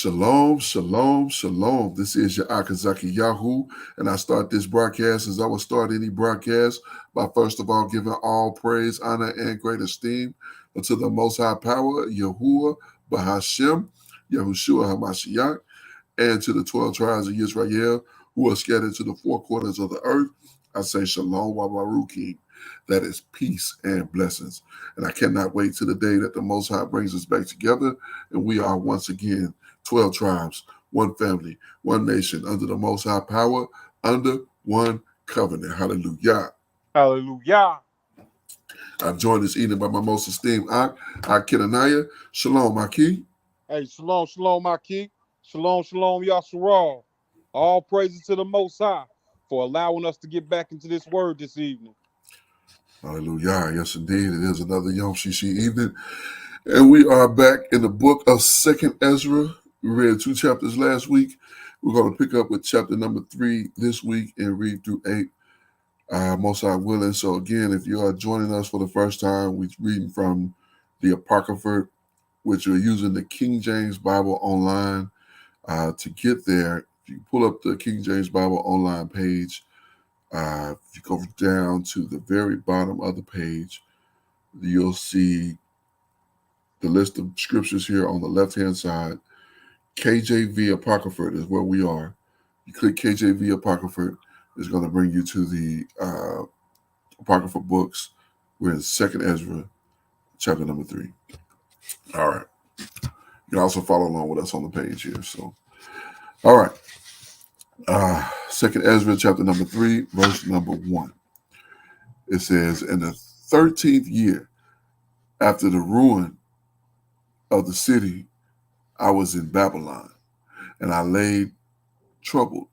Shalom, shalom, shalom. This is your Akazaki Yahoo, and I start this broadcast as I would start any broadcast by first of all giving all praise, honor, and great esteem unto the Most High Power, Yahuwah, Bahashem, Yahushua Hamashiach, and to the 12 tribes of Israel who are scattered to the four corners of the earth. I say Shalom Wabaruki. That is peace and blessings. And I cannot wait to the day that the Most High brings us back together and we are once again 12 tribes, one family, one nation, under the Most High power, under one covenant. Hallelujah. Hallelujah. I'm joined this evening by my most esteemed Ak Kenaniah. Shalom, Aki. Hey, shalom, shalom, my king. Shalom, shalom, Yasharal. All praises to the Most High for allowing us to get back into this word this evening. Hallelujah. Yes, indeed. It is another Yom Shishi evening. And we are back in the book of 2nd Ezra. We read 2 chapters last week. We're going to pick up with chapter number 3 this week and read through 8, most High willing. So again, if you are joining us for the first time, we're reading from the Apocrypha, which we're using the King James Bible online. To get there, if you pull up the King James Bible online page, if you go down to the very bottom of the page, you'll see the list of scriptures here on the left-hand side. KJV Apocrypha is where we are. You click KJV Apocrypha, it's going to bring you to the Apocrypha books. We're in 2nd Ezra, chapter number 3. All right. You can also follow along with us on the page here. So, all right. 2nd Ezra, chapter number 3, verse number 1. It says, in the 13th year after the ruin of the city, I was in Babylon, and I laid troubled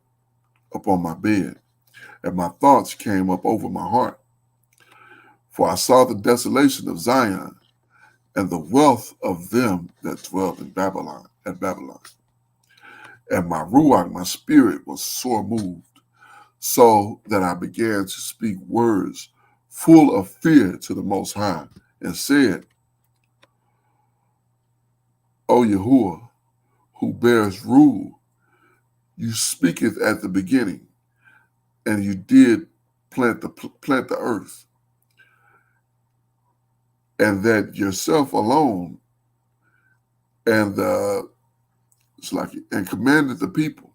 upon my bed, and my thoughts came up over my heart. For I saw the desolation of Zion, and the wealth of them that dwelt in Babylon, And my ruach, my spirit, was sore moved, so that I began to speak words full of fear to the Most High, and said, O Yahuwah, who bears rule, you speaketh at the beginning, and you did plant the earth, and that yourself alone, and and commanded the people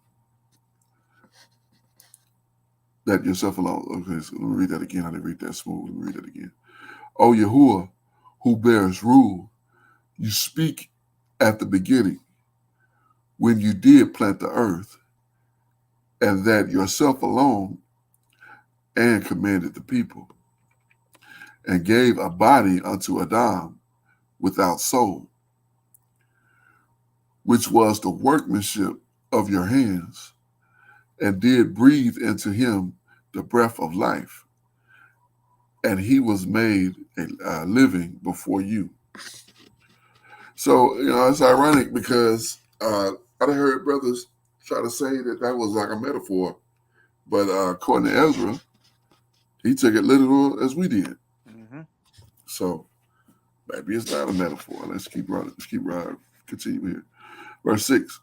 that yourself alone. Okay, so let me read that again. I didn't read that smooth. Let me read that again. O Yahuwah, who bears rule, you speak at the beginning, when you did plant the earth, and that yourself alone, and commanded the people, and gave a body unto Adam without soul, which was the workmanship of your hands, and did breathe into him the breath of life, and he was made a living before you. So, it's ironic because I've heard brothers try to say that was like a metaphor, but according to Ezra, he took it literal as we did. Mm-hmm. So maybe it's not a metaphor. Let's keep running. Continue here. Verse 6.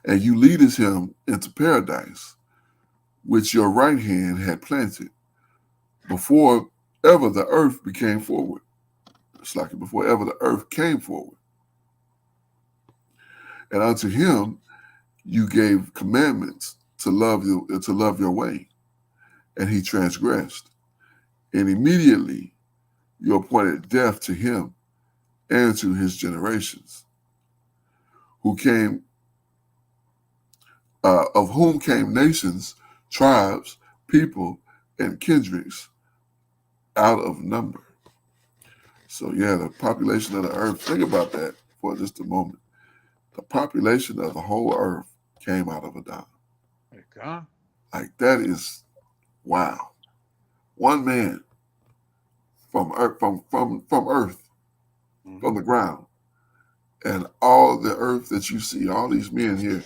And you leadest him into paradise, which your right hand had planted, before ever the earth became forward. It's like before ever the earth came forward. And unto him you gave commandments to love your way, and he transgressed. And immediately you appointed death to him and to his generations, of whom came nations, tribes, people, and kindreds out of number. So the population of the earth, think about that for just a moment. The population of the whole earth came out of Adam. Okay. Like that is wow. One man from earth, from earth, Mm-hmm. from the ground. And all the earth that you see, all these men here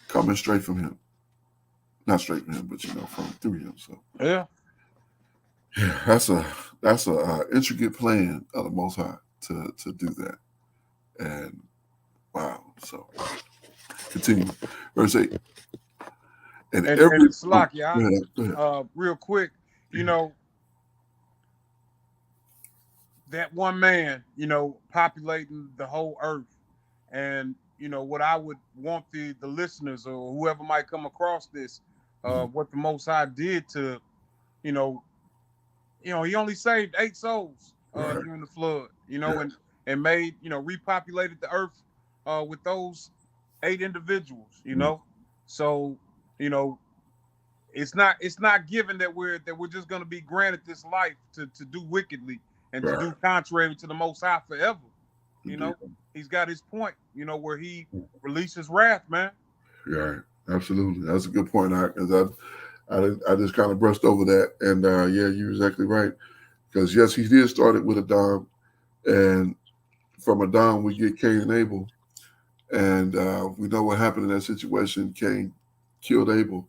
coming straight from him. Not straight from him, but from through him. So Yeah. that's a intricate plan of the Most High to do that. And wow. So continue. Verse 8. And And every it's like, go yeah, ahead, go ahead. real quick, you know, that one man, populating the whole earth. And, what I would want the listeners or whoever might come across this, what the Most High did to, you know, he only saved 8 souls Right. during the flood, Yeah. and made, repopulated the earth with those 8 individuals, Mm. So, you know, it's not given that we're just gonna be granted this life to do wickedly and to Right. do contrary to the Most High forever. You Indeed. know, he's got his point. Where he releases wrath, man. Right. Absolutely. That's a good point, because I just kind of brushed over that, and yeah, you're exactly right. Because yes, he did start it with Adam, and from Adam we get Cain and Abel, and we know what happened in that situation. Cain killed Abel,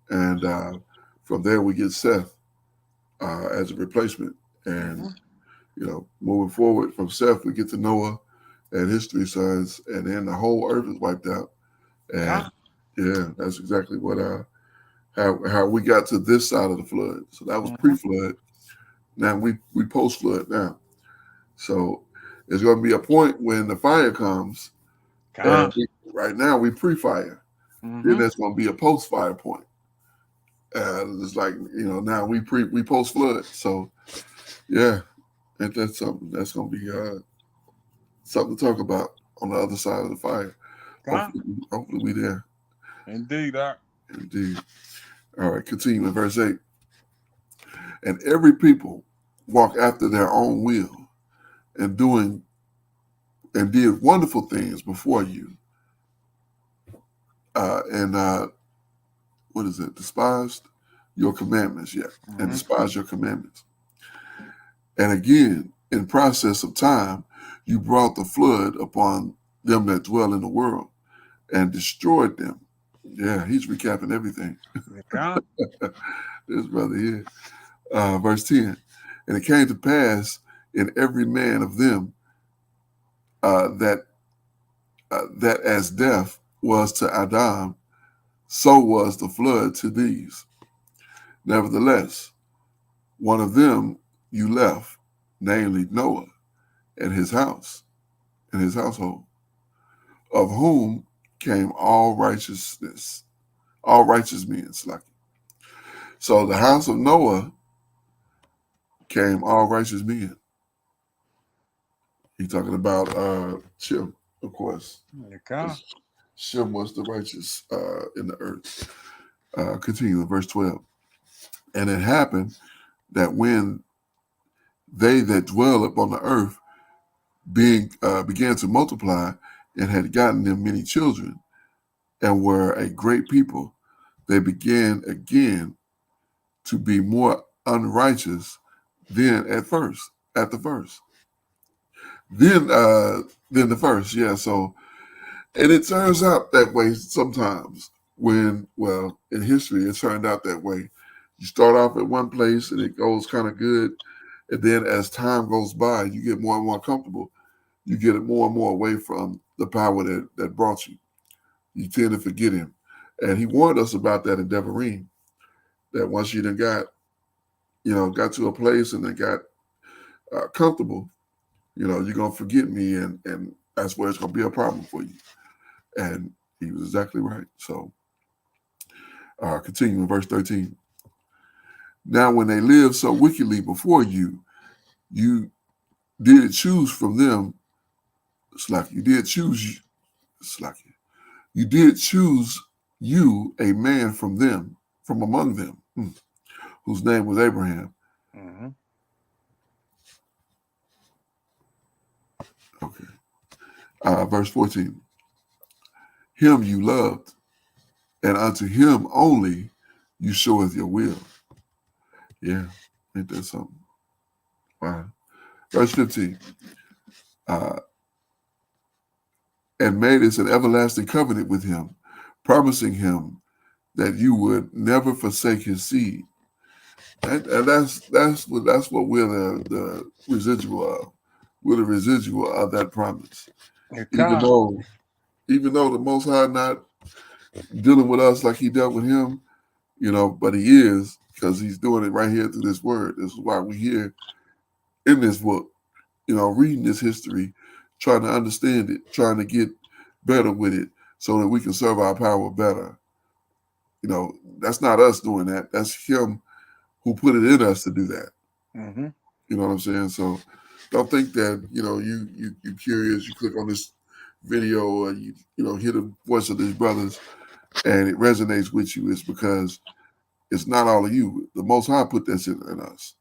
and from there we get Seth as a replacement, and Mm-hmm. moving forward from Seth we get to Noah and his 3 sons, and then the whole earth is wiped out. And God. yeah, that's exactly what how we got to this side of the flood. So that was Mm-hmm. pre-flood. Now we post-flood now. So there's going to be a point when the fire comes, and God. right now we pre-fire. Then Mm-hmm. there's going to be a post-fire point. It's like now we post-flood. So yeah, and that's something that's going to be something to talk about on the other side of the fire. God. Hopefully we there. Indeed. Indeed. All right, continue in verse 8. And every people walk after their own will and did wonderful things before you. And what is it? Despised your commandments, yeah. And Mm-hmm. despised your commandments. And again, in process of time, you brought the flood upon them that dwell in the world and destroyed them. Yeah, he's recapping everything. God. This brother here. Verse 10. And it came to pass in every man of them that that as death was to Adam, so was the flood to these. Nevertheless, one of them you left, namely Noah and his house and his household, of whom came all righteous men. So the house of Noah came all righteous men. He's talking about Shem, of course. God. Shem was the righteous in the earth. Continue in verse 12. And it happened that when they that dwell upon the earth being began to multiply and had gotten them many children and were a great people, they began again to be more unrighteous than at the first. Then than the first, yeah. So and it turns out that way sometimes in history it turned out that way. You start off at one place and it goes kind of good, and then as time goes by, you get more and more comfortable. You get it more and more away from the power that brought you. You tend to forget him. And he warned us about that in Devarim, that once you done got to a place and then got comfortable, you're going to forget me, and that's where it's going to be a problem for you. And he was exactly right. So continue in verse 13. Now when they lived so wickedly before you, you did choose from them, slack. You did choose, slack. You did choose you a man from among them, whose name was Abraham. Mm-hmm. Okay. Verse 14. Him you loved, and unto him only you showeth your will. Yeah, ain't that something? Wow. Verse 15. Uh, and made us an everlasting covenant with him, promising him that you would never forsake his seed. And that's what we're the residual of. We're the residual of that promise. Even God. though even though the Most High not dealing with us like he dealt with him, but he is, because he's doing it right here through this word. This is why we're here in this book, reading this history, trying to understand it, trying to get better with it so that we can serve our power better. That's not us doing that. That's him who put it in us to do that. Mm-hmm. You know what I'm saying? So don't think that, you curious, you click on this video or hear the voice of these brothers and it resonates with you. It's because it's not all of you. The Most High put this in us.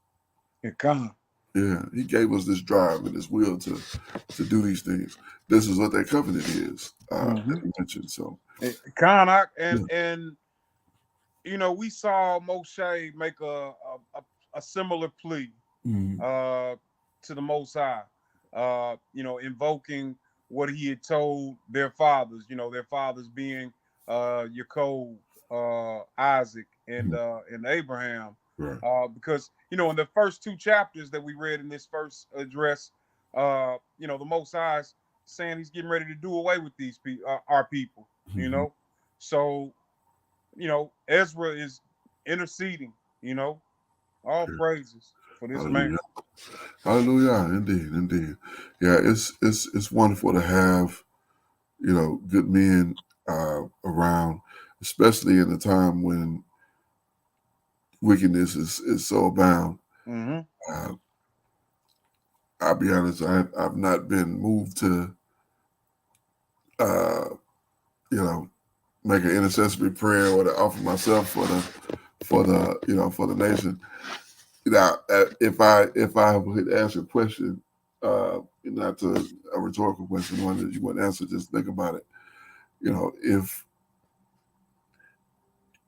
It come. Yeah, he gave us this drive and this will to do these things. This is what that covenant is, Mm-hmm. as you mentioned. So, And yeah. and we saw Moshe make a similar plea Mhm. uh, to the Most High, invoking what he had told their fathers. Their fathers being Jacob, Isaac, Mhm. and Abraham. Right. Because in the first two chapters that we read in this first address, the Most High is saying he's getting ready to do away with these our people. Mhm. So Ezra is interceding. All Yeah. praises for this man. Hallelujah. Hallelujah. Indeed. Indeed. Yeah, it's wonderful to have, good men around, especially in a time when wickedness is so abound. Mm-hmm. Uh, I'll be honest, I've not been moved to, uh, you know, make an intercessory prayer or to offer myself for the nation. If I would ask a question, not to a rhetorical question, one that you wouldn't answer, just think about it.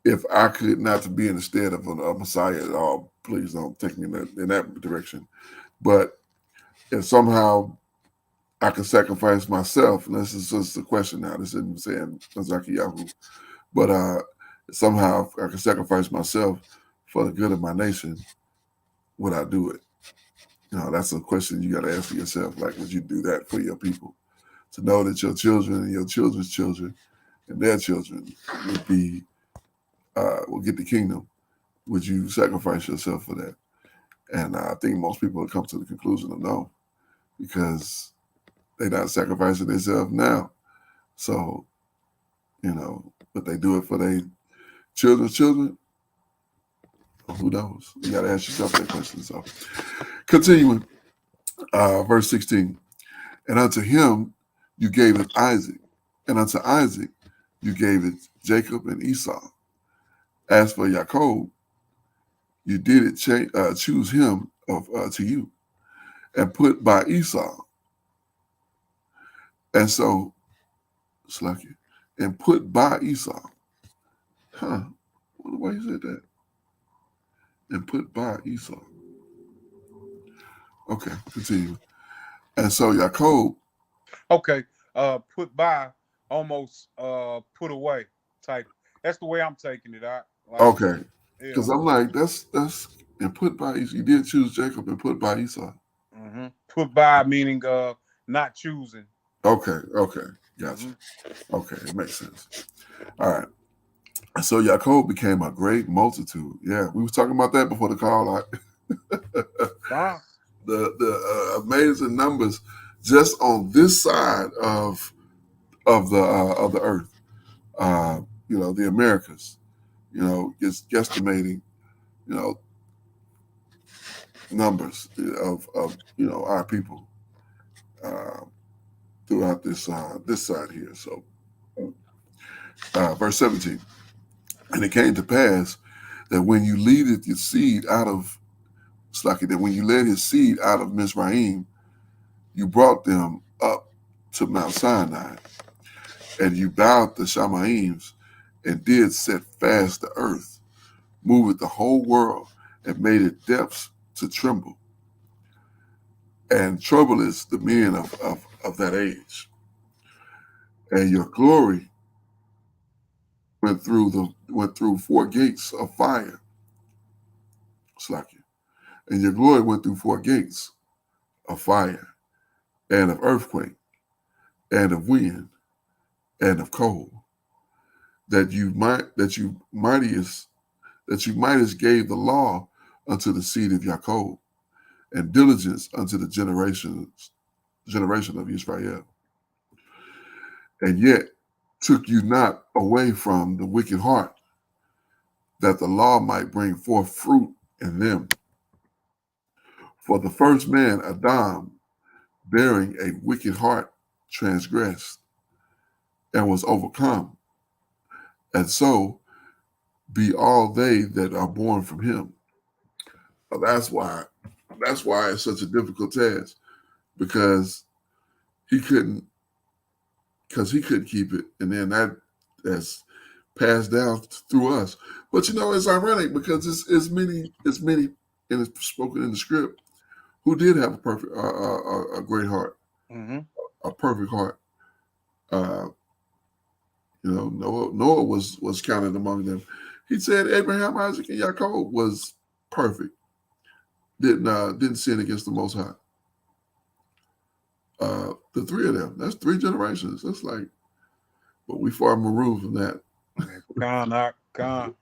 If I could not to be in the stead of a Messiah at all, please don't take me in that direction. But if somehow I could sacrifice myself, and this is just a question now, this isn't saying Yahoo, but somehow I could sacrifice myself for the good of my nation, would I do it? That's a question you got to ask yourself. Like, would you do that for your people? To know that your children and your children's children and their children will get the kingdom. Would you sacrifice yourself for that? And I think most people will come to the conclusion of no, because they're not sacrificing themselves now. So, but they do it for their children's children. Who knows? You got to ask yourself that question. So, continuing, verse 16. And unto him you gave it Isaac, and unto Isaac you gave it Jacob and Esau. As for Jacob, you did it choose him to you, and put by Esau. And so, Slacky, and put by Esau. Huh? Wonder why he said that. And put by Esau. Okay, continue. And so Jacob. Okay. Put by, almost put away type. That's the way I'm taking it. I like, Okay, yeah. because I'm like that's and put by Esau. You did choose Jacob and put by Esau. Mm-hmm. Put by meaning not choosing. Okay, gotcha. Mm-hmm. Okay, it makes sense. All right. So Yaakov became a great multitude. Yeah, we was talking about that before the call. Ah. The amazing numbers just on this side of the earth. The Americas. Just guesstimating. You know, numbers of our people uh, throughout this side here. So, verse 17. And it came to pass that when you leaded your seed out of Slaki, that when you led his seed out of Mizraim, you brought them up to Mount Sinai, and you bowed the Shamaims, and did set fast the earth, moved the whole world, and made it depths to tremble. And trouble is the men of that age. And your glory went through four gates of fire, Slaki. And your glory went through four gates of fire, and of earthquake, and of wind, and of cold, that you mightest gave the law unto the seed of Jacob, and diligence unto the generation of Israel. And yet took you not away from the wicked heart, that the law might bring forth fruit in them. For the first man, Adam, bearing a wicked heart, transgressed and was overcome, and so be all they that are born from him. Well, that's why it's such a difficult task, because he couldn't he couldn't keep it, and then that's passed down through us. But it's ironic because it's many and it's spoken in the script who did have a perfect a great heart, Mm-hmm. a perfect heart. Uh, Noah was counted among them. He said Abraham, Isaac, and Jacob was perfect. Didn't sin against the Most High. The three of them. That's three generations. That's like, but we far removed from that. Con.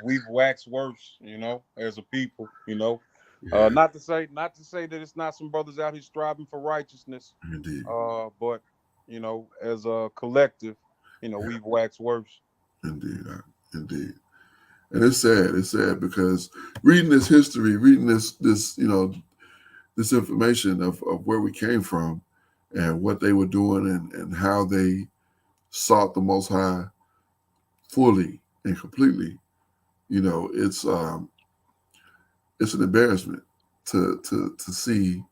We've waxed worse, as a people, Yeah, not to say that it's not some brothers out here striving for righteousness, indeed, but as a collective, we've waxed worse. indeed, indeed. And it's sad. It's sad because reading this history, reading this information of where we came from and what they were doing and how they sought the Most High fully and completely, it's an embarrassment to see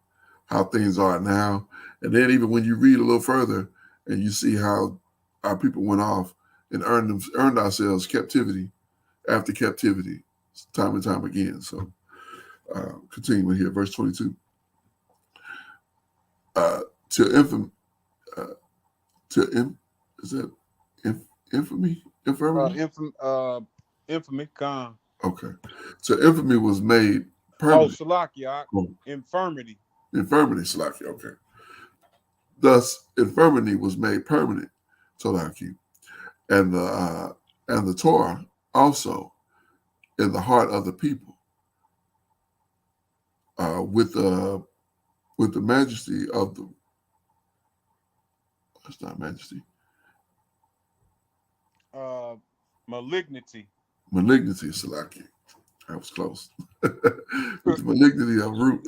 how things are now. And then even when you read a little further and you see how our people went off and earned ourselves captivity after captivity, time and time again. So continuing here, verse 22. Uh, to infam, uh, to in, is that infamy, infirmity? Infamy, con. Okay, so infamy was made Oh, permanent. Salakia, Oh, infirmity. infirmity, Salaki. Okay, thus infirmity was made permanent, Salaki, and the Torah also in the heart of the people, uh, with the with the majesty of the that's not majesty, Uh, Malignity. malignity, Salaki. I was close. With the malignity of root,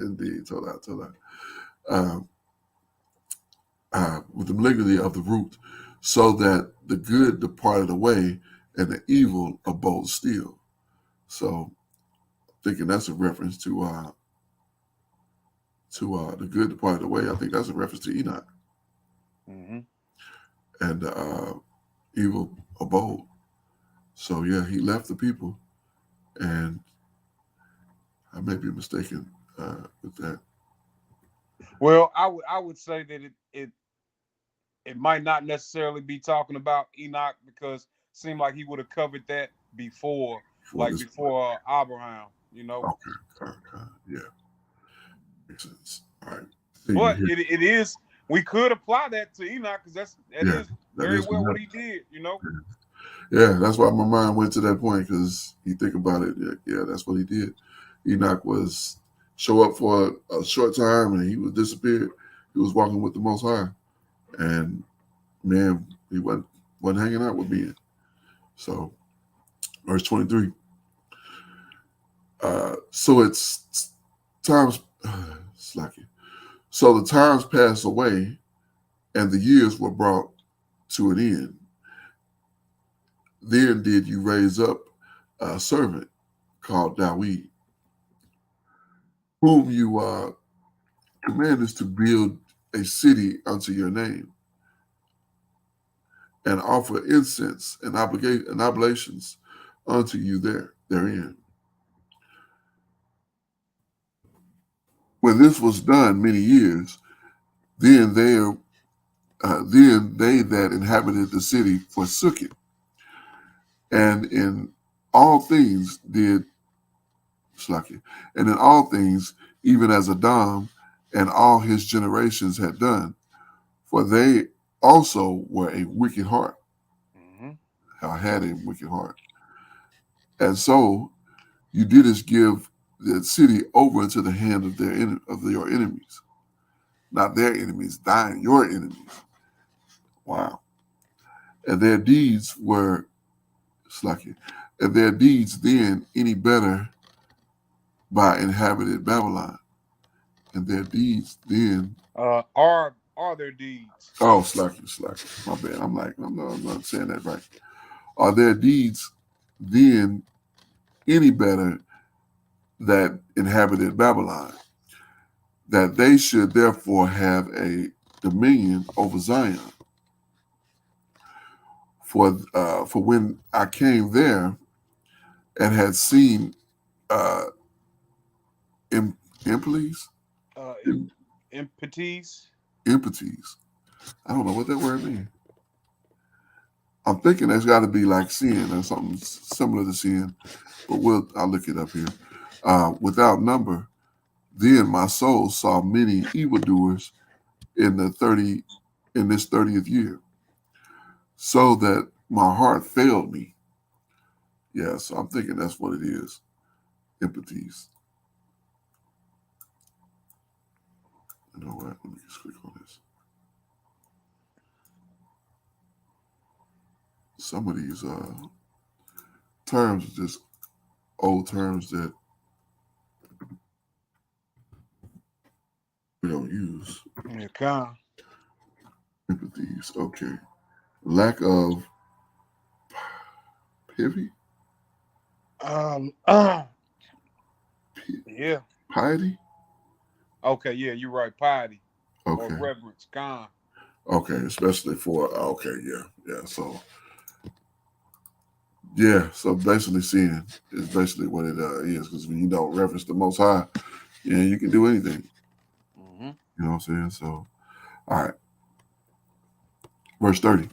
indeed, told I. With the malignity of the root, so that the good departed away and the evil abode still. So, thinking that's a reference to the good departed away. I think that's a reference to Enoch Mm-hmm. and evil abode. So yeah, he left the people, and I may be mistaken with that. Well, I would say that it might not necessarily be talking about Enoch, because it seemed like he would have covered that before, For like this point, before Abraham, okay, yeah, makes sense. All right, continue But here. it is, we could apply that to Enoch, because that Yeah, is that very is well what correct. he did. Yeah, that's why my mind went to that point because you think about it. Yeah, that's what he did. Enoch was show up for a short time and he was disappeared. He was walking with the Most High, and man, he wasn't hanging out with men. So, verse 23. So it's times slacking. So the times passed away, and the years were brought to an end. Then did you raise up a servant called Dawid, whom you commandest to build a city unto your name, and offer incense and oblations unto you therein. When this was done many years, then they that inhabited the city forsook it, and in all things did Slacky, and in all things, even as Adam and all his generations had done, for they also were a wicked heart, Mm-hmm. had a wicked heart. And so you didst give the city over into the hand of your enemies, not their enemies, thine, your enemies. Wow. And their deeds were slacking. And their deeds then any better by inhabited Babylon. And their deeds then Are their deeds? slacking. My bad. I'm not saying that right. Are their deeds then any better that inhabited Babylon? That they should therefore have a dominion over Zion. For when I came there and had seen uh, im- implies, Uh, im- Impetes. impeties. I don't know what that word means. I'm thinking that's got to be like sin or something similar to sin, but I'll look it up here. Without number, then my soul saw many evildoers in the 30 in this 30th year, so that my heart failed me. Yeah, so I'm thinking that's what it is. Empathies. You know what? Let me just click on this. Some of these terms are just old terms that we don't use. Yeah, con. Empathies. Okay. Lack of pity, Um. Yeah. piety. Okay. Yeah, you're right. Piety or Okay. reverence. Con. Okay. Especially for okay. Yeah. So yeah. So basically, sin is basically what it is. Because when you don't reverence the Most High, yeah, you can do anything. Mm-hmm. You know what I'm saying? So all right. Verse 30.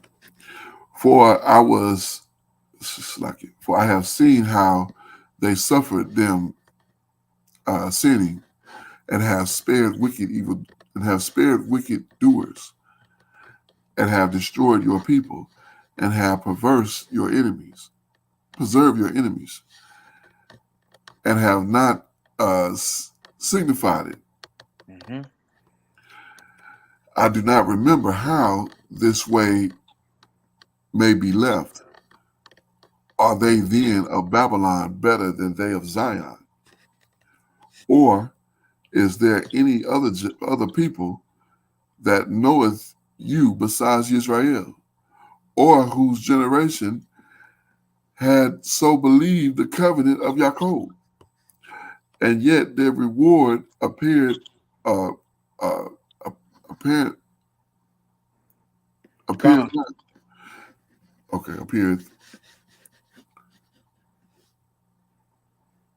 For I was like it. For I have seen how they suffered them sinning, and have spared wicked doers, and have destroyed your people, and have preserved your enemies, and have not signified it. Mm-hmm. I do not remember how this way may be left. Are they then of Babylon better than they of Zion? Or is there any other people that knoweth you besides Israel, or whose generation had so believed the covenant of Jacob? And yet their reward uh, uh, appeared, appeared Con. not. Okay, appeared,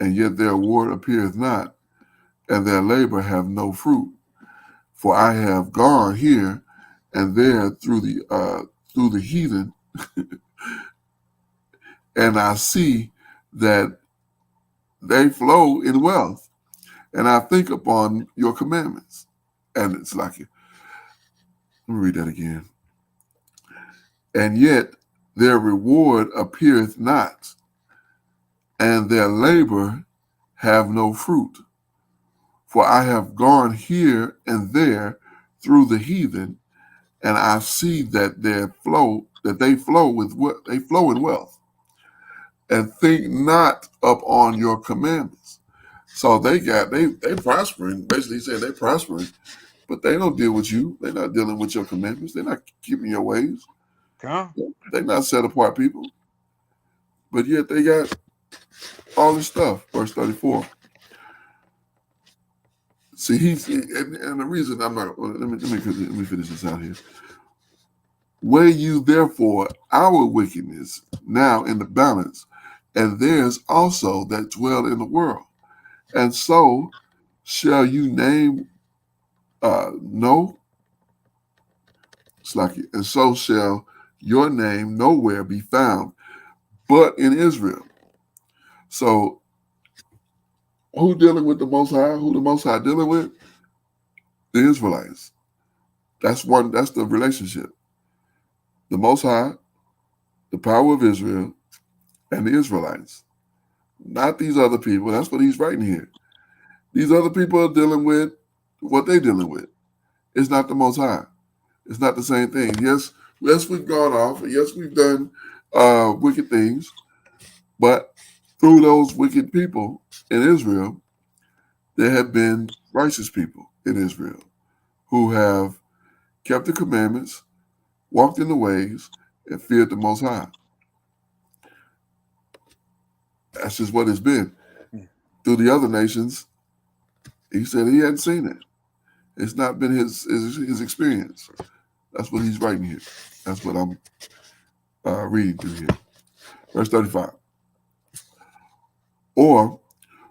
and yet their reward appeareth not, and their labor have no fruit. For I have gone here and there through the heathen, and I see that they flow in wealth, and I think upon your commandments. And it's like, let me read that again. And yet their reward appeareth not, and their labor have no fruit. For I have gone here and there through the heathen, and I see that they flow they flow in wealth, and think not upon your commandments. So they prospering, basically saying they prospering, but they don't deal with you. They're not dealing with your commandments. They're not keeping your ways. Con. They're not set apart people. But yet they got all this stuff. Verse 34. See, and the reason I'm not, let me finish this out here. Weigh you therefore our wickedness now in the balance, and theirs also that dwell in the world. And so shall you name no slacky, and so shall your name nowhere be found but in Israel. So who dealing with the Most High? Who the Most High dealing with? The Israelites. That's the relationship. the Most High, the power of Israel, and the Israelites. Not these other people. That's what he's writing here. These other people are dealing with what they're dealing with. It's not the Most High. It's not the same thing. Yes, we've gone off. Yes, we've done wicked things. But through those wicked people in Israel, there have been righteous people in Israel who have kept the commandments, walked in the ways, and feared the Most High. That's just what it's been. Through the other nations, he said he hadn't seen it. It's not been his experience. That's what he's writing here. That's what I'm reading through here. Verse 35. Or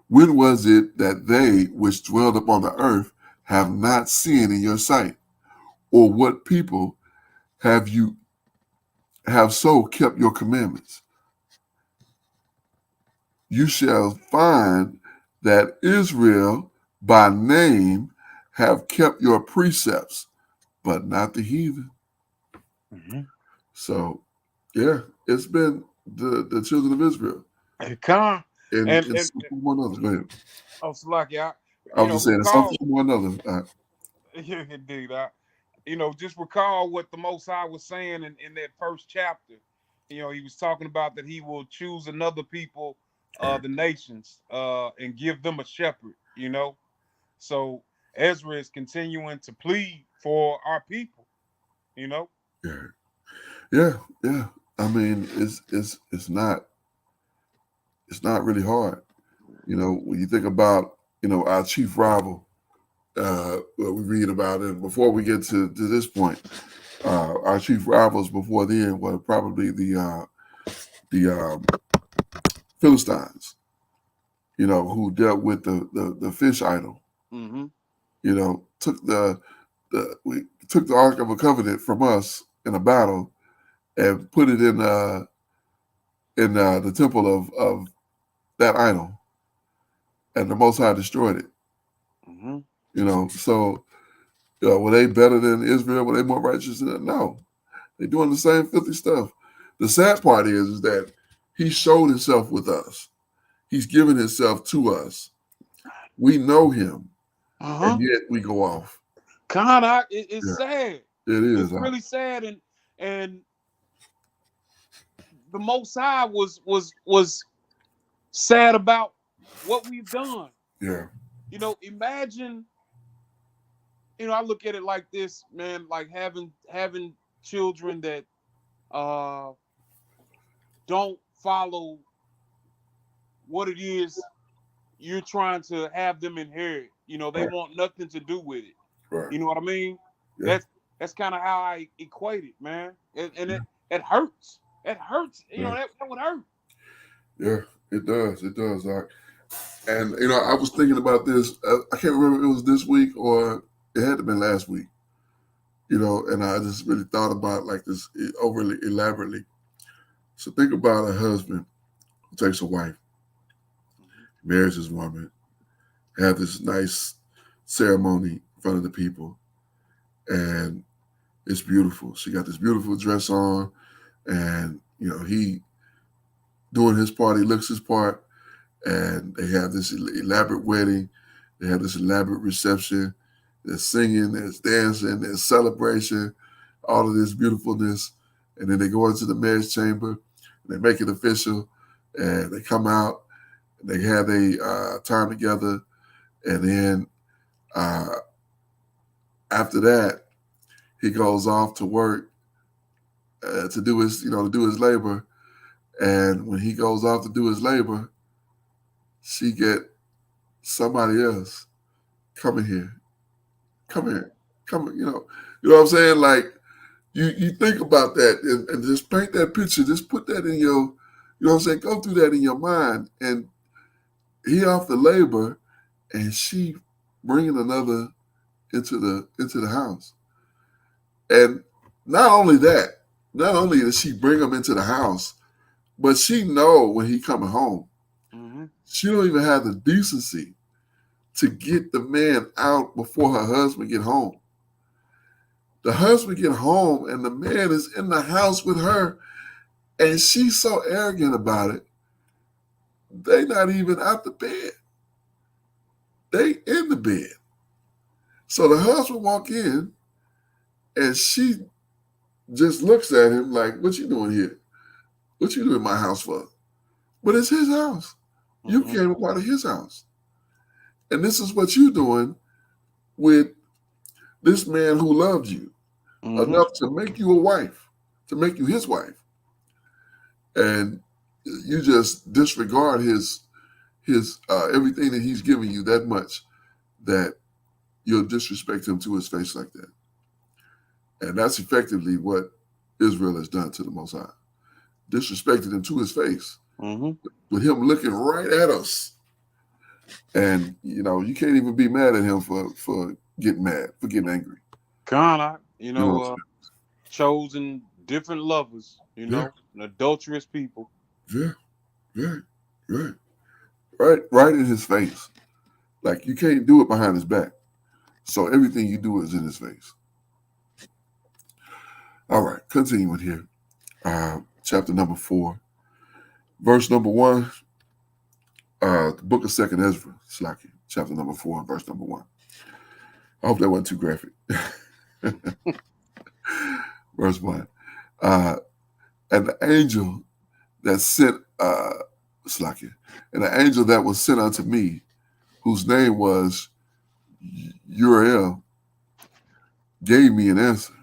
when was it that they which dwelled upon the earth have not sinned in your sight? Or what people have so kept your commandments? You shall find that Israel by name have kept your precepts, but not the heathen. Mm-hmm. So, yeah, it's been the children of Israel. Come on. And And some one another. Go ahead. oh, Slacky, I was just saying, it's something recall, from one another. yeah, indeed, just recall what the Most High was saying in that first chapter. He was talking about that he will choose another people, Right. the nations, and give them a shepherd. So Ezra is continuing to plead for our people. You know. Yeah. Yeah. Yeah. I mean, it's not really hard. When you think about, our chief rival, what we read about it before we get to this point, our chief rivals before then were probably the Philistines, who dealt with the fish idol. Mm-hmm. Took we took the Ark of the Covenant from us in a battle and put it in the temple of that idol, and the Most High destroyed it. Mm-hmm. So were they better than Israel? Were they more righteous than that? No, they're doing the same filthy stuff. The sad part is that he showed himself with us. He's given himself to us. We know him, Uh-huh. and yet we go off. God, it's Yeah, sad. it It's is. really sad, and the Most High was sad about what we've done. Yeah. Imagine. I look at it like this, man. Like having children that uh don't follow what it is you're trying to have them inherit. They Right. want nothing to do with it. Right. You know what I mean? Yeah. That's kind of how I equate it, man. And it hurts. It hurts. Yeah. That would hurt. Yeah. It does. It does, Doc. And I was thinking about this. I can't remember if it was this week or it had to been last week. And I just really thought about like this overly elaborately. So think about a husband who takes a wife, marries his woman, have this nice ceremony in front of the people, and it's beautiful. She got this beautiful dress on, and he doing his part, he looks his part, and they have this elaborate wedding. They have this elaborate reception. There's singing, there's dancing, there's celebration, all of this beautifulness. And then they go into the marriage chamber, and they make it official, and they come out, and they have a time together. And then uh, after that, he goes off to work to do his labor. And when he goes off to do his labor, she get somebody else coming here, come here, come. You know what I'm saying? Like you think about that and just paint that picture. Just put that in your, what I'm saying. Go through that in your mind. And he off the labor, and she bringing another into the house. And not only that, not only does she bring him into the house, but she know when he coming home. Mm-hmm. She don't even have the decency to get the man out before her husband get home. The husband get home and the man is in the house with her, and she's so arrogant about it. They not even out the bed. They in the bed. So the husband walk in, and she just looks at him like, "What you doing here? What you doing in my house for?" But it's his house. You came a part of his house, and this is what you doing with this man who loved you enough to make you a wife, to make you his wife, and you just disregard his everything that he's giving you that much that you'll disrespect him to his face like that. And that's effectively what Israel has done to the Most High. Disrespected him to his face with him looking right at us. And, you can't even be mad at him for getting mad, for getting angry. Kind You know, chosen different lovers, Yeah. and adulterous people. Yeah, right in his face. Like, you can't do it behind his back. So everything you do is in his face. All right, continuing here. Chapter number 4, verse number 1. The book of Second Ezra, Slaki, chapter number 4, and verse number 1. I hope that wasn't too graphic. Verse 1. And the angel that sent Slaki, and the angel that was sent unto me, whose name was Uriel, gave me an answer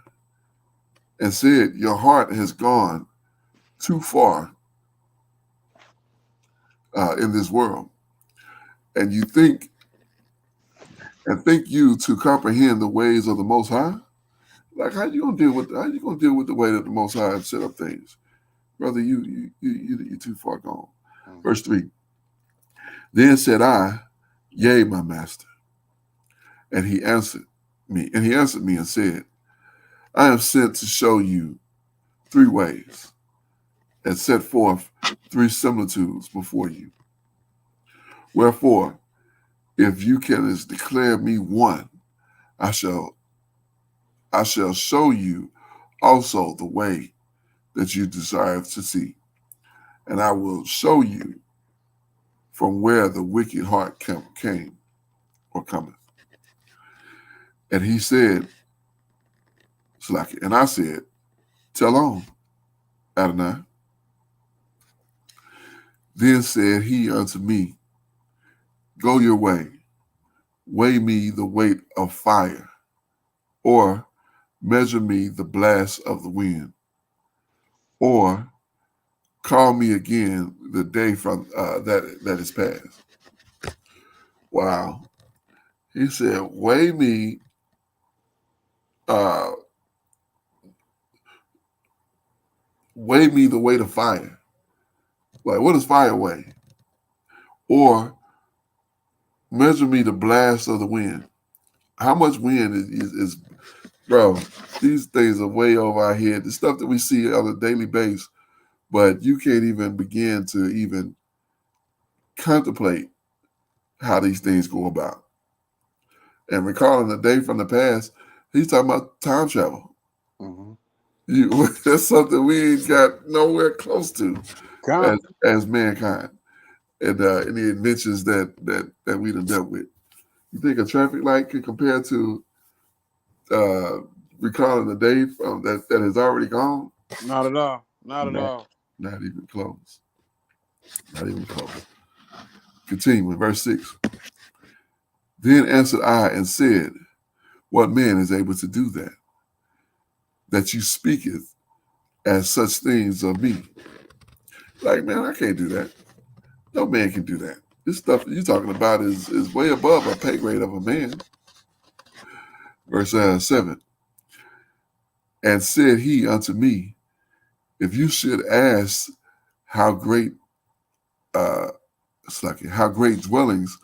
and said, "Your heart has gone too far in this world, and think you to comprehend the ways of the Most High." Like, how you gonna deal with the way that the Most High have set up things, brother? You too far gone. Verse 3. Then said I, "Yea, my master." And he answered me and said, "I am sent to show you 3 ways, and set forth 3 similitudes before you. Wherefore, if you can declare me one, I shall show you also the way that you desire to see, and I will show you from where the wicked heart came or cometh." And he said, and I said, "Tell on, Adonai." Then said he unto me, "Go your way, weigh me the weight of fire, or measure me the blast of the wind, or call me again the day from that is past." Wow. He said, "Weigh me, uh, weigh me the weight of fire." Like, what does fire weigh? Or measure me the blast of the wind. How much wind is bro? These things are way over our head. The stuff that we see on a daily basis, but you can't even begin to even contemplate how these things go about. And recalling the day from the past, he's talking about time travel. That's something we ain't got nowhere close to as mankind, and any inventions that we done dealt with. You think a traffic light can compare to recalling the day from that has already gone? Not at all. Not at all. Not even close. Not even close. Continuing, verse 6. Then answered I and said, "What man is able to do that you speaketh as such things of me?" Like, man, I can't do that. No man can do that. This stuff that you're talking about is way above a pay grade of a man. Verse 7. And said he unto me, "If you should ask how great how great dwellings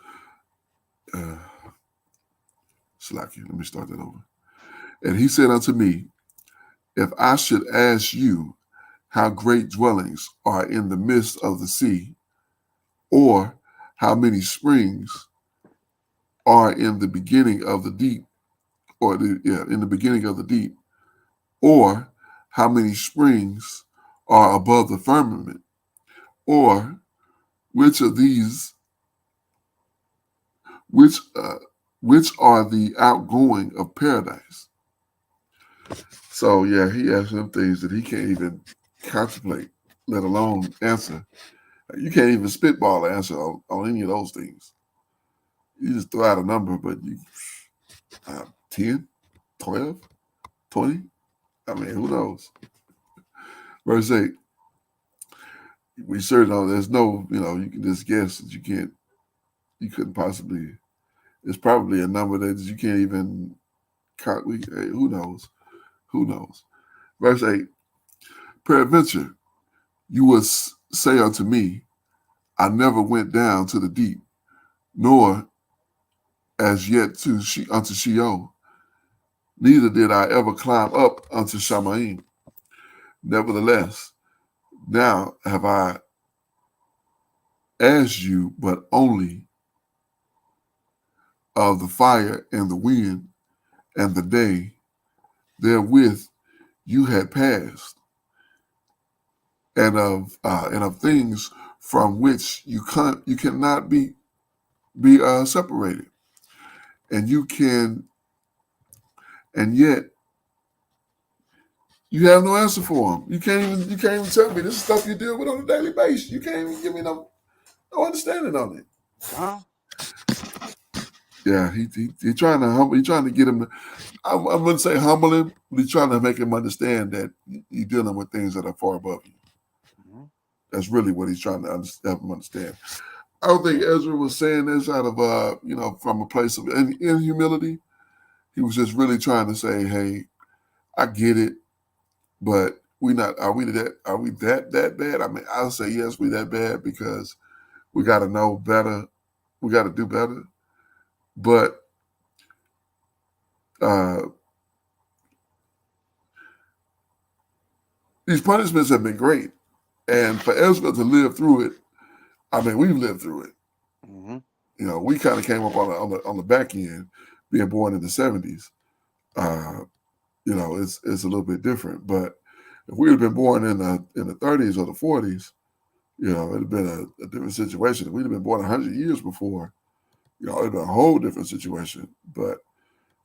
let me start that over. And he said unto me, if I should ask you how great dwellings are in the midst of the sea, or how many springs are in the beginning of the deep, in the beginning of the deep, or how many springs are above the firmament, or which of these, which uh, which are the outgoing of paradise. So yeah, he asked him things that he can't even contemplate, let alone answer. You can't even spitball an answer on any of those things. You just throw out a number, but you 10, 12, 20. I mean, who knows? Verse 8, we sure know there's no, you can just guess that you couldn't possibly, it's probably a number that you can't even, hey, who knows? Who knows? Verse 8, peradventure, you will say unto me, I never went down to the deep, nor as yet unto Sheol, neither did I ever climb up unto Shamaim. Nevertheless, now have I asked you, but only of the fire and the wind and the day therewith you had passed, and of things from which you cannot be separated, and you can, and yet you have no answer for them. You can't even tell me this is stuff you deal with on a daily basis. You can't even give me no understanding on it. Huh? Yeah, he trying to humble. He trying to get him. I wouldn't say humble him, but he's trying to make him understand that you're dealing with things that are far above you. Mm-hmm. That's really what he's trying to help him understand. I don't think Ezra was saying this out of from a place of in humility. He was just really trying to say, "Hey, I get it, but we not are we that bad? I mean, I'll say yes, we that bad because we got to know better. We got to do better. But uh, these punishments have been great, and for Ezra to live through it, I mean, we've lived through it. Mm-hmm. We kind of came up on the back end, being born in the '70s. Uh, it's a little bit different. But if we had been born in the '30s or the '40s, it'd have been a different situation. If we'd have been born 100 years before, it'd been a whole different situation. But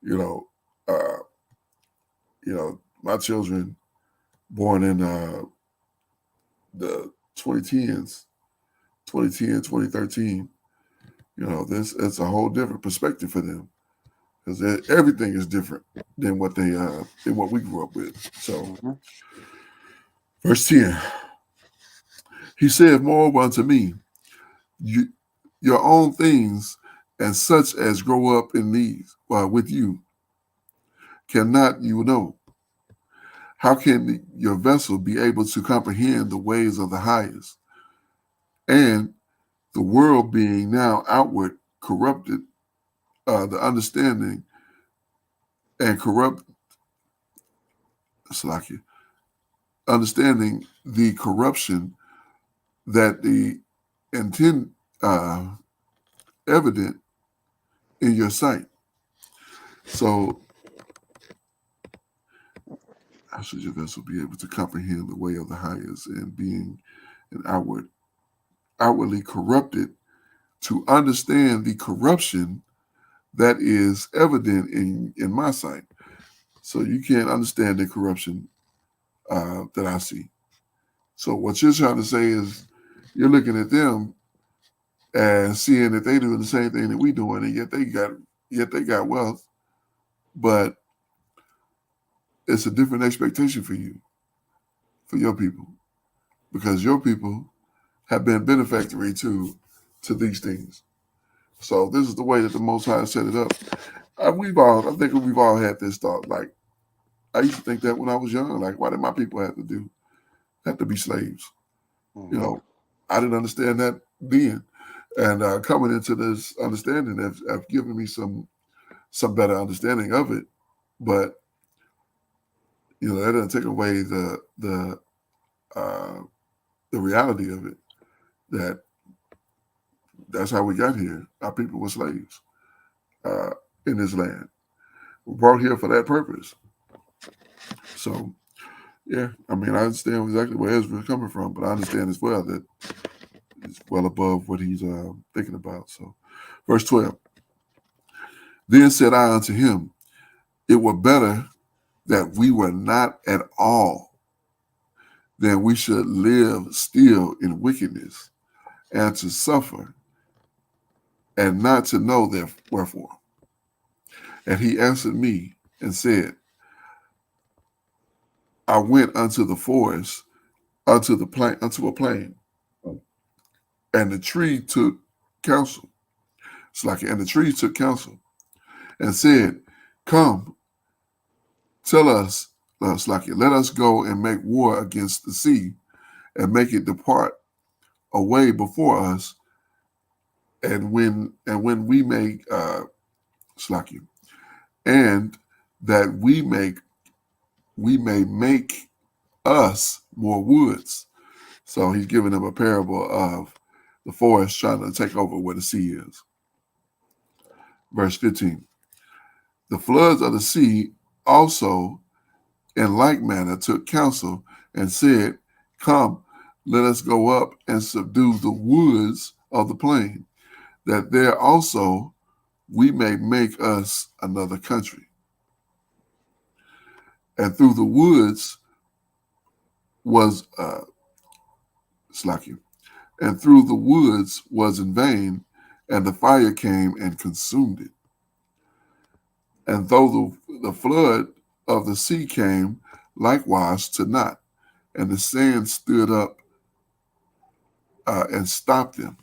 you know, uh, my children born in the 2010s, 2010, 2013. This it's a whole different perspective for them because everything is different than what we grew up with. So, Mm-hmm. verse 10, he said, "Moreover unto me, you, your own things and such as grow up in these with you cannot you know. How can your vessel be able to comprehend the ways of the highest, and the world being now outward corrupted, the understanding and corrupt, Salakia, understanding the corruption that the intend evident in your sight." So, how should your vessel be able to comprehend the way of the highest, and being an outwardly corrupted, to understand the corruption that is evident in my sight? So you can't understand the corruption that I see. So what you're trying to say is you're looking at them and seeing that they doing the same thing that we doing, and yet they got wealth, but it's a different expectation for you, for your people, because your people have been benefactory to these things. So this is the way that the Most High set it up. I think we've all had this thought. Like, I used to think that when I was young. Like, why did my people have to be slaves? You Mm-hmm. know, I didn't understand that then, and coming into this understanding have given me some better understanding of it. But that doesn't take away uh, the reality of it. That's how we got here. Our people were slaves uh, in this land. We're brought here for that purpose. So, yeah, I mean, I understand exactly where Ezra is coming from, but I understand as well that it's well above what he's thinking about. So, verse 12. Then said I unto him, it were better that we were not at all, than we should live still in wickedness, and to suffer, and not to know their wherefore. And he answered me and said, I went unto the forest, unto a plain, and the tree took counsel. It's like, and the tree took counsel and said, come, tell us, it's like, let us go and make war against the sea and make it depart away before us. And when we make Slacky, and that we may make us more woods. So he's giving them a parable of the forest trying to take over where the sea is. Verse 15. The floods of the sea also in like manner took counsel and said, come, let us go up and subdue the woods of the plain, that there also we may make us another country. And through the woods was Slacky, and through the woods was in vain, and the fire came and consumed it. And though the flood of the sea came likewise to naught, and the sand stood up and stopped them.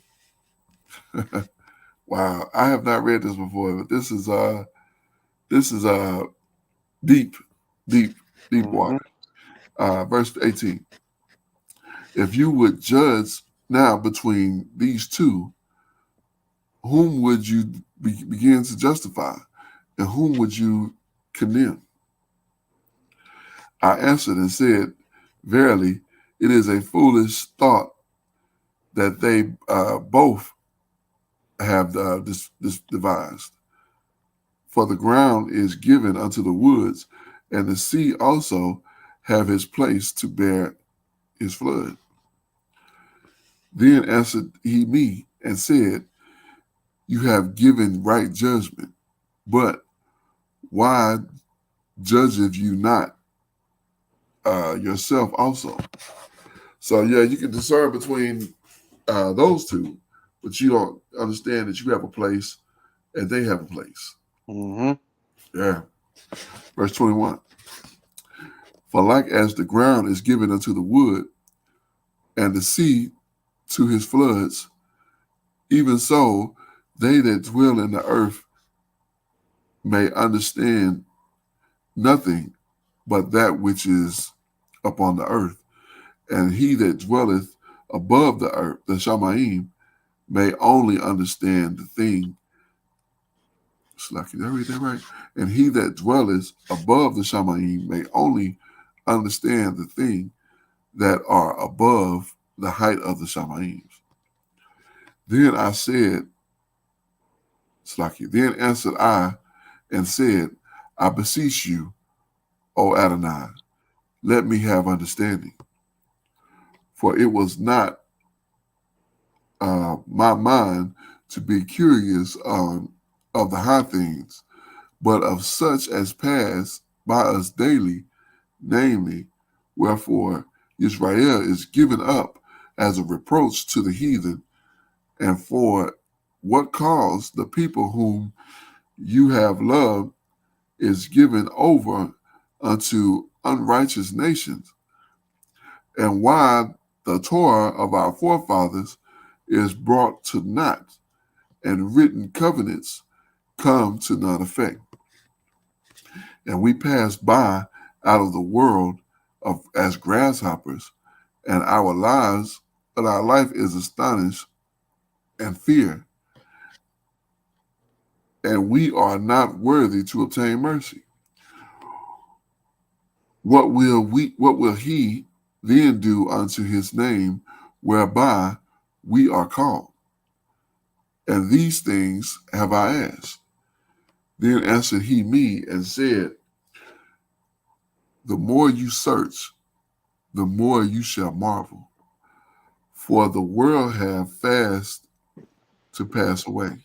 Wow, I have not read this before, but this is deep, deep, deep water. Verse 18. If you would judge now between these two, whom would you begin to justify, and whom would you condemn? I answered and said, verily, it is a foolish thought that they both have this devised. For the ground is given unto the woods, and the sea also have his place to bear his flood. Then answered he me and said, you have given right judgment, but why judgeth you not yourself also? So yeah, you can discern between those two, but you don't understand that you have a place and they have a place. Mm-hmm. Yeah. Verse 21. For like as the ground is given unto the wood, and the sea to his floods, even so they that dwell in the earth may understand nothing but that which is upon the earth. And he that dwelleth above the earth, the Shamaim, may only understand the thing. Slacky, did I read that right? And he that dwelleth above the Shamaim may only understand the thing that are above the height of the Shamaim. Then I said, Slacky, then answered I and said, I beseech you, O Adonai, let me have understanding. For it was not my mind to be curious of the high things, but of such as pass by us daily, namely, wherefore Israel is given up as a reproach to the heathen, and for what cause the people whom you have loved is given over unto unrighteous nations, and why the Torah of our forefathers is brought to naught, and written covenants come to none effect. And we pass by out of the world of as grasshoppers, and our life is astonished and fear, and we are not worthy to obtain mercy. What will he then do unto his name whereby we are called? And these things have I asked. Then answered he me and said, The more you search, the more you shall marvel. For the world have fast to pass away,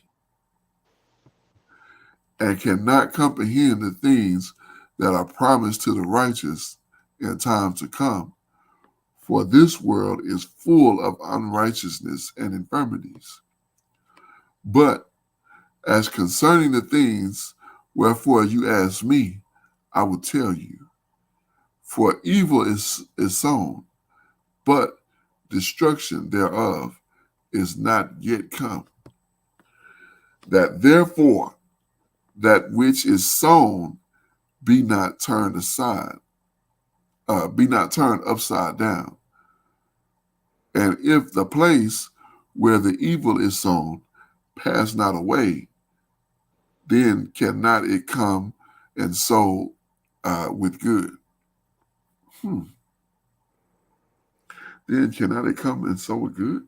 and cannot comprehend the things that are promised to the righteous in times to come. For this world is full of unrighteousness and infirmities. But as concerning the things wherefore you ask me, I will tell you. For evil is sown, but destruction thereof is not yet come. That therefore that which is sown be not turned aside, be not turned upside down. And if the place where the evil is sown pass not away, then cannot it come and sow with good. Hmm. Then cannot it come and sow with good?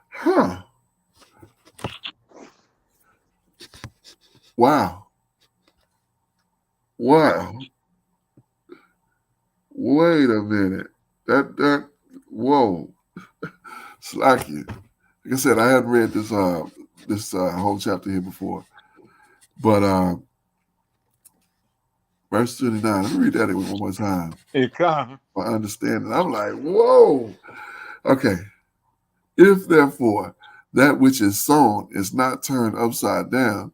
Huh. Wow. Wow. Wait a minute. Whoa. Slacky. Like I said, I hadn't read this whole chapter here before. But verse 29, let me read that one more time. It come. My understanding. I'm like, whoa. Okay. If therefore that which is sown is not turned upside down,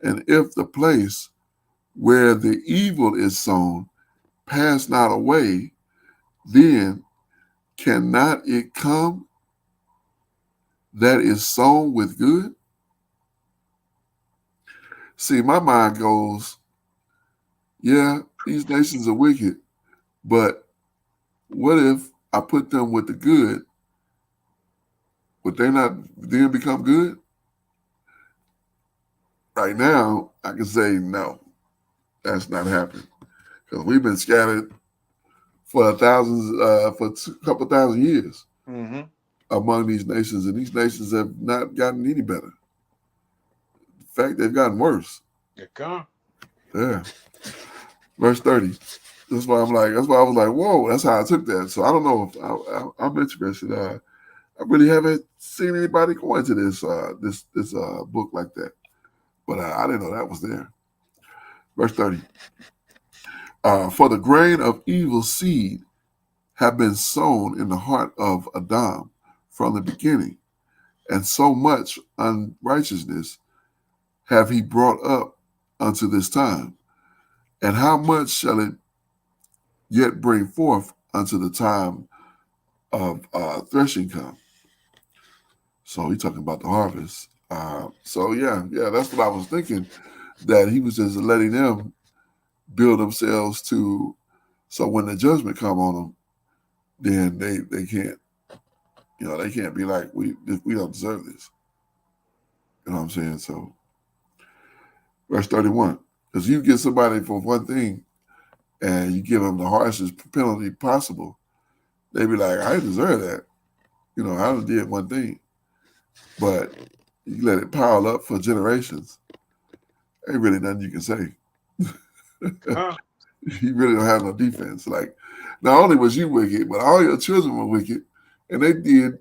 and if the place where the evil is sown pass not away, then cannot it come that is sown with good? See, my mind goes, yeah, these nations are wicked, but what if I put them with the good? Would they not then become good? Right now, I can say no, that's not happening because we've been scattered for a couple thousand years Mm-hmm. among these nations, and these nations have not gotten any better. In fact, they've gotten worse. It come. Yeah. Verse 30. That's why I was like, whoa, that's how I took that. So I don't know if I'm interested. I really haven't seen anybody go into this book like that. But I didn't know that was there. Verse 30. For the grain of evil seed have been sown in the heart of Adam from the beginning, and so much unrighteousness have he brought up unto this time. And how much shall it yet bring forth unto the time of threshing come? So he's talking about the harvest. So yeah, that's what I was thinking. That he was just letting them build themselves to, so when the judgment come on them, then they can't, they can't be like we don't deserve this. You know what I'm saying? So verse 31, because you get somebody for one thing and you give them the harshest penalty possible, they be like, I deserve that. I just did one thing, but you let it pile up for generations. Ain't really nothing you can say. Huh. You really don't have no defense. Like, not only was you wicked, but all your children were wicked, and they did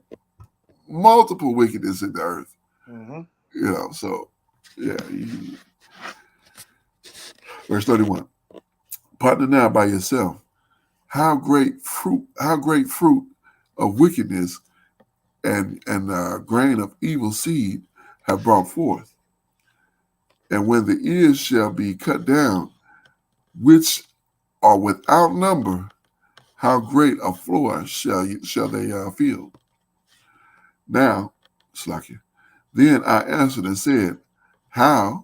multiple wickedness in the earth. Mm-hmm. So yeah. Verse 31. Partner now by yourself. How great fruit of wickedness and grain of evil seed have brought forth. And when the ears shall be cut down, which are without number, how great a floor shall they feel? Now, Slakia, then I answered and said, how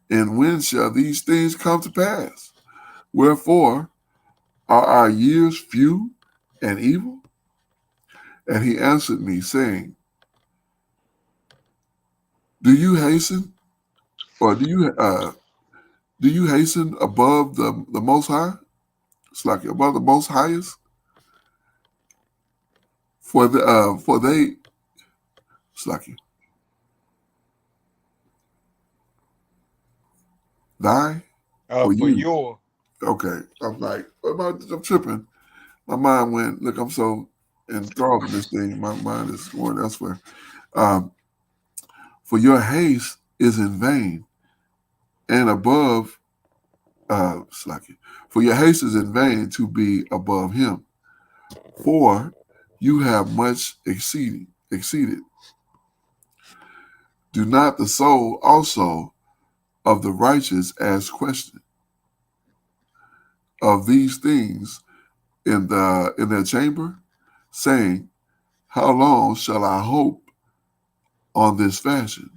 and when shall these things come to pass? Wherefore are our years few and evil? And he answered me, saying, Do you hasten, or do you hasten above the Most High? It's like above the Most Highest. For they, it's like thy, for For you, your. Okay. I'm like, I'm tripping. My mind went, look, I'm so enthralled in this thing. My mind is going elsewhere. Um, for your haste is in vain and above, Slacky. For your haste is in vain to be above him. For you have much exceeded. Do not the soul also of the righteous ask question of these things in their chamber, saying, how long shall I hope on this fashion?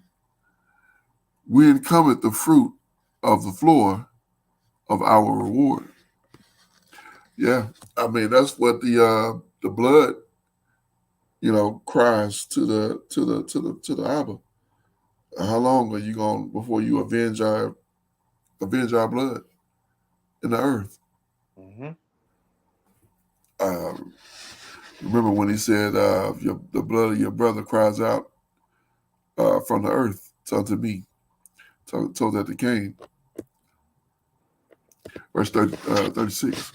When cometh the fruit of the floor of our reward? Yeah, I mean that's what the blood, cries to the Abba. How long are you going before you avenge our blood in the earth? Mm-hmm. Uh, remember when he said, the blood of your brother cries out from the earth unto me, told that to Cain. Verse 36.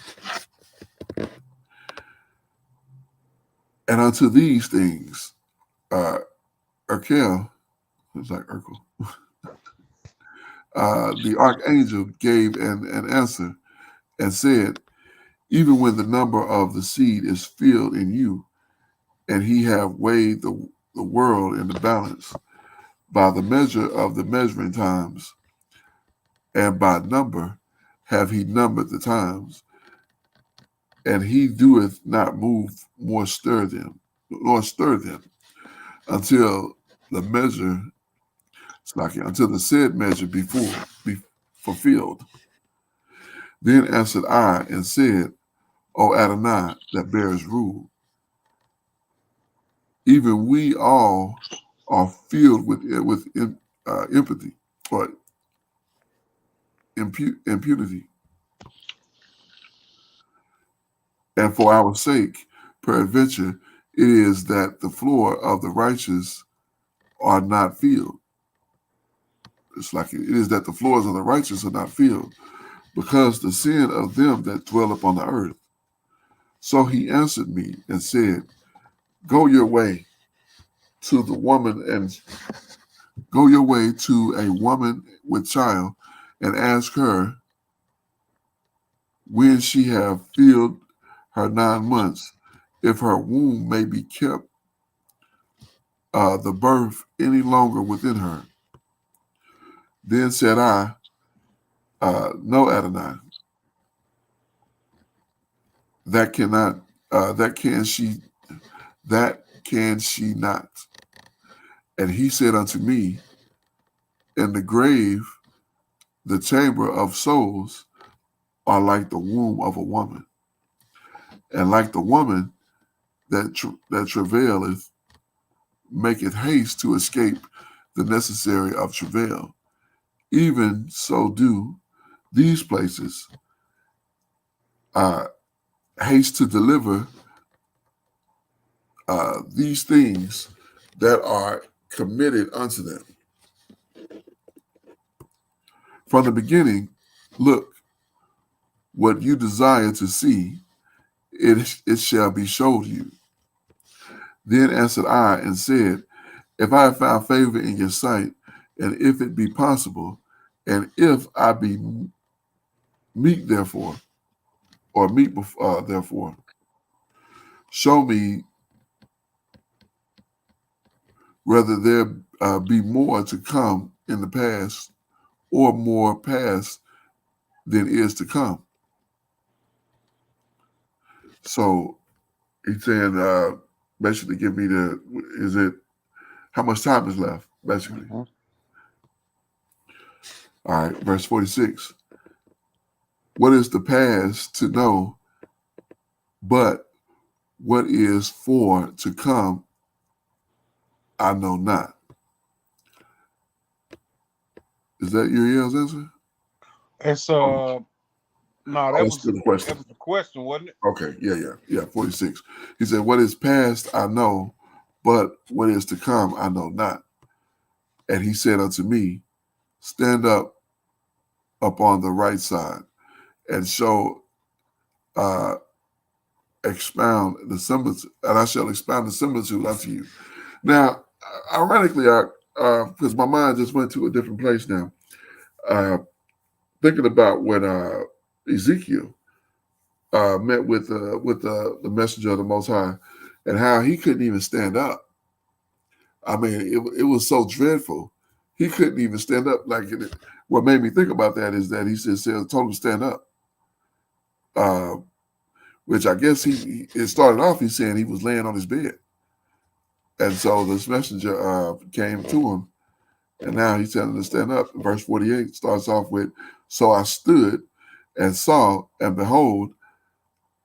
And unto these things, uh, Urkel, it's like Urkel, the archangel gave an answer and said, even when the number of the seed is filled in you, and he have weighed the world in the balance by the measure of the measuring times, and by number have he numbered the times, and he doeth not move nor stir them, until the measure, until the said measure be fulfilled. Then answered I and said, O Adonai, that bears rule, even we all are filled with empathy or impunity, and for our sake, peradventure, it is that the floor of the righteous are not filled. It's like it is that the floors of the righteous are not filled, because the sin of them that dwell upon the earth. So he answered me and said, Go your way to the woman and go your way to a woman with child, and ask her when she have filled her 9 months, if her womb may be kept the birth any longer within her. Then said I, No, Adonai, that cannot, that can she not. And he said unto me, in the grave, the chamber of souls are like the womb of a woman, and like the woman that travaileth, maketh haste to escape the necessary of travail. Even so do these places uh, haste to deliver these things that are committed unto them. From the beginning, look, what you desire to see, it shall be showed you. Then answered I and said, if I have found favor in your sight, and if it be possible, and if I be meek therefore, therefore, show me whether there be more to come in the past, or more past than is to come. So he's saying, basically, give me how much time is left, basically. Mm-hmm. All right, verse 46. What is the past to know, but what is for to come, I know not. Is that Uriel's answer? It's Oh, no, it's still the that question. was the question, wasn't it? Okay, yeah, 46. He said, what is past, I know, but what is to come, I know not. And he said unto me, stand up upon the right side. and shall uh, expound the similitude, and I shall expound the similitude unto you. Now, ironically, I because my mind just went to a different place now. Uh, Thinking about when Ezekiel met with the messenger of the Most High, and how he couldn't even stand up. I mean, it was so dreadful. He couldn't even stand up. What made me think about that is that he told him to stand up. Uh, which I guess it started off. He's saying he was laying on his bed, and so this messenger came to him, and now he's telling him to stand up. Verse 48 starts off with, "So I stood and saw, and behold,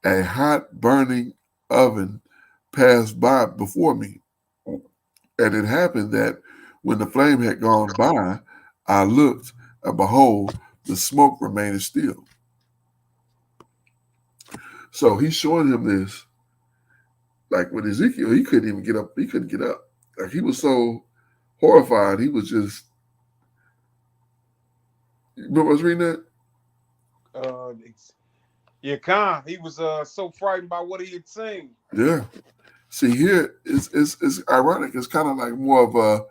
a hot burning oven passed by before me. And it happened that when the flame had gone by, I looked, and behold, the smoke remained still." So he's showing him this. Like with Ezekiel, he couldn't even get up. He couldn't get up. Like he was so horrified. He was just. You remember I was reading that? Uh, yeah, Khan. He was so frightened by what he had seen. Yeah. See, here it's ironic. It's kind of like more of a,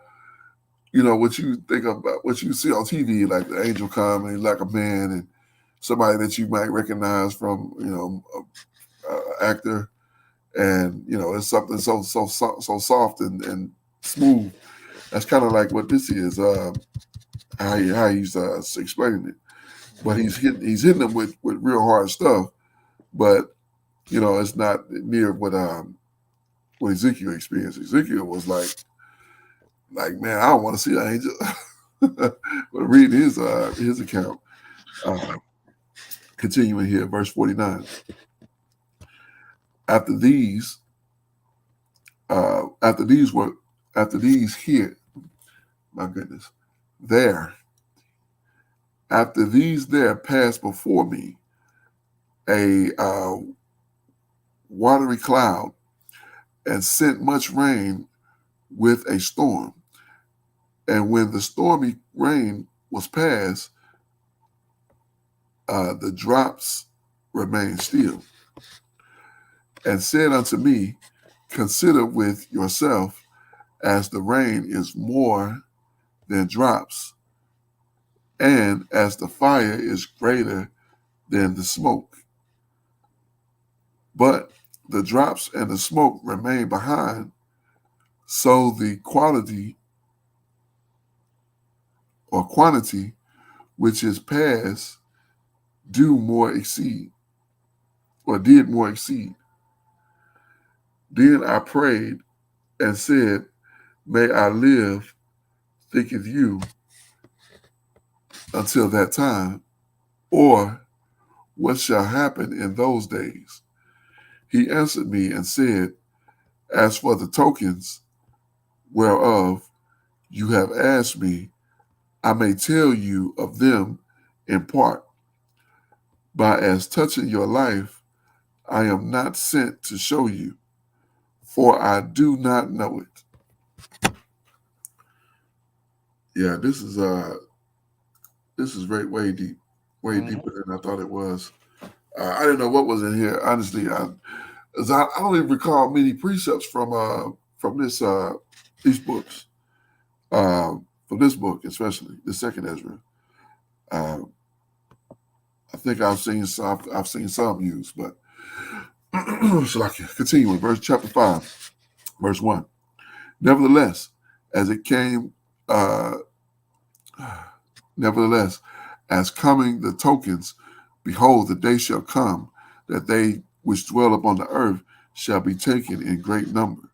what you think about, what you see on TV, like the angel come and he's like a man and somebody that you might recognize from, actor, and it's something so soft and smooth. That's kind of like what this is. How he's explaining it, but he's hitting them with real hard stuff, but it's not near what Ezekiel experienced. Ezekiel was like, man, I don't want to see an angel. But read his account. Uh, Continuing here, verse 49. After these, after these were, after these here, my goodness, there, after these there passed before me a watery cloud and sent much rain with a storm. And when the stormy rain was past, the drops remained still, and said unto me, consider with yourself, as the rain is more than drops, and as the fire is greater than the smoke. But the drops and the smoke remain behind, so the quality or quantity which is past do more exceed, or did more exceed. Then I prayed and said, may I live, thinketh you, until that time, or what shall happen in those days? He answered me and said, as for the tokens whereof you have asked me, I may tell you of them in part, but as touching your life, I am not sent to show you, for I do not know it. Yeah, this is way Mm-hmm. deeper than I thought it was. I didn't know what was in here. Honestly, I don't even recall many precepts from these books. From this book, especially the second Ezra. Uh, I think I've seen some used, but so I can continue with chapter 5, verse 1. Nevertheless, as it came, uh, nevertheless, as coming the tokens, behold, the day shall come that they which dwell upon the earth shall be taken in great number,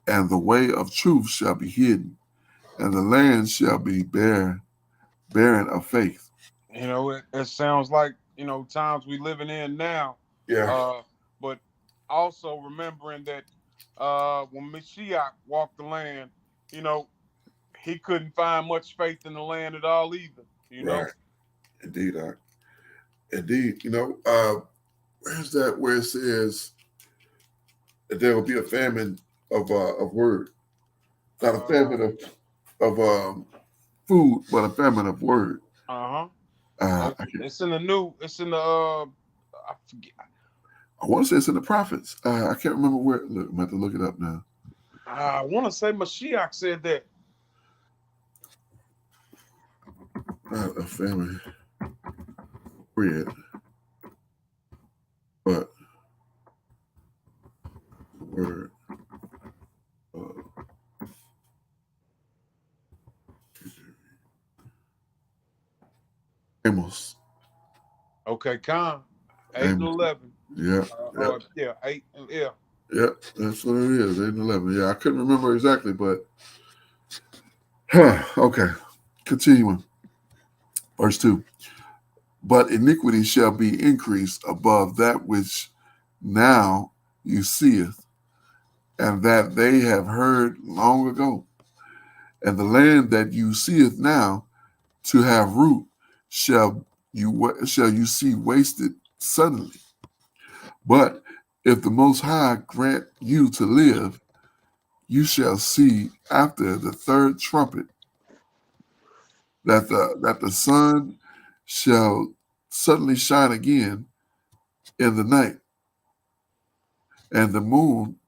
and the way of truth shall be hidden, and the land shall be barren of faith. It sounds like times we living in now. Yeah, Uh, but also remembering that when Mashiach walked the land, you know, he couldn't find much faith in the land at all either. right. Indeed, indeed. Where's that where it says that there will be a famine of word, not a Uh famine of food, but a famine of word. huh. It's in the new. It's in the. I forget. I want to say it's in the prophets. I can't remember where. Look, I'm going to have to look it up now. I want to say Mashiach said that. Not a family bread, but the word of Amos. Okay, Con. 8 and Amos. 11. Yeah, yeah, Yeah, 8 and yeah. yeah. That's what it is. 8 and 11. Yeah, I couldn't remember exactly, but okay. Continuing. Verse 2. But iniquity shall be increased above that which now you seeth, and that they have heard long ago. And the land that you seeth now to have root shall you see wasted suddenly. But if the Most High grant you to live, you shall see after the third trumpet that the sun shall suddenly shine again in the night, and the moon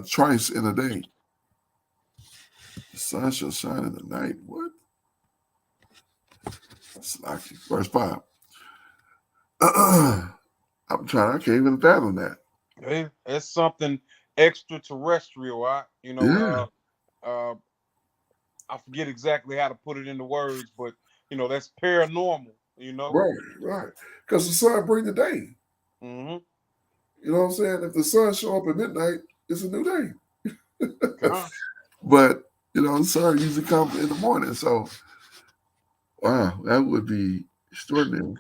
twice in a day. The sun shall shine in the night. What? Slacky. Verse 5. I'm trying, I can't even fathom that. It's something extraterrestrial. Yeah, I forget exactly how to put it into words, but that's paranormal. right, right. Because the sun bring the day. Mm-hmm. You know what I'm saying? If the sun show up at midnight, it's a new day. Con. But, the sun usually comes in the morning. So, wow, that would be extraordinary.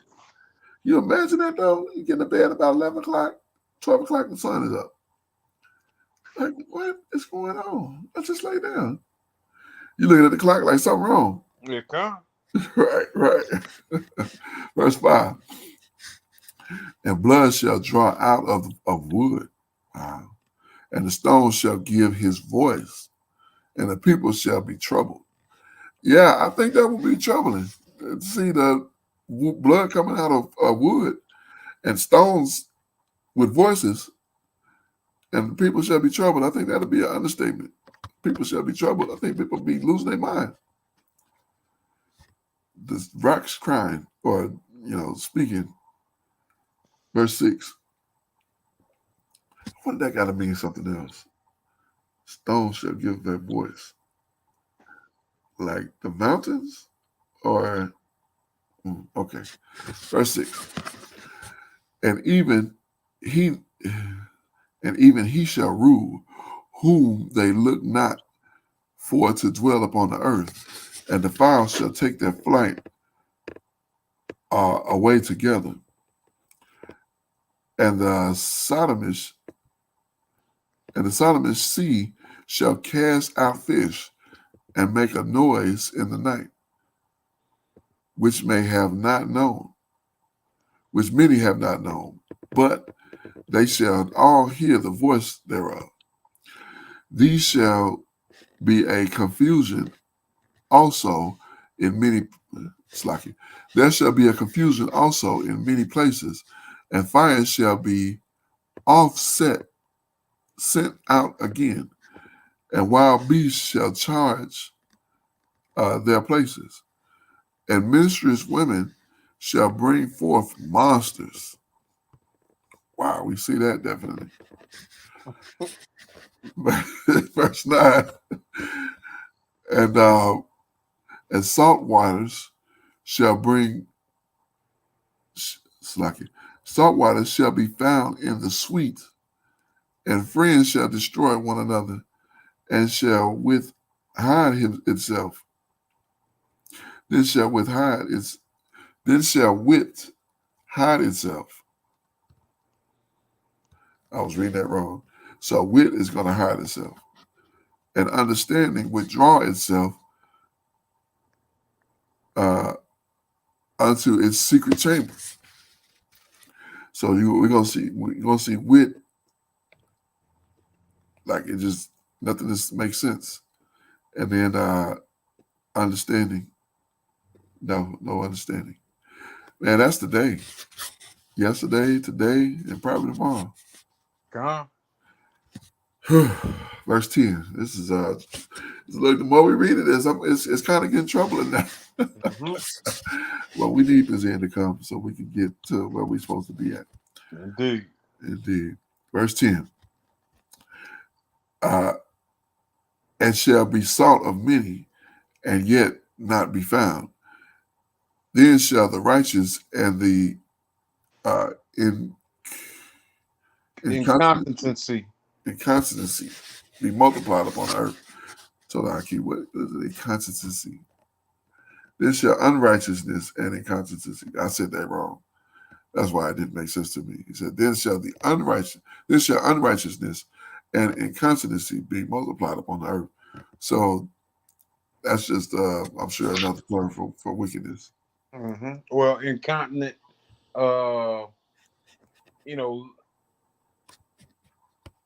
You imagine that, though? You get to bed about 11 o'clock, 12 o'clock, the sun is up. Like, what is going on? Let's just lay down. You looking at the clock like something wrong. Yeah, con. Right, right. Verse 5. And blood shall draw out of wood. Wow. And the stone shall give his voice, and the people shall be troubled. Yeah, I think that would be troubling to see the blood coming out of wood and stones with voices, and the people shall be troubled. I think that'll be an understatement. People shall be troubled. I think people be losing their mind. The rocks crying or speaking. Verse 6. What that got to mean something else? Stones shall give their voice. Like the mountains? Or, okay. Verse 6. And he he shall rule whom they look not for to dwell upon the earth, and the fowls shall take their flight away together, and the sodomist sea shall cast out fish and make a noise in the night, which may have not known, which many have not known, but they shall all hear the voice thereof. These shall be a confusion also in many slacky. There shall be a confusion also in many places, and fire shall be offset, sent out again, and wild beasts shall charge their places, and ministrous women shall bring forth monsters. Wow, we see that definitely. Verse 9. And salt waters shall bring slacky. Salt waters shall be found in the sweet, and friends shall destroy one another, and shall with hide itself. Then shall with hide its then shall wit hide itself. I was reading that wrong. So wit is going to hide itself, and understanding withdraw itself uh, unto its secret chamber. So we're gonna see wit, like it just nothing just makes sense, and then understanding No understanding. Man, that's today. Yesterday, today, and probably tomorrow. Gone. Verse 10. This is look, the more we read it, it's kind of getting troubling now. Mm-hmm. Well, we need this end to come so we can get to where we're supposed to be at. Indeed. Indeed. Verse 10. Uh, and shall be sought of many, and yet not be found. Then shall the righteous and the uh, in inconstancy, Inconsistency. inconstancy be multiplied upon the earth. So I keep what is it? Inconstancy. Then shall unrighteousness and inconstancy. I said that wrong. That's why it didn't make sense to me. He said, then shall unrighteousness and inconstancy be multiplied upon the earth. So that's just, I'm sure, another term for wickedness. Mm-hmm. Well, incontinent, uh, you know,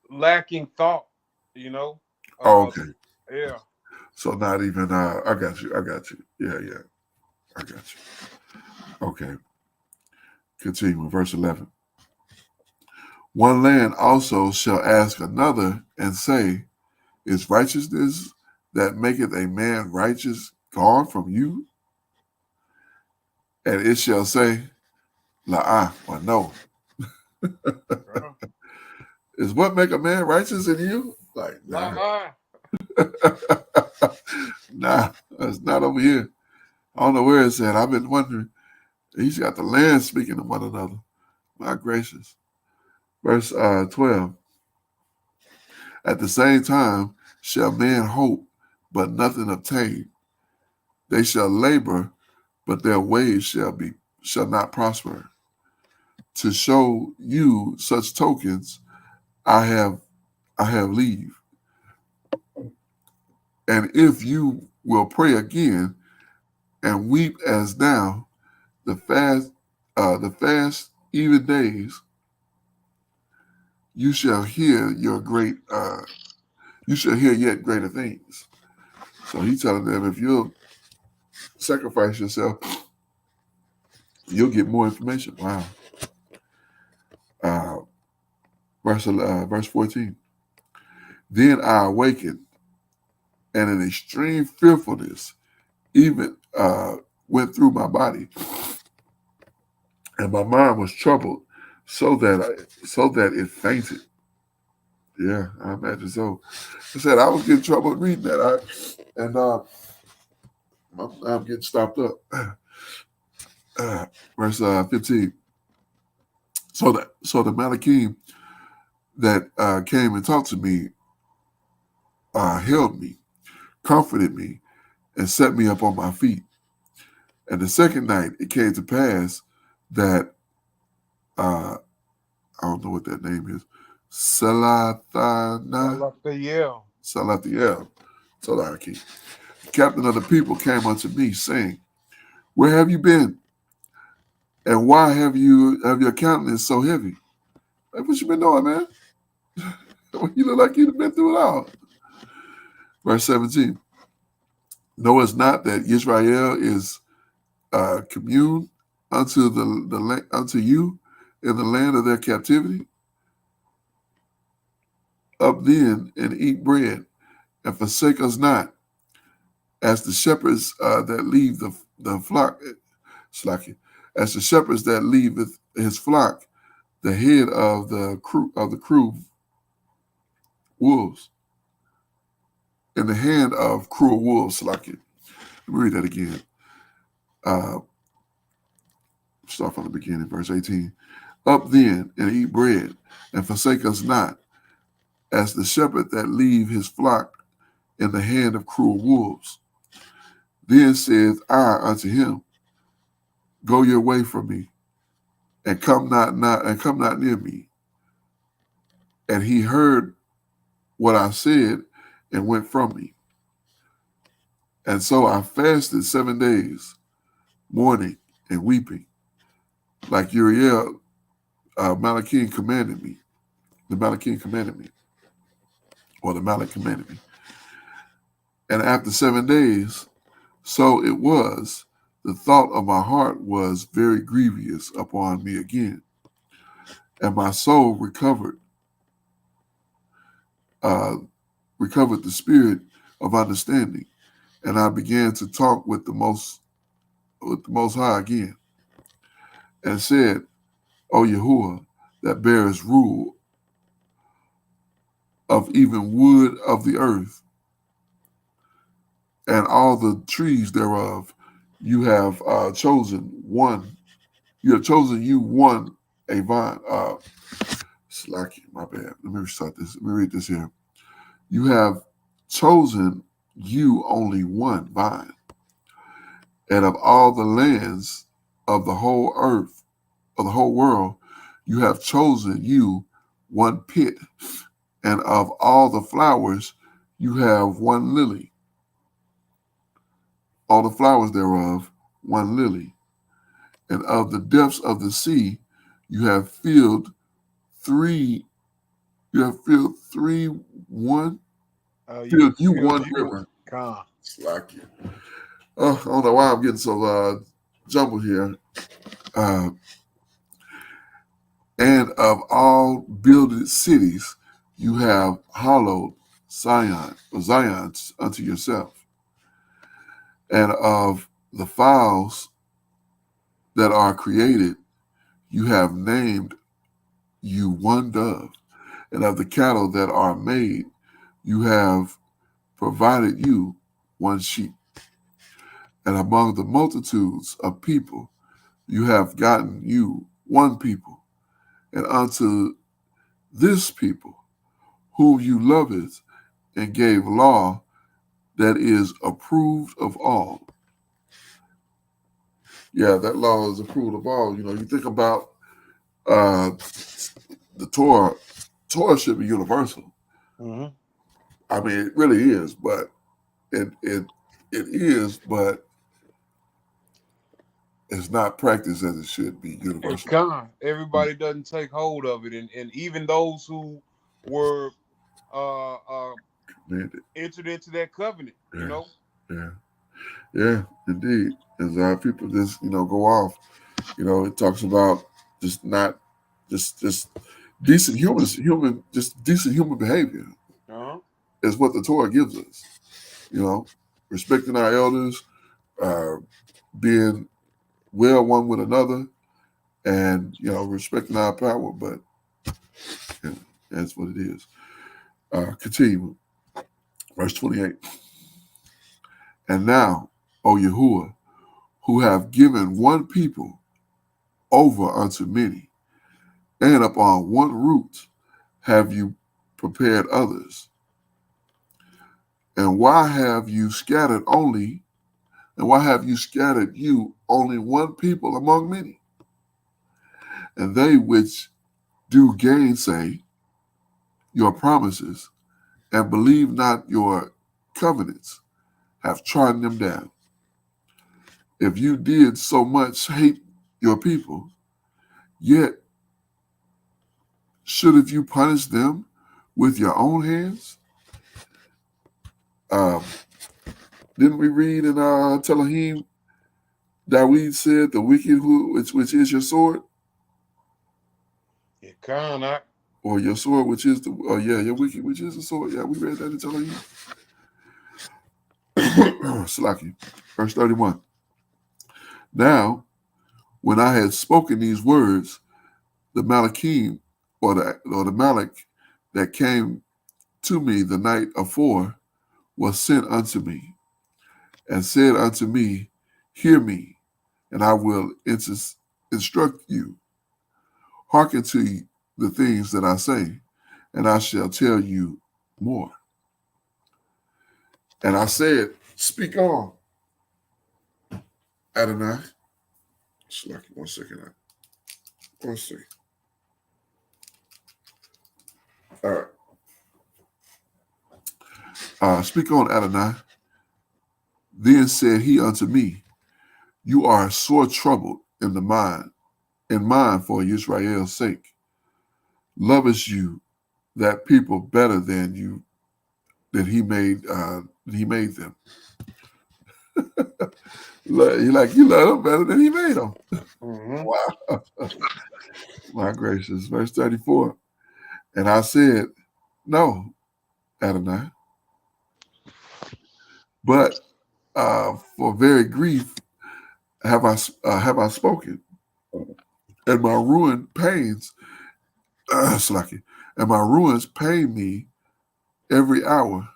lacking thought, you know. Oh, Uh, okay. yeah. So not even, I got you. Yeah, I got you. Okay. Continue with verse 11. One land also shall ask another and say, is righteousness that maketh a man righteous gone from you? And it shall say, La or no. Uh, Is what make a man righteous in you? Like, nah. La Nah, it's not over here. I don't know where it's at. I've been wondering. He's got the land speaking to one another. My gracious. Verse 12. At the same time shall men hope, but nothing obtain. They shall labor, but their ways shall not prosper. To show you such tokens, I have leave. And if you will pray again and weep as now, the fast even days, you shall hear you shall hear yet greater things. So he's telling them, if you'll sacrifice yourself, you'll get more information. Wow. Uh, verse 14. Then I awakened, and an extreme fearfulness even went through my body, and my mind was troubled, so that it fainted. Yeah, I imagine so. I said I was getting troubled reading that, and I'm getting stopped up. Verse 15. So the Malachim that came and talked to me held me, comforted me, and set me up on my feet. And the second night it came to pass that I don't know what that name is. Salatiel. Salathiel. Salaki. The captain of the people came unto me, saying, where have you been? And why have your countenance so heavy? Like, what you been doing, man? You look like you've been through it all. Verse 17. Knowest not that Israel is commune unto you in the land of their captivity? Up then and eat bread, and forsake us not, as the shepherds that leave the flock, as the shepherds that leaveth his flock, the head of the crew wolves, in the hand of cruel wolves. Let me read that again. Uh, start from the beginning, verse 18. Up then and eat bread, and forsake us not, as the shepherd that leave his flock in the hand of cruel wolves. Then saith I unto him, go your way from me, and come not near me. And he heard what I said and went from me. And so I fasted 7 days, mourning and weeping, like Uriel Malachim commanded me. The Malachim commanded me, or the Malach commanded me. And after 7 days, so it was The thought of my heart was very grievous upon me again, and my soul uh, recovered the spirit of understanding, and I began to talk with the Most High again, and said, O Yahuwah, that bearest rule of even wood of the earth, and all the trees thereof, you have chosen one. You have chosen you one a vine. Slacky, my bad. Let me restart this. Let me read this here. You have chosen you only one vine, and of all the lands of the whole earth, of the whole world, you have chosen you one pit, and of all the flowers, you have one lily. All the flowers thereof, one lily. And of the depths of the sea, you have filled three. You have filled one. You Filled you filled one you river. con. Slacky. Oh, I don't know why I'm getting so jumbled here. Uh, and of all builded cities, you have hollowed Zion unto yourself. And of the fowls that are created, you have named you one dove. And of the cattle that are made, you have provided you one sheep. And among the multitudes of people, you have gotten you one people. And unto this people, whom you loveth, and gave law that is approved of all. Yeah, that law is approved of all. You know, you think about uh, the Torah. Torah should be universal. Mm-hmm. I mean, it really is, but it is, but it's not practiced as it should be And universal. con. Everybody doesn't take hold of it, and even those who were uh uh Commanded. entered into that covenant, you Yeah, know. yeah, yeah, indeed. As people just go off. It talks about just not just decent just decent human behavior Uh-huh. is what the Torah gives us. You know, respecting our elders, uh, being well one with another, and respecting our power. But yeah, that's what it is. Continue, verse 28. And now, O Yahuwah, who have given one people over unto many, and upon one root have you prepared others. And why have you scattered only, and why have you scattered you only one people among many? And they which do gainsay your promises and believe not your covenants have trodden them down. If you did so much hate your people, yet shouldn't you punish them with your own hands? Um, didn't we read in Telahim, Dawid said, the wicked which is your sword, Yeah, con. I, or your sword which is your wicked which is the sword. Yeah, we read that in Telahim. Slaki, verse 31. Now, when I had spoken these words, the Malachim, or the Malach that came to me the night afore, was sent unto me, and said unto me, Hear me, and I will instruct you. Hearken to the things that I say, and I shall tell you more. And I said, Speak on, Adonai. Slaki, 1 second. 1 second. All right. Speak on, Adonai. Then said he unto me, You are sore troubled in mind for Israel's sake. Lovest you that people better than he made them. You love them better than he made them. Mm-hmm. Wow. My gracious. Verse 34. And I said, no, Adonai, but for very grief have I spoken, and my ruin pains, Slacky, and my ruins pain me every hour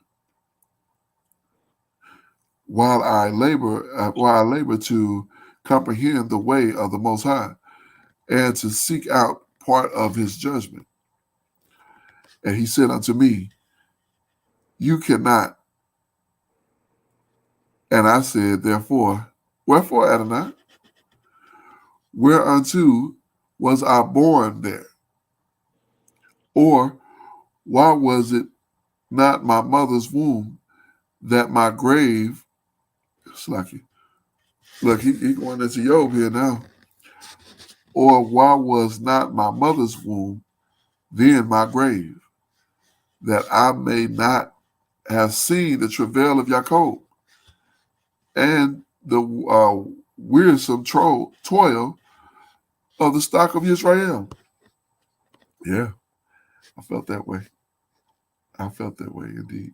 while I labor to comprehend the way of the Most High and to seek out part of His judgment. And He said unto me, you cannot. And I said, therefore, wherefore, Adonai, whereunto was I born there? Or why was it not my mother's womb that my grave, Slacky, look, he going into Job here now. Or why was not my mother's womb then my grave, that I may not have seen the travail of Jacob and the wearisome toil of the stock of Israel? Yeah, I felt that way. I felt that way indeed.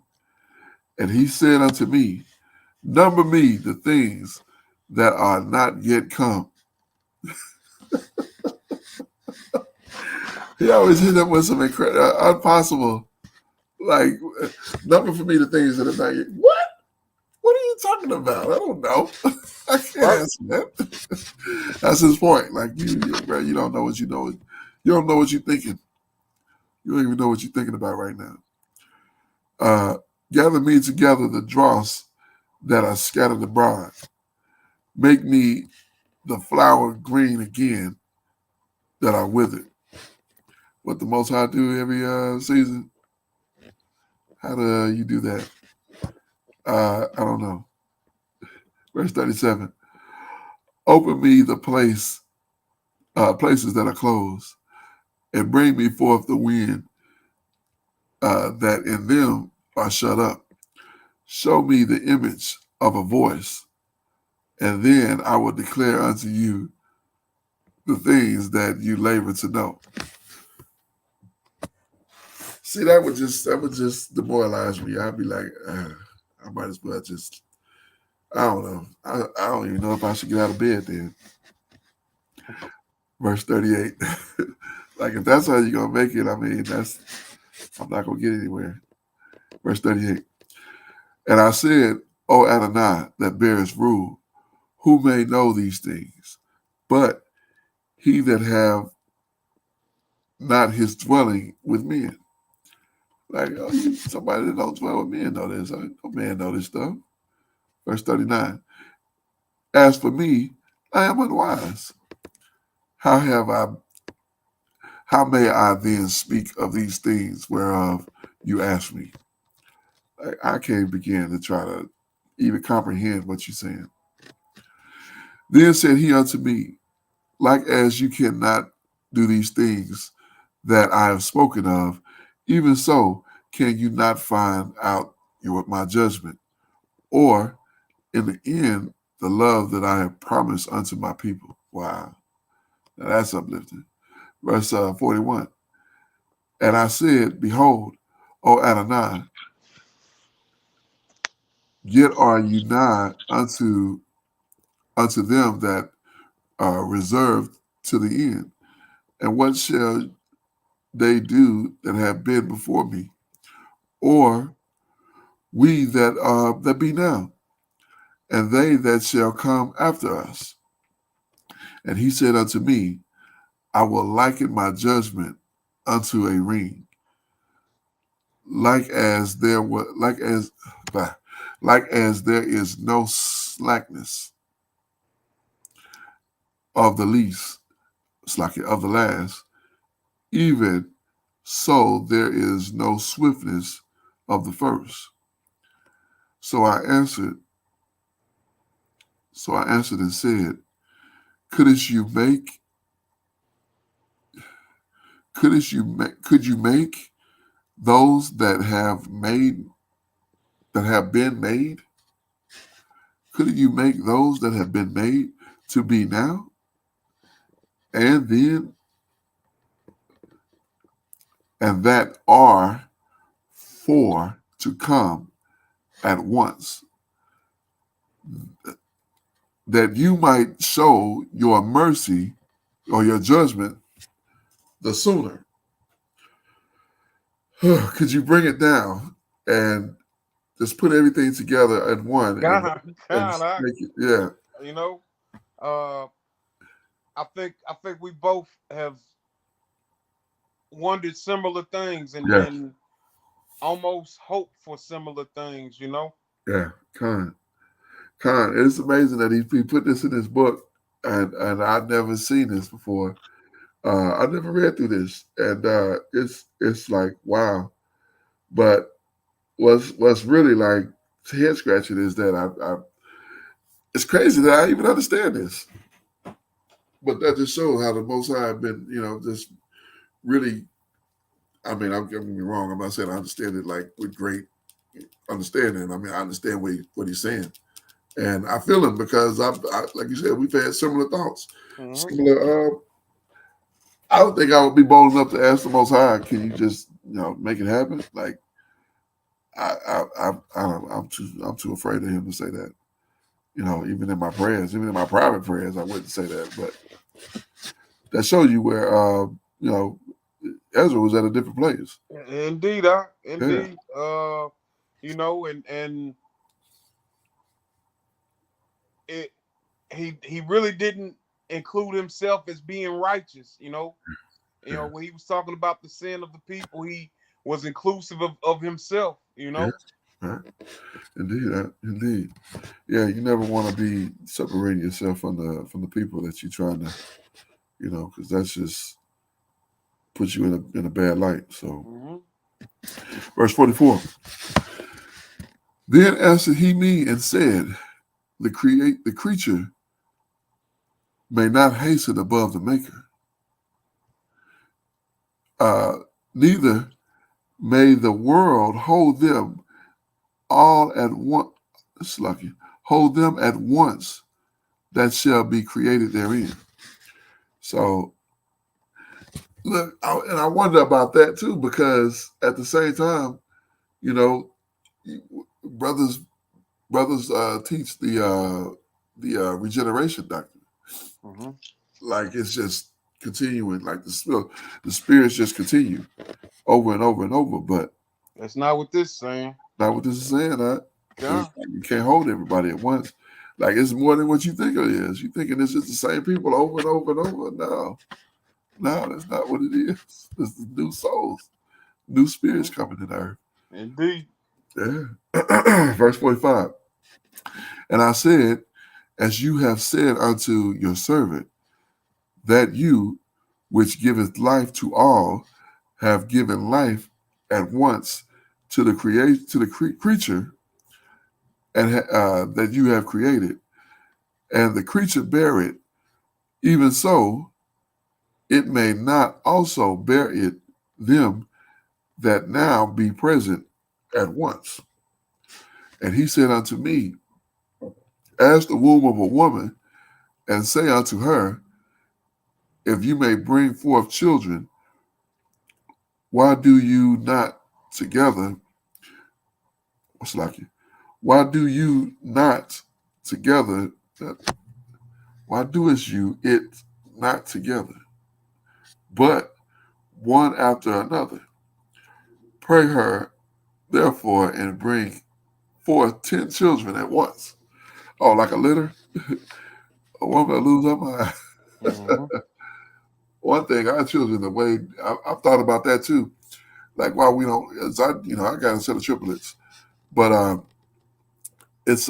And he said unto me, number me the things that are not yet come. He always hit up with some incredible, impossible, like, number for me the things that are not yet. What? What are you talking about? I don't know. I can't Right. answer that. That's his point. Like bro, you don't know what you know. You don't know what you're thinking. You don't even know what you're thinking about right now. Gather me together the dross that are scattered abroad. Make me the flower green again that are withered. What the Most High do every season? How do you do that? I don't know. Verse 37. Open me the places that are closed, and bring me forth the wind that in them are shut up. Show me the image of a voice, and then I will declare unto you the things that you labor to know. See, that would just demoralize me. I'd be like, I might as well just, I don't know. I don't even know if I should get out of bed then. Verse 38. Like if that's how you're gonna make it, I mean I'm not gonna get anywhere. Verse 38. And I said, O Adonai, that bearest rule, who may know these things? But he that have not his dwelling with men. Like, oh, somebody that don't dwell with men know this. No man know this stuff. Verse 39. As for me, I am unwise. How have I how may I then speak of these things whereof you ask me? Like, I can't begin to try to even comprehend what you're saying. Then said he unto me, like as you cannot do these things that I have spoken of, even so can you not find out my judgment, or in the end the love that I have promised unto my people. Wow, now that's uplifting. Verse 41. And I said, behold, O Adonai, yet are you nigh unto them that are reserved to the end. And what shall they do that have been before me, or we that be now, and they that shall come after us? And he said unto me, I will liken my judgment unto a ring, like as there was like as there is no slackness of the least, slack of the last, even so there is no swiftness of the first. So I answered, and said, Couldst you make could you make those that have been made? couldn't you make those that have been made to be now, and then, and that are for to come at once, that you might show your mercy or your judgment the sooner? Could you bring it down and just put everything together in one and Kind of, make it? Yeah, you know. Uh, I think we both have wondered similar things yeah, and almost hoped for similar things, you know. yeah. Con. It's amazing that he put this in his book, and I'd never seen this before. I never read through this, and it's like wow. But what's really like head scratching is that I it's crazy that I even understand this. But that just shows how the Most High have been, just really. I mean, I'm getting me wrong. I'm not saying I understand it like with great understanding. I mean, I understand what he's saying, and I feel him because like you said, we've had similar thoughts, Mm-hmm. similar. I don't think I would be bold enough to ask the Most High, "Can you just, make it happen?" Like I'm too afraid of him to say that. Even in my prayers, even in my private prayers, I wouldn't say that. But that shows you where, Ezra was at a different place. Indeed, Yeah, indeed. You know, and it he really didn't include himself as being righteous, you know. yeah, When he was talking about the sin of the people, he was inclusive of himself, you yeah. know. Right. Indeed, indeed. Yeah, you never want to be separating yourself from the people that you're trying to, because that's just puts you in a bad light. So, Hmm. verse 44. Then answered he me and said, the creature may not hasten above the maker, uh, neither may the world hold them all at once. Lucky, hold them at once that shall be created therein. So look, and I wonder about that too, because at the same time, you know, brothers teach the regeneration doctrine, Hmm. like it's just continuing, like the spirits just continue over and over and over. But That's not what this saying. not what this is saying. Yeah. You can't hold everybody at once. Like it's more than what you think it is. You thinking it's just the same people over and over and over. No, that's not what it is. It's the new souls, new spirits Mhm. coming to the earth. Indeed. Yeah. Verse 45. And I said, as you have said unto your servant, that you, which giveth life to all, have given life at once to the creature, and that you have created, and the creature bear it, even so, it may not also bear it them that now be present at once. And he said unto me, ask the womb of a woman, and say unto her, if you may bring forth children, why do you not together? What's like it? Why do you not together? Why doest you it not together, but one after another? Pray her, therefore, and bring forth 10 children at once. Oh, like a litter? A woman will lose her mind. Hmm. One thing, our children, the way I've thought about that too. Like, why we don't, as I got a set of triplets, but it's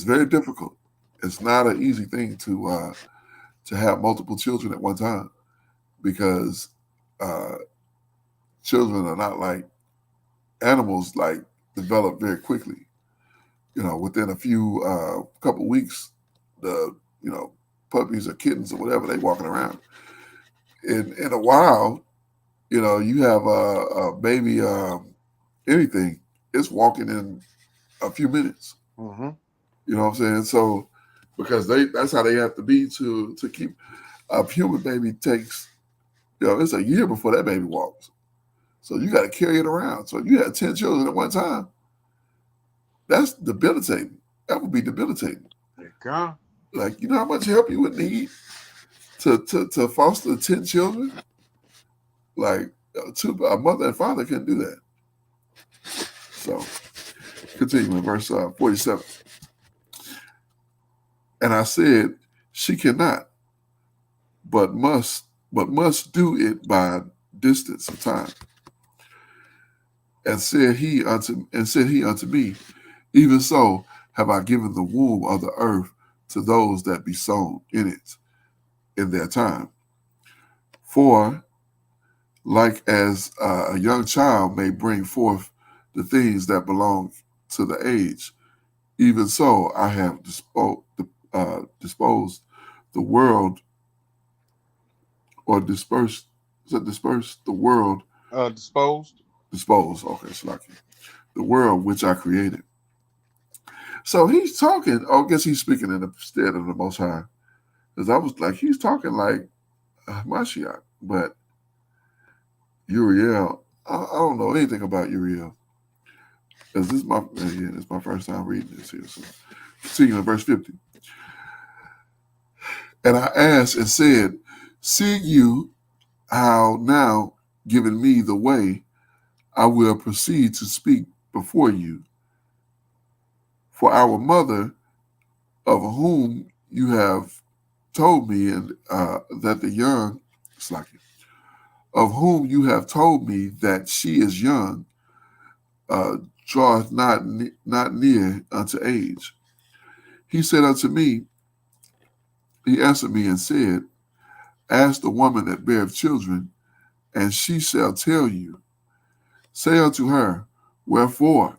very difficult. It's not an easy thing to have multiple children at one time because uh, children are not like animals. Like develop very quickly. Within a few couple weeks, the puppies or kittens or whatever they walking around. In a while, you have a baby, anything, it's walking in a few minutes. Hmm. You know what I'm saying? So because that's how they have to be to keep a human baby takes, it's a year before that baby walks. So you got to carry it around. So if you had 10 children at one time, that's debilitating. That would be debilitating. They gone. Like, you know how much help you would need to foster 10 children? Like, a mother and father couldn't do that. So, continuing, verse 47. And I said, she cannot, but must do it by distance of time. And said he unto me, even so have I given the womb of the earth to those that be sown in it in their time. For like as a young child may bring forth the things that belong to the age, even so I have disposed the world, or dispersed the world, Disposed. okay, it's like the world which I created. So he's talking, I guess he's speaking in the stead of the Most High. Because I was like, he's talking like Mashiach, but Uriel, I don't know anything about Uriel. Because this is my first time reading this here. So, continuing in verse 50. And I asked and said, seeing you how now given me the way, I will proceed to speak before you. For our mother, of whom you have told me, and that the young, it's like of whom you have told me that she is young, uh, draweth not near unto age. He said unto me, he answered me and said, ask the woman that beareth children, and she shall tell you. Say unto her, wherefore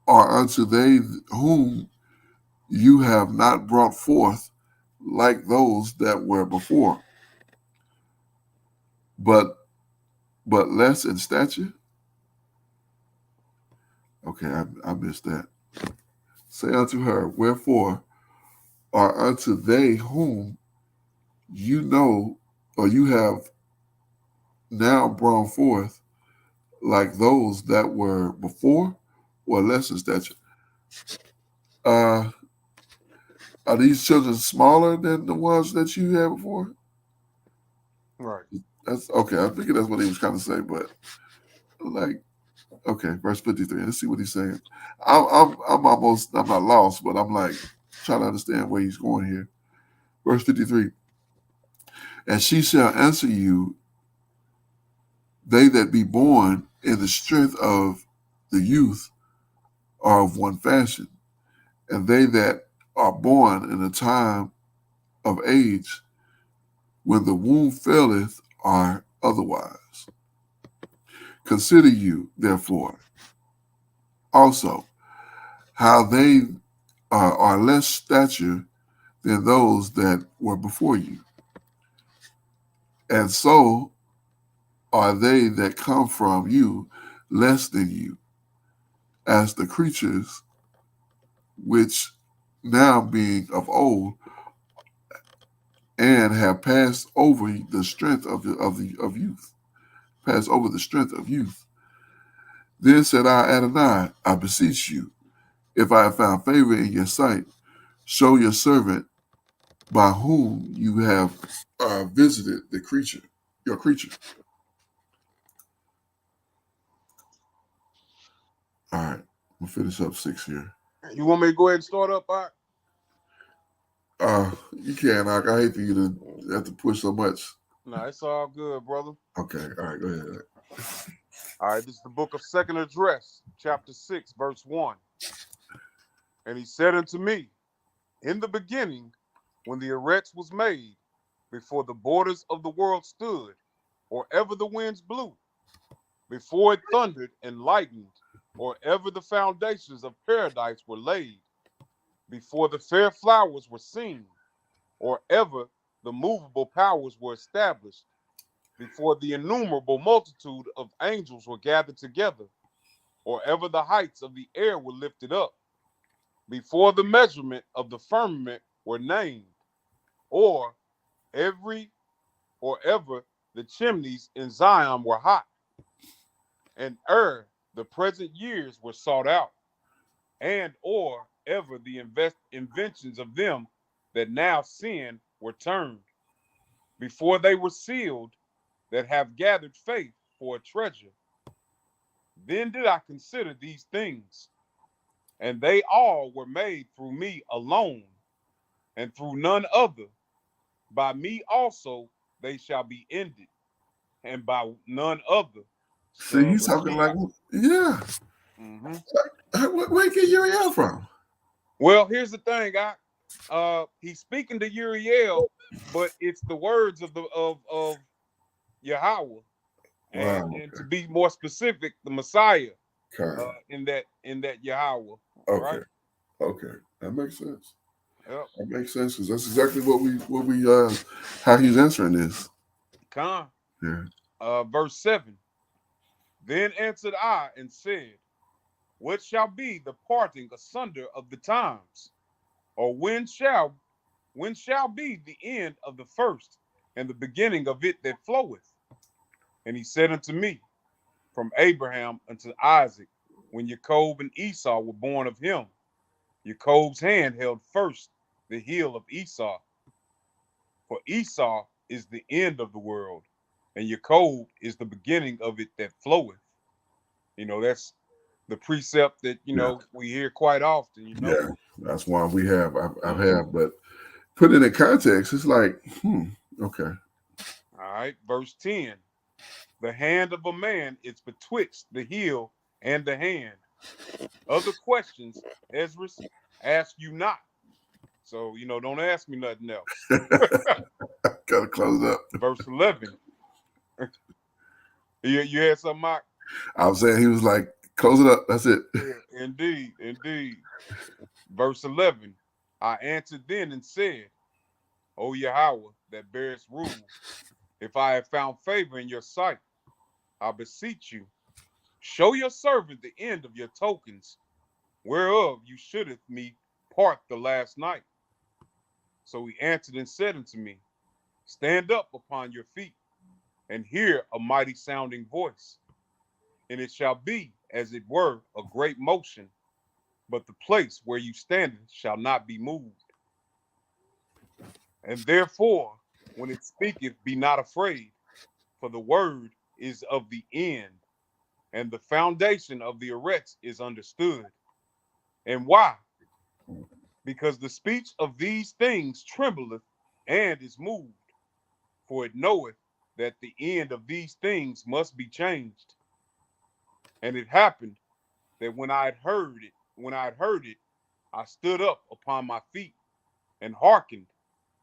are unto they whom you have not brought forth like those that were before, but less in stature? Okay, I missed that. Say unto her, wherefore are unto they whom you know, or you have now brought forth like those that were before, or less in stature? Uh, are these children smaller than the ones that you had before? Right. That's okay. I figured that's what he was trying to say, but like, okay, verse 53. Let's see what he's saying. I'm not lost, but I'm like trying to understand where he's going here. Verse 53. And she shall answer you, they that be born in the strength of the youth are of one fashion, and they that are born in the time of age, when the womb faileth, are otherwise. Consider you, therefore, also how they are less stature than those that were before you. And so are they that come from you less than you, as the creatures which now being of old and have passed over the strength of youth, passed over the strength of youth. Then said I, Adonai, I beseech you, if I have found favor in your sight, show your servant by whom you have visited your creature. All right, we'll finish up 6 here. You want me to go ahead and start up, Art? You can. I hate for you to have to push so much. No, it's all good, brother. Okay, all right, go ahead. All right, this is the book of Second Address, chapter 6, verse 1. And he said unto me, in the beginning, when the earth was made, before the borders of the world stood, or ever the winds blew, before it thundered and lightened, or ever the foundations of paradise were laid, before the fair flowers were seen, or ever the movable powers were established, before the innumerable multitude of angels were gathered together, or ever the heights of the air were lifted up, before the measurement of the firmament were named, or every or ever the chimneys in Zion were hot, and the present years were sought out, and or ever the inventions of them that now sin were turned, before they were sealed, that have gathered faith for a treasure. Then did I consider these things, and they all were made through me alone, and through none other. By me also they shall be ended, and by none other. See, he's talking like, Mashiach. yeah. Mhm. Where get Uriel from? Well, here's the thing, he's speaking to Uriel, but it's the words of Yahweh, and Wow. to be more specific, the Messiah, Okay. in that Yahweh, Okay. right? Okay. That makes sense. Yep. That makes sense because that's exactly what we how he's answering this. Con. Yeah. Verse 7. Then answered I and said, what shall be the parting asunder of the times? Or when shall be the end of the first, and the beginning of it that floweth? And he said unto me, from Abraham unto Isaac, when Jacob and Esau were born of him. Jacob's hand held first the heel of Esau, for Esau is the end of the world, and Jacob is the beginning of it that floweth. That's the precept that Yeah. we hear quite often. Yeah. That's one I've Mhm. had, but put it in context, it's like, okay. All right, verse 10. The hand of a man is betwixt the heel and the hand. Other questions, Esdras, ask you not. So, don't ask me nothing else. Gotta close it up. Verse 11. You had something, Mark? I was saying he was like, close it up. That's it. Yeah, indeed, indeed. Verse 11. I answered then and said, O Yahweh, that bearest rule, if I have found favor in your sight, I beseech you, show your servant the end of your tokens, whereof you shouldeth me part the last night. So he answered and said unto me, stand up upon your feet, and hear a mighty sounding voice. And it shall be as it were a great motion, but the place where you standeth shall not be moved. And therefore, when it speaketh, be not afraid, for the word is of the end, and the foundation of the erects is understood. And why? Because the speech of these things trembleth and is moved, for it knoweth that the end of these things must be changed. And it happened that when I had heard it, I stood up upon my feet and hearkened,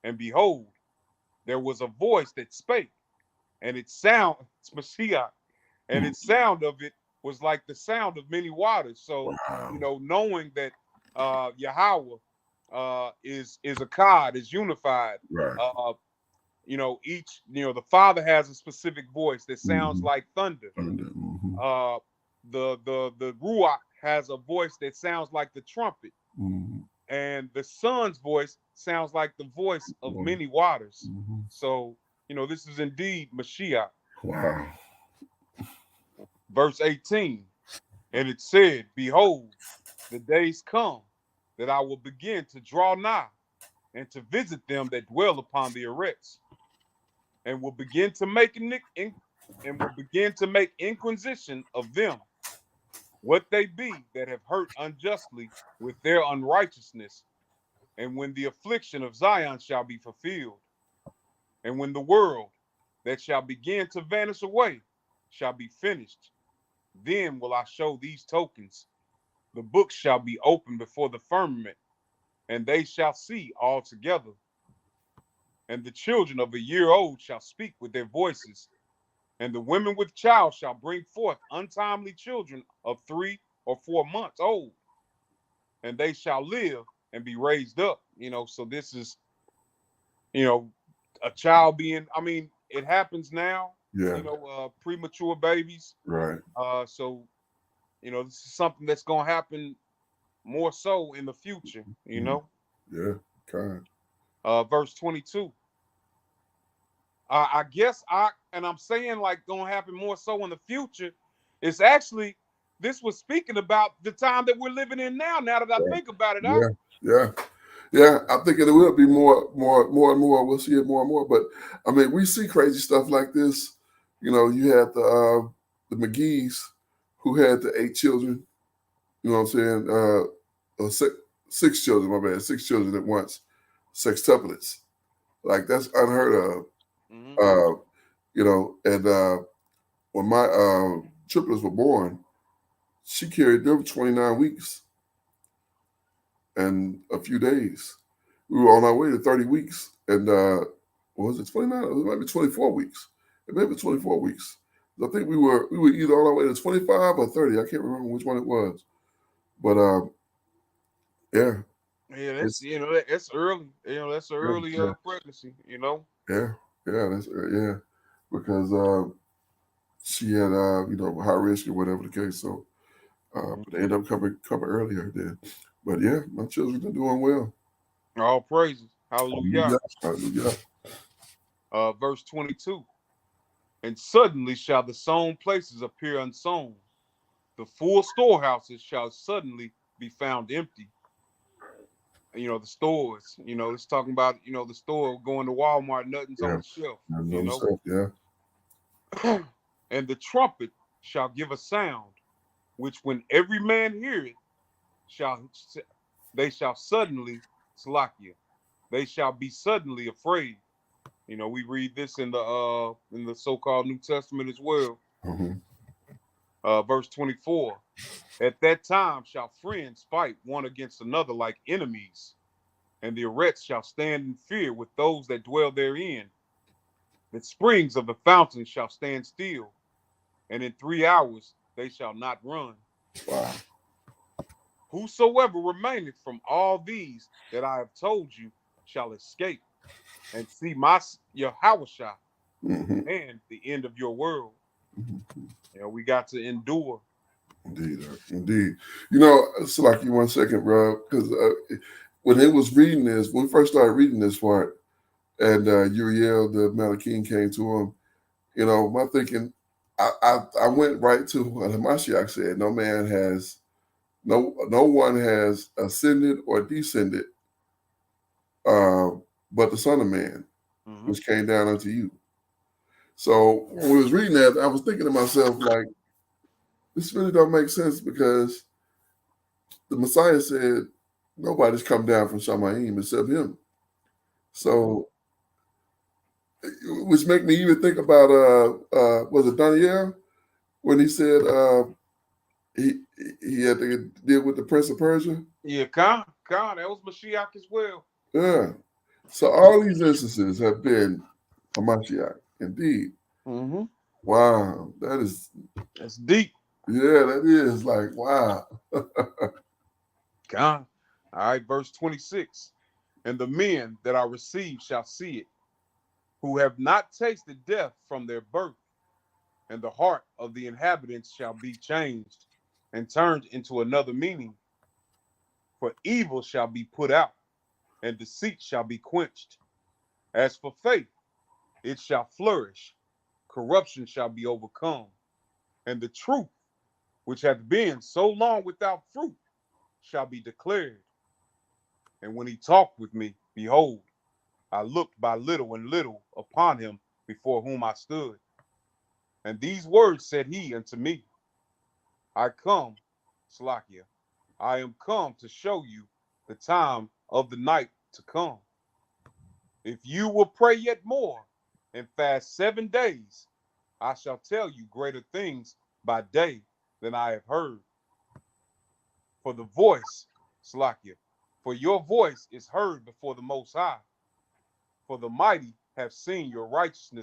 and behold, there was a voice that spake, and its sound, it's Mashiach, and its sound of it was like the sound of many waters. So, Wow. knowing that Yahweh is a God, is unified. Right. Uh, the Father has a specific voice that sounds Mm-hmm. like thunder. Mm-hmm. Uh, the Ruach has a voice that sounds like the trumpet, Mm-hmm. and the Son's voice sounds like the voice of many waters. Mm-hmm. So, this is indeed Mashiach. Wow. Verse 18, and it said, behold, the days come that I will begin to draw nigh and to visit them that dwell upon the erects, and will begin to make inquisition of them, what they be that have hurt unjustly with their unrighteousness, and when the affliction of Zion shall be fulfilled, and when the world that shall begin to vanish away shall be finished, then will I show these tokens. The book shall be opened before the firmament, and they shall see all together. And the children of a year old shall speak with their voices, and the women with child shall bring forth untimely children of 3 or 4 months old, and they shall live and be raised up. So this is, you know, a child being, it happens now, Yeah. premature babies. Right. So, this is something that's going to happen, more so in the future, Yeah, kind. Verse 22. I guess I'm saying like gonna happen more so in the future. It's actually this was speaking about the time that we're living in now. Now that I Yeah, think about it, yeah, yeah. Yeah, I'm thinking it will be more and more. We'll see it more and more. But I mean, we see crazy stuff like this. You know, you had the McGee's who had the 8 children. You know what I'm saying? Six children. My bad, 6 children at once. Sextuplets. Like that's unheard of. mm-hmm. Uh, and when my triplets were born, she carried them 29 weeks and a few days. We were on our way to 30 weeks. And what was it 29? It might be 24 weeks. It may be 24 weeks. I think we were either on our way to 25 or 30. I can't remember which one it was. But yeah, Yeah, that's it's that's early. That's an yeah, early yeah, pregnancy. yeah, yeah, that's yeah. Because she had high risk or whatever the case. So Mhm. but they ended up coming earlier then. But yeah, my children are doing well. All praises, hallelujah. Hallelujah. Hallelujah. Verse 22. And suddenly shall the sown places appear unsown. The full storehouses shall suddenly be found empty. The stores. It's talking about the store going to Walmart, nothing's on Yeah. the shelf. That's You what I'm know, saying. Yeah. and the trumpet shall give a sound, which when every man hear it, shall they shall suddenly slakia. They shall be suddenly afraid. We read this in the so-called New Testament as well. Hmm. Verse 24. At that time shall friends fight one against another like enemies, and the arrests shall stand in fear with those that dwell therein. The springs of the fountain shall stand still, and in 3 hours they shall not run. Wow. Whosoever remaineth from all these that I have told you shall escape and see my Yahweh Hmm. and the end of your world. Hmm. We got to endure. Indeed, indeed. You know, it's like you 1 second, bro, because when they was reading this, when we first started reading this part, and Uriel, the Malachian, came to him, my thinking, I went right to what Hamashiach said. No one has ascended or descended, uh, but the Son of Man, Mm-hmm. which came down unto you. So when we was reading that, I was thinking to myself, like, this really don't make sense because the Messiah said nobody's come down from Shamayim except him. Mm-hmm. So, which make me even think about was it Daniel when he said he he had to deal with the Prince of Persia? Yeah, Khan, that was Mashiach as well. Yeah. So all these instances have been Hamashiach. Indeed. Mm-hmm. Wow. That is That's deep. yeah, that is like wow. Khan. All right, verse 26. And the men that are received shall see it, who have not tasted death from their birth, and the heart of the inhabitants shall be changed and turned into another meaning. For evil shall be put out, and deceit shall be quenched. As for faith, it shall flourish, corruption shall be overcome, and the truth, which hath been so long without fruit, shall be declared. And when he talked with me, behold, I looked by little and little upon him before whom I stood. And these words said he unto me, I come, Slakia, I am come to show you the time of the night to come. If you will pray yet more and fast 7 days, I shall tell you greater things by day than I have heard. For the voice, Slakia, for your voice is heard before the Most High. For the mighty have seen your righteous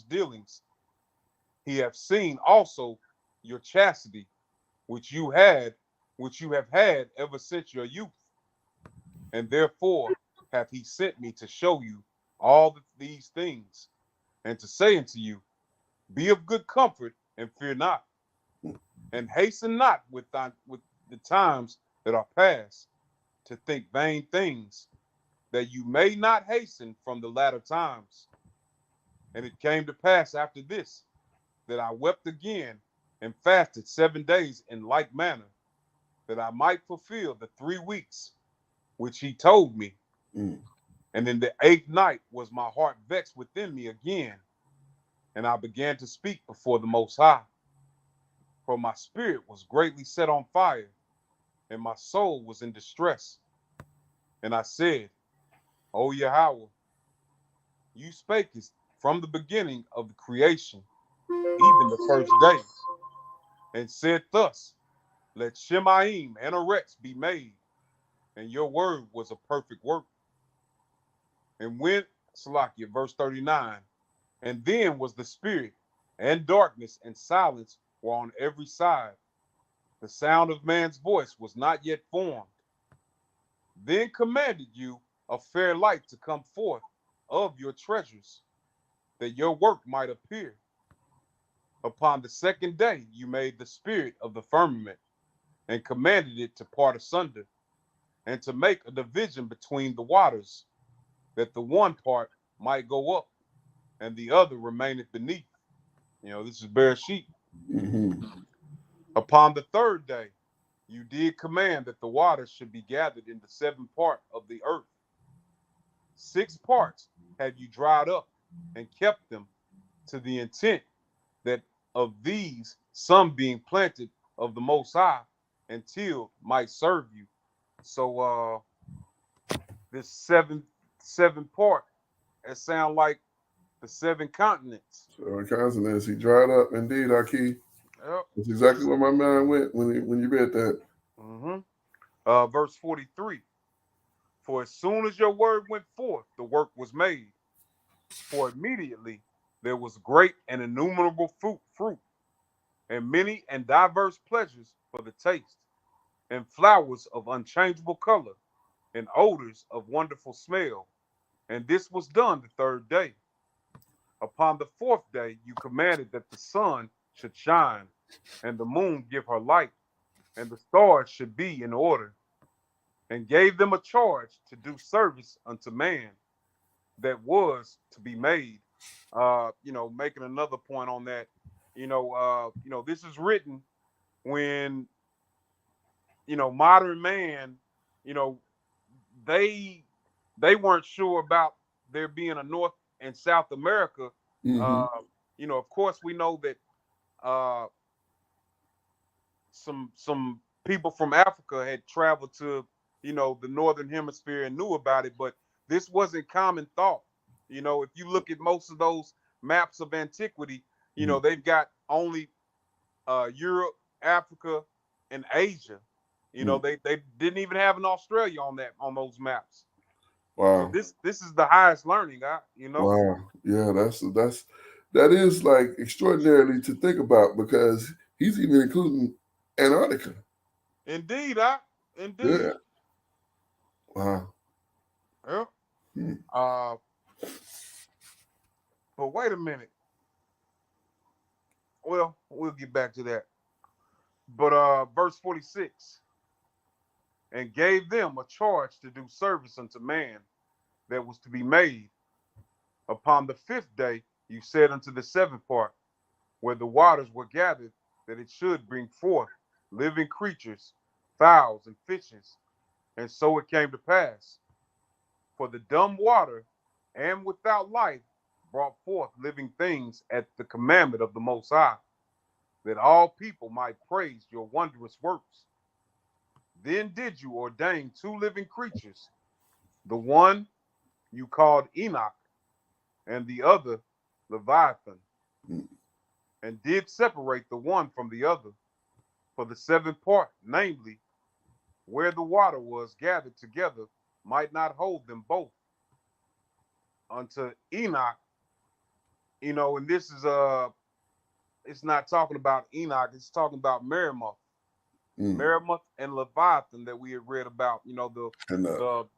dealings. He have seen also your chastity, which you had, which you have had ever since your youth. And therefore hath he sent me to show you all these things, and to say unto you, be of good comfort and fear not, and hasten not with the times that are past, to think vain things, that you may not hasten from the latter times. And it came to pass after this, that I wept again and fasted 7 days in like manner, that I might fulfill the 3 weeks which he told me. Mm. And in the 8th night was my heart vexed within me again, and I began to speak before the Most High. For my spirit was greatly set on fire, and my soul was in distress. And I said, O Yahweh, you spake it from the beginning of the creation, even the first day, and said thus, let Shemaim and Eretz be made, and your word was a perfect work. And when, Salakia, verse 39, and then was the spirit, and darkness and silence were on every side. The sound of man's voice was not yet formed. Then commanded you a fair light to come forth of your treasures, that your work might appear. Upon the 2nd day you made the spirit of the firmament, and commanded it to part asunder, and to make a division between the waters, that the one part might go up, and the other remaineth beneath. This is Bereshit. Mm-hmm. Upon the 3rd day, you did command that the waters should be gathered in the 7th part of the earth. 6 parts have you dried up and kept them, to the intent that of these some being planted of the Most High and tilled might serve you. So this seventh part, it sound like the 7 continents. So in consonants, he dried up. Indeed, Aki. Yep. That's exactly where my mind went when you read that. Mm-hmm. Verse 43. For as soon as your word went forth, the work was made. For immediately there was great and innumerable fruit, and many and diverse pleasures for the taste, and flowers of unchangeable color, and odors of wonderful smell. And this was done the 3rd day. Upon the 4th day, you commanded that the sun should shine, and the moon give her light, and the stars should be in order, and gave them a charge to do service unto man that was to be made. Making another point on that, this is written when, modern man, you know, they they weren't sure about there being a North and South America. Mm-hmm. Uh, of course, we know that uh, some people from Africa had traveled to, the northern hemisphere and knew about it, but this wasn't common thought. If you look at most of those maps of antiquity, they've got only Europe, Africa, and Asia. Mm-hmm. They didn't even have an Australia on those maps. So Wow. this is the highest learning, Wow. Yeah, that is like extraordinarily to think about because he's even including Antarctica. Indeed, Yeah. indeed. Wow. Yeah. Hmm. Uh, but wait a minute. Well, we'll get back to that. But verse 46, and gave them a charge to do service unto man that was to be made. Upon the 5th day, you said unto the 7th part, where the waters were gathered, that it should bring forth living creatures, fowls, and fishes. And so it came to pass. For the dumb water and without life brought forth living things at the commandment of the Most High, that all people might praise your wondrous works. Then did you ordain 2 living creatures, the one you called Enoch, and the other Leviathan, Hmm. and did separate the one from the other for the 7th part, namely, where the water was gathered together might not hold them both. Unto Enoch, and this is it's not talking about Enoch, it's talking about Meremoth. Mm. Meremoth and Leviathan that we had read about, And the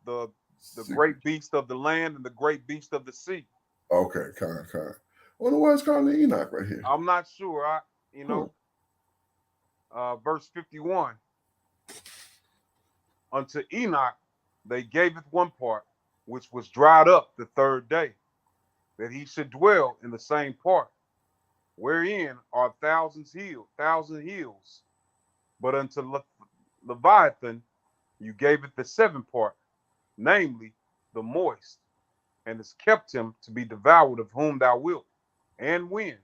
the the secret. great beast of the land and the great beast of the sea. Okay, kind. I wonder why it's called the Enoch right here. I'm not sure. Huh. Verse 51. Unto Enoch they gaveth one part, which was dried up the third day, that he should dwell in the same part, wherein are thousand hills. But unto Leviathan you gave it the seventh part, namely the moist, and has kept him to be devoured of whom thou wilt. And when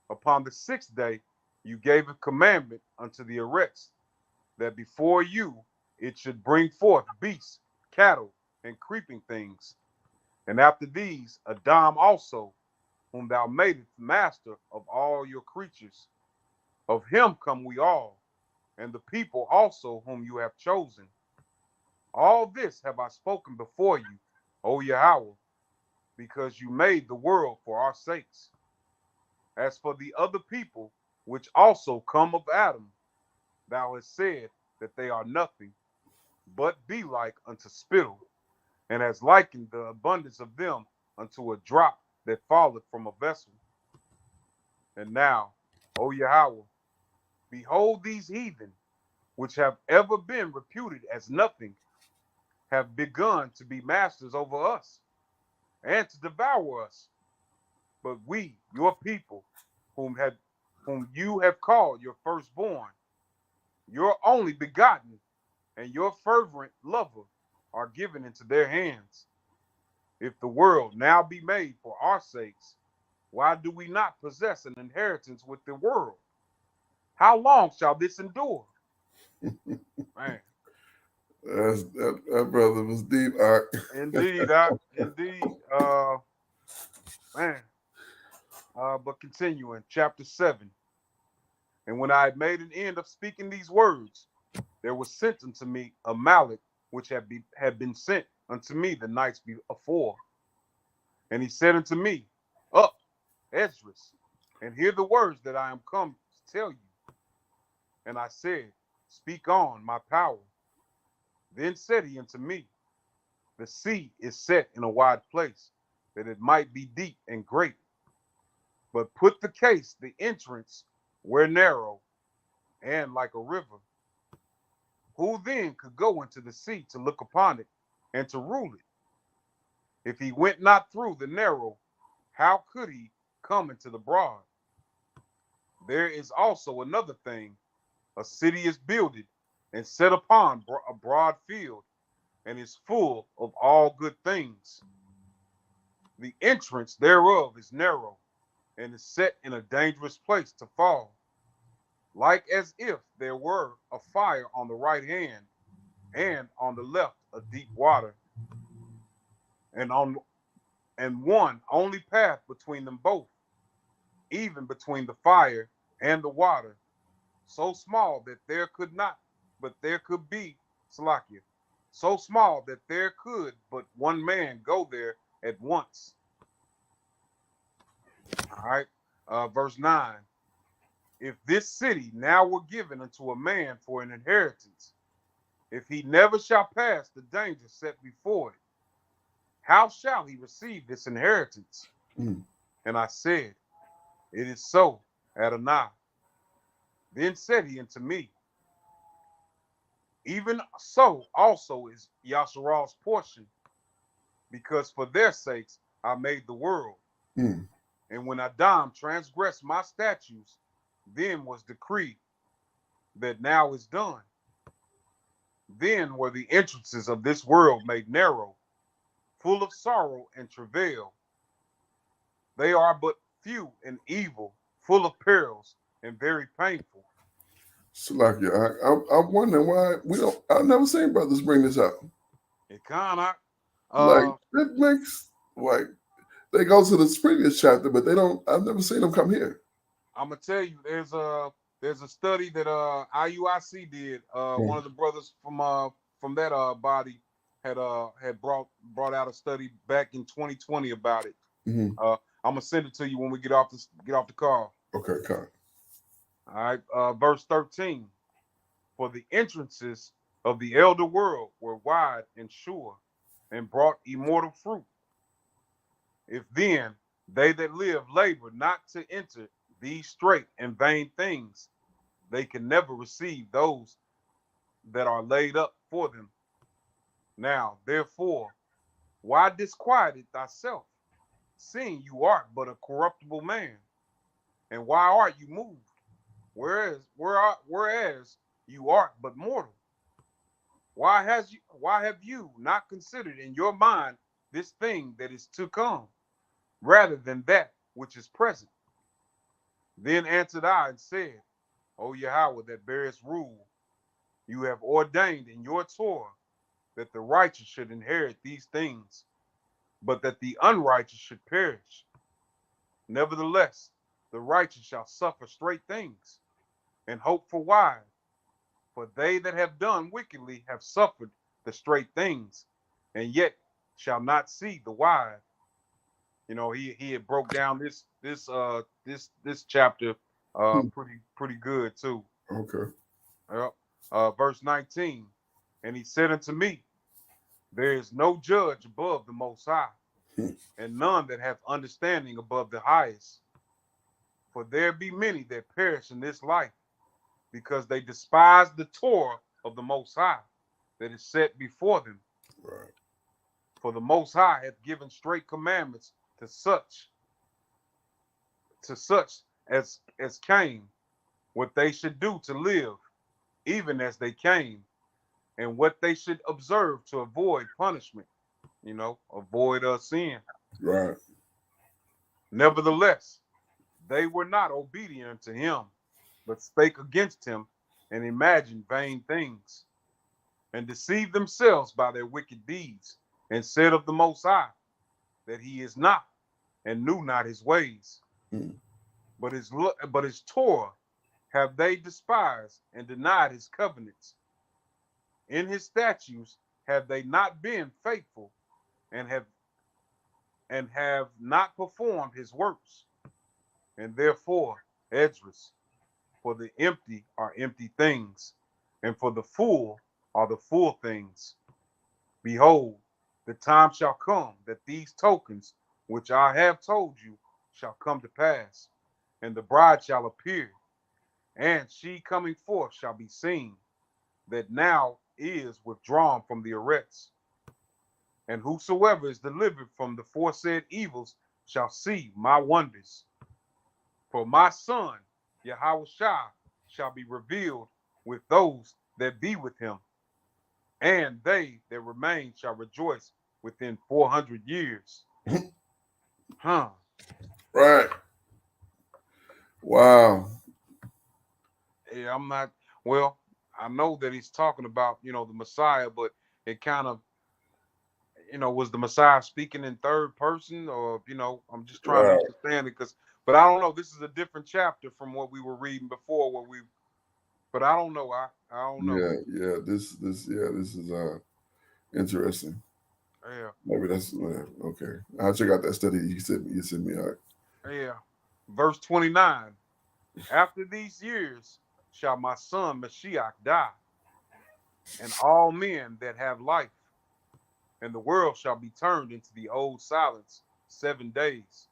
upon the sixth day you gave a commandment unto the erects, that before you it should bring forth beasts, cattle, and creeping things. And after these, Adam also, whom thou madest master of all your creatures. Of him come we all, and the people also whom you have chosen. All this have I spoken before you, O Yahweh, because you made the world for our sakes. As for the other people, which also come of Adam, thou hast said that they are nothing, but be like unto spittle, and has likened the abundance of them unto a drop that falleth from a vessel. And now, O Yahweh, behold these heathen, which have ever been reputed as nothing, have begun to be masters over us, and to devour us. But we, your people, whom you have called your firstborn, your only begotten, and your fervent lover, are given into their hands. If the world now be made for our sakes, why do we not possess an inheritance with the world? How long shall this endure? Man, That brother was deep. indeed, indeed, man. But continuing, chapter 7. And when I had made an end of speaking these words, there was sent unto me a mallet which had been sent unto me the nights before. And he said unto me, Up, Esdras, and hear the words that I am come to tell you. And I said, Speak on, my power. Then said he unto me, The sea is set in a wide place, that it might be deep and great. But put the case, the entrance were narrow, and like a river. Who then could go into the sea to look upon it and to rule it? If he went not through the narrow, how could he come into the broad? There is also another thing. A city is builded and set upon a broad field, and is full of all good things. The entrance thereof is narrow, and is set in a dangerous place to fall, like as if there were a fire on the right hand, and on the left a deep water, and one only path between them both, even between the fire and the water, so small that there could not, but there could be, Salakia, so small that there could but one man go there at once. All right. Verse 9. If this city now were given unto a man for an inheritance, if he never shall pass the danger set before it, how shall he receive this inheritance? Mm. And I said, It is so, Adonai. Then said he unto me, Even so also is Yasharal's portion, because for their sakes I made the world. Mm. And when Adam transgressed my statutes, then was decreed that now is done. Then were the entrances of this world made narrow, full of sorrow and travail. They are but few and evil, full of perils and very painful. Salakia, I'm wondering why we don't. I've never seen brothers bring this up. It kind of, Like it makes like they go to the previous chapter, but they don't. I've never seen them come here. I'm gonna tell you, there's a study that IUIC did. One of the brothers from that body had brought out a study back in 2020 about it. Mm-hmm. I'm gonna send it to you when we get off the call. Okay, come. All right, verse 13. For the entrances of the elder world were wide and sure, and brought immortal fruit. If then they that live labor not to enter these straight and vain things, they can never receive those that are laid up for them. Now, therefore, why disquieted thyself, seeing you art but a corruptible man? And why art you moved, whereas you art but mortal? Why have you not considered in your mind this thing that is to come, rather than that which is present? Then answered I and said, O Yahweh that bearest rule, you have ordained in your Torah that the righteous should inherit these things, but that the unrighteous should perish. Nevertheless, the righteous shall suffer straight things, and hope for wide. For they that have done wickedly have suffered the straight things, and yet shall not see the wide. He had broke down this chapter pretty good too. Okay. Yep. Verse 19, and he said unto me, there is no judge above the Most High, and none that hath understanding above the highest. For there be many that perish in this life, because they despise the Torah of the Most High that is set before them. Right. For the Most High hath given straight commandments to such as came, what they should do to live, even as they came, and what they should observe to avoid punishment, avoid sin. Right. Nevertheless, they were not obedient unto him, but spake against him, and imagined vain things, and deceived themselves by their wicked deeds, and said of the Most High that he is not, and knew not his ways. Mm. But his Torah have they despised, and denied his covenants. In his statutes have they not been faithful, and have not performed his works. And therefore, Esdras, for the empty are empty things, and for the full are the full things. Behold, the time shall come that these tokens which I have told you shall come to pass, and the bride shall appear, and she coming forth shall be seen, that now is withdrawn from the arrests. And whosoever is delivered from the foresaid evils shall see my wonders. For my son, Yahweh shall be revealed with those that be with him, and they that remain shall rejoice within 400 years. Huh. Right. Wow. Yeah, I'm not, well, I know that he's talking about, the Messiah, but it kind of, was the Messiah speaking in third person, or, I'm just trying to Right. understand it, but I don't know. This is a different chapter from what we were reading before, but I don't know. I don't know. Yeah. Yeah. This is interesting. Yeah, Maybe that's okay. I'll check out that study you sent me out. yeah. Verse 29. After these years shall my son Mashiach die, and all men that have life, and the world shall be turned into the old silence 7 days,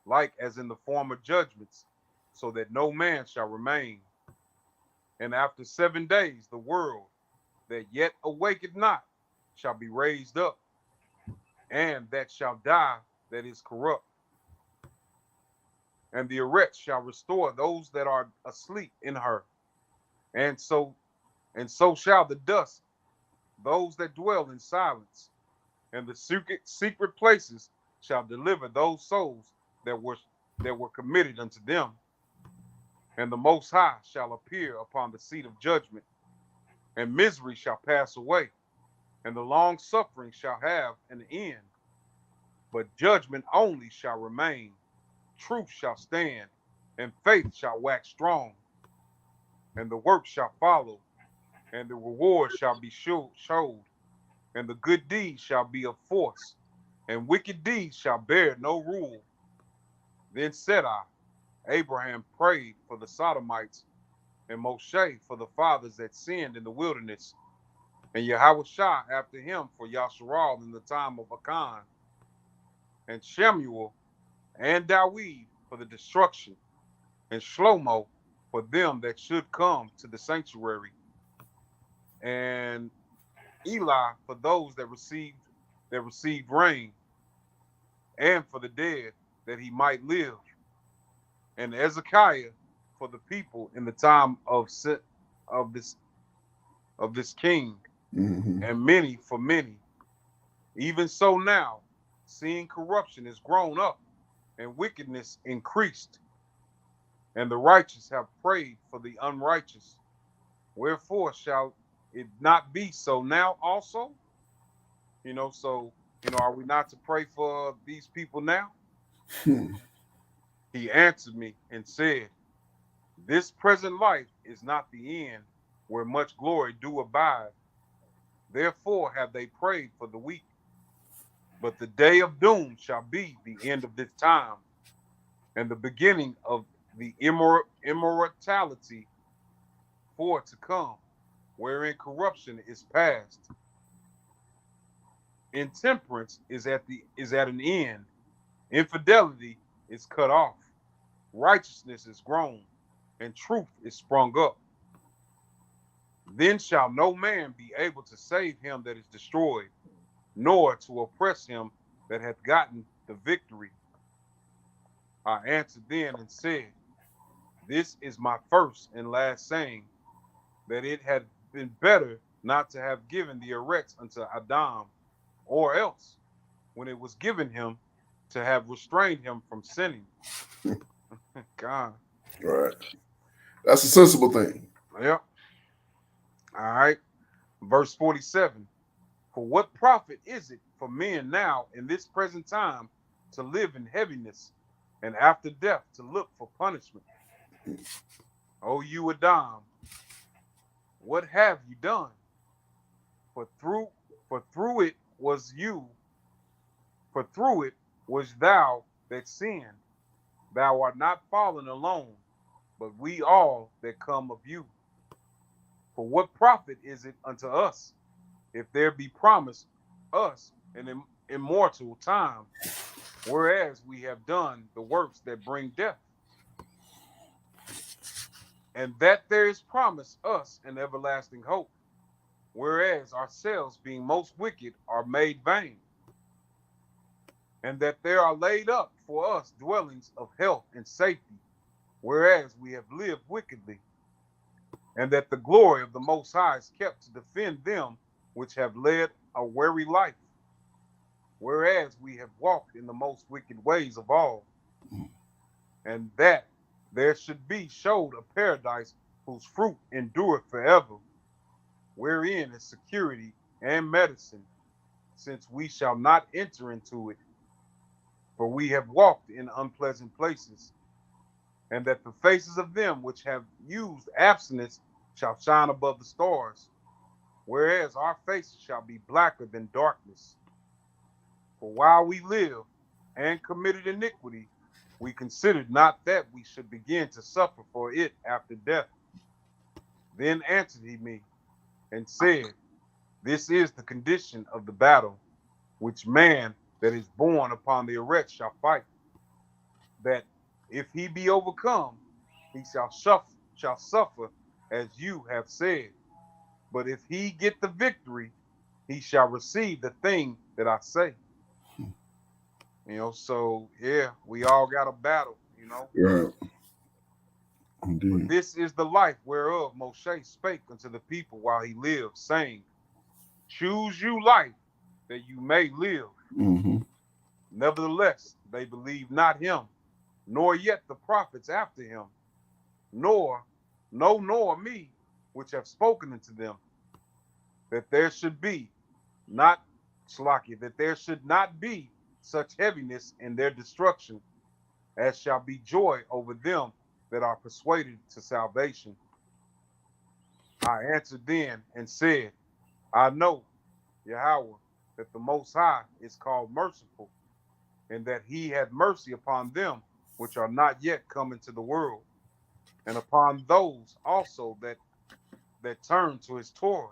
like as in the former judgments, so that no man shall remain. And after 7 days the world that yet awaketh not shall be raised up, and that shall die that is corrupt. And the erect shall restore those that are asleep in her. And so shall the dust, those that dwell in silence, and the secret places shall deliver those souls that were committed unto them. And the Most High shall appear upon the seat of judgment, and misery shall pass away, and the long suffering shall have an end. But judgment only shall remain, truth shall stand, and faith shall wax strong, and the work shall follow, and the reward shall be showed, and the good deeds shall be of force, and wicked deeds shall bear no rule. Then said I, Abraham prayed for the Sodomites, and Moshe for the fathers that sinned in the wilderness, and Yahweh after him for Yasharal in the time of Akan, and Shemuel and Dawid for the destruction, and Shlomo for them that should come to the sanctuary. and Eli for those that received rain, and for the dead that he might live, and Ezekiah for the people in the time of this of this king, Mm-hmm. and many for many. Even so now, seeing corruption is grown up and wickedness increased, and the righteous have prayed for the unrighteous. Wherefore shall it not be so now also? So, are we not to pray for these people now? Hmm. He answered me and said, this present life is not the end, where much glory do abide. Therefore have they prayed for the weak. But the day of doom shall be the end of this time, and the beginning of the immortality for to come, wherein corruption is past. Intemperance is at an end. Infidelity is cut off. Righteousness is grown, and truth is sprung up. Then shall no man be able to save him that is destroyed, nor to oppress him that hath gotten the victory. I answered then and said, this is my first and last saying, that it had been better not to have given the erects unto Adam, or else, when it was given him, to have restrained him from sinning. God. All right. That's a sensible thing. Yep. All right. Verse 47. For what profit is it for men now in this present time to live in heaviness, and after death to look for punishment? O you Adam, what have you done? For through for through it was you, for through it was thou that sinned. Thou art not fallen alone, but we all that come of you. For what profit is it unto us, if there be promised us an immortal time, whereas we have done the works that bring death? And that there is promised us an everlasting hope, whereas ourselves, being most wicked, are made vain. And that there are laid up for us dwellings of health and safety, whereas we have lived wickedly. And that the glory of the Most High is kept to defend them which have led a weary life, whereas we have walked in the most wicked ways of all. And that there should be showed a paradise whose fruit endureth forever, wherein is security and medicine, since we shall not enter into it, for we have walked in unpleasant places. And that the faces of them which have used abstinence shall shine above the stars, whereas our faces shall be blacker than darkness. For while we lived and committed iniquity, we considered not that we should begin to suffer for it after death. Then answered he me and said, this is the condition of the battle, which man that is born upon the erect shall fight, that if he be overcome, he shall suffer as you have said. But if he get the victory, he shall receive the thing that I say. So yeah, we all got a battle. Right. But Indeed. this is the life whereof Moshe spake unto the people while he lived, saying, choose you life that you may live. Mm-hmm. Nevertheless, they believed not him, nor yet the prophets after him, nor, no, nor me, which have spoken unto them, that there should be not Slakia, that there should not be such heaviness in their destruction, as shall be joy over them that are persuaded to salvation. I answered then and said, I know, Yahweh, that the Most High is called merciful, and that he had mercy upon them which are not yet come into the world, and upon those also that turn to his Torah,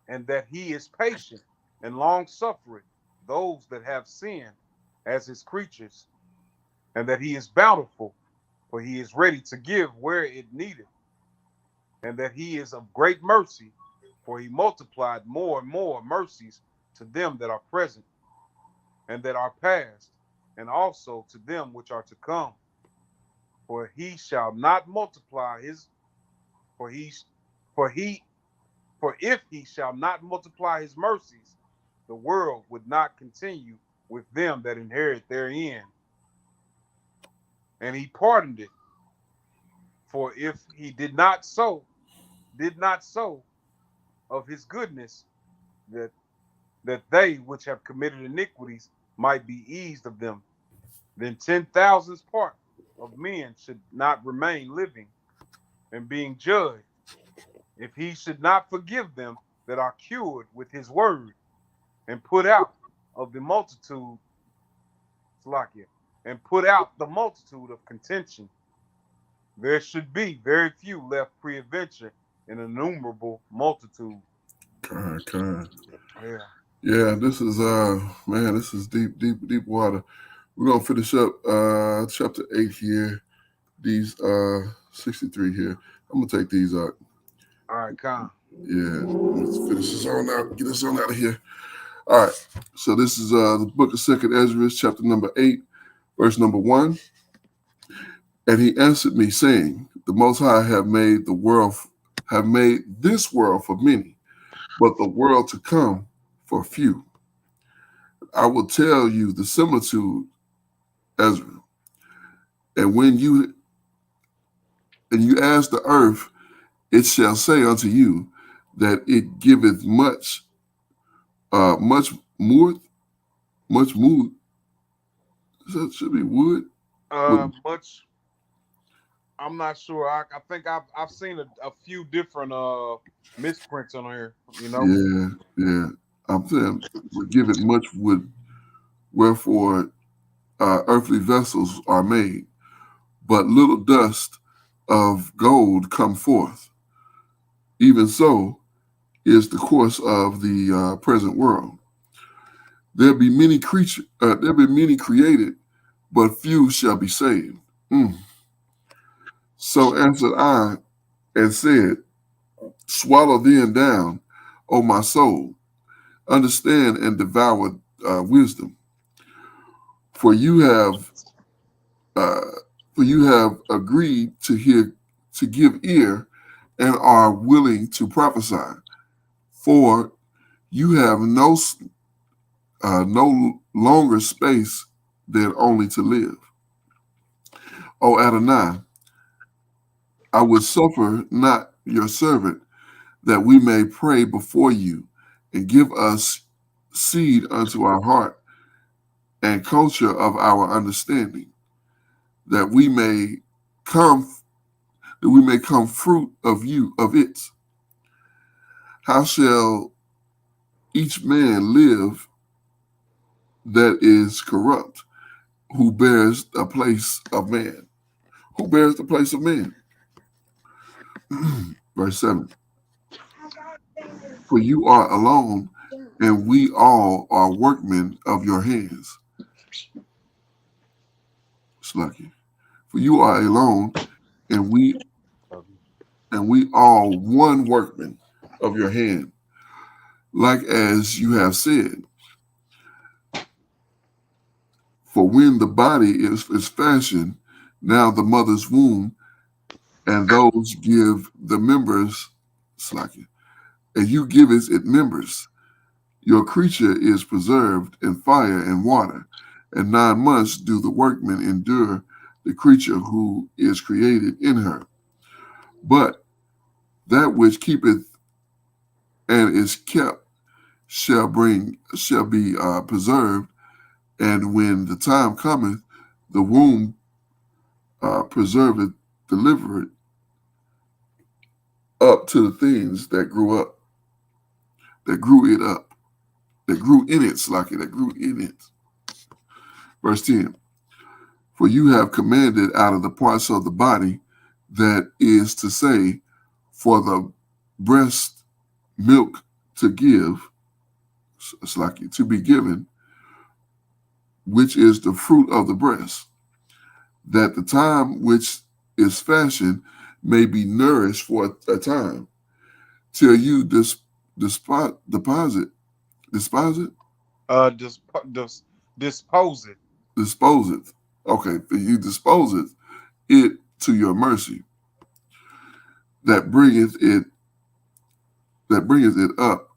and that he is patient and long suffering those that have sinned as his creatures, and that he is bountiful, for he is ready to give where it needeth, and that he is of great mercy, For he multiplied more and more mercies to them that are present and that are past, and also to them which are to come. For he shall not multiply his for he for he for if he shall not multiply his mercies, the world would not continue with them that inherit therein. And he pardoned it. For if he did not so of his goodness, that they which have committed iniquities might be eased of them, then 10,000th part of men should not remain living and being judged, if he should not forgive them that are cured with his word, and put out of the multitude, Slakia, and put out the multitude of contention, there should be very few left pre-adventure, an innumerable multitude. Kind. Yeah. Yeah, this is man, this is deep water. We're gonna finish up chapter 8 here. These 63 here. I'm gonna take these out. All right, Khan. Yeah, let's finish this on out. Get us on out of here. All right. So this is the book of Second Ezra, chapter number 8, verse number 1. And he answered me, saying, the Most High have made this world for many, but the world to come for few. I will tell you the similitude, Ezra. And when you ask the earth, it shall say unto you that it giveth much mood. That should be wood. Much. I'm not sure. I think I've seen a few different misprints on here. You know. Yeah. I'm saying, give it much wood, wherefore earthly vessels are made, but little dust of gold come forth. Even so is the course of the present world. There be many created, but few shall be saved. So answered I and said, swallow then down, O my soul, understand and devour wisdom. For you have agreed to give ear, and are willing to prophesy. For you have no longer space than only to live. O Adonai, I would suffer not your servant, that we may pray before you, and give us seed unto our heart, and culture of our understanding, that we may come fruit of it. How shall each man live that is corrupt, who bears the place of man? Who bears the place of man? Verse 7. For you are alone, and we all are workmen of your hands. Slucky. For you are alone, and we all one workman of your hand, like as you have said. For when the body is fashioned, now the mother's womb, and those give the members, slacking, and you give it members. Your creature is preserved in fire and water, and 9 months do the workmen endure the creature who is created in her. But that which keepeth and is kept shall be preserved, and when the time cometh, the womb preserveth, delivereth up to the things that grew up, that grew it up, that grew in it, Slaki, that grew in it. Verse 10. For you have commanded out of the parts of the body, that is to say, for the breast milk to give, Slaki, to be given, which is the fruit of the breast, that the time which is fashioned may be nourished for a time, till you deposit, despise it, Dis, dis, dispose it. dispose it. Okay, for you disposeth it to your mercy, that bringeth it up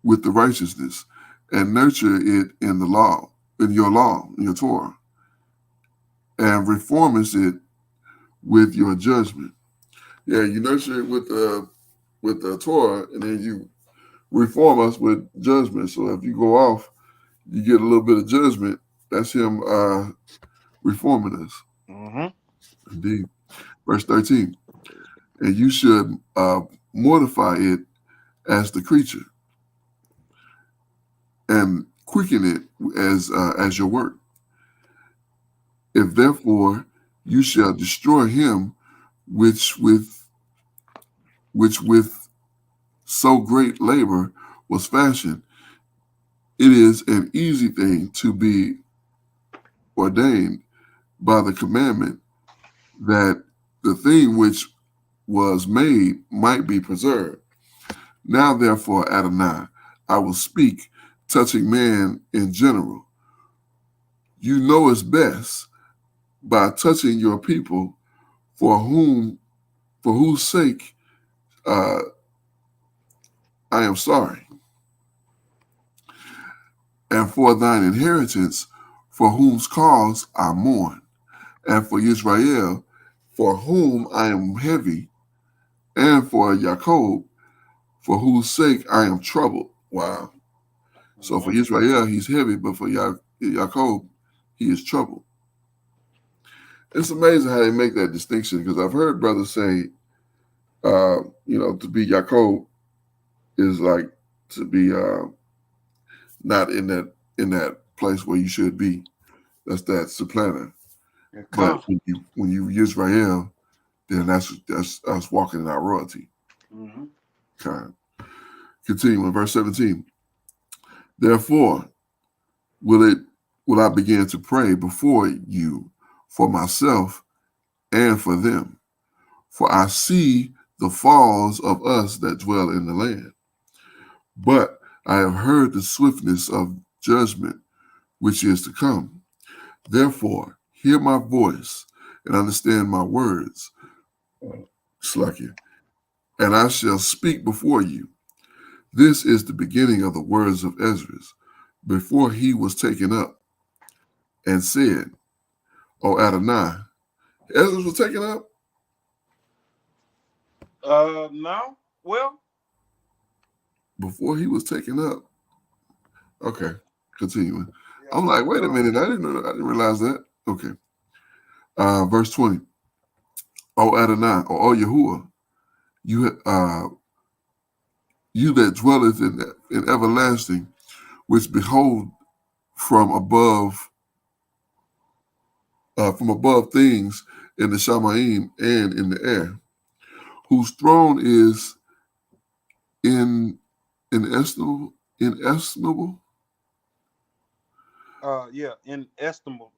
with the righteousness, and nurture it in the law, in your Torah, and reformest it with your judgment. Yeah, you nurture it with the Torah, and then you reform us with judgment. So if you go off, you get a little bit of judgment. That's him reforming us. Mm-hmm. Indeed. Verse 13. And you should mortify it as the creature, and quicken it as your work. If therefore you shall destroy him which with so great labor was fashioned, it is an easy thing to be ordained by the commandment that the thing which was made might be preserved. Now therefore, Adonai, I will speak touching man in general. You know it's best by touching your people, for whose sake uh, I am sorry, and for thine inheritance, for whose cause I mourn, and for Israel, for whom I am heavy, and for Jacob, for whose sake I am troubled. Wow. So for Mm-hmm. Israel, he's heavy, but for Jacob, he is troubled. It's amazing how they make that distinction, because I've heard brothers say, to be Jacob is like to be not in that place where you should be. That's that supplanter. And But come. when you Israel, then that's us walking in our royalty. Mm-hmm. Kind. Continuing, verse 17. Therefore, will it will I begin to pray before you for myself and for them, for I see the falls of us that dwell in the land. But I have heard the swiftness of judgment which is to come. Therefore, hear my voice and understand my words, Slakia, and I shall speak before you. This is the beginning of the words of Esdras, before he was taken up, and said, O Adonai. Esdras was taken up No. Well, before he was taken up. Okay, continuing. yeah, I'm like, wait a minute, I didn't realize that. Okay. Verse 20. O Adonai, or O Yahuwah, you that dwelleth in everlasting, which behold from above things in the Shamaim and in the air, whose throne is in inestimable, yeah, inestimable.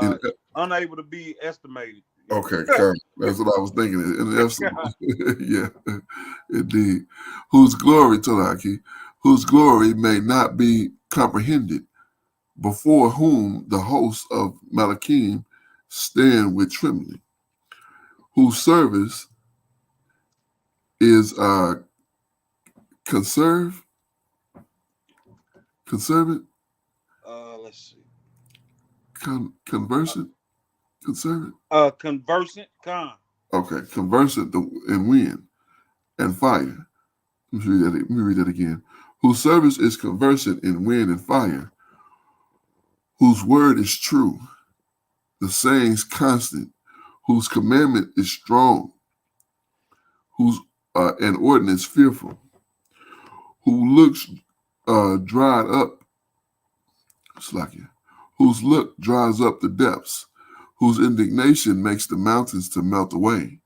in, Unable to be estimated. okay, come. That's what I was thinking. Inestimable. Yeah, indeed. Whose glory, Talaki, whose glory may not be comprehended, before whom the hosts of Malachim stand with trembling, whose service is conserve, conservant, Let's see. conversant, conservant. Conversant, con. Okay, conversant in wind and fire. Let me read that again. Whose service is conversant in wind and fire, whose word is true, the sayings constant, whose commandment is strong, whose an ordinance fearful, who looks dried up, Slakia, whose look dries up the depths, whose indignation makes the mountains to melt away,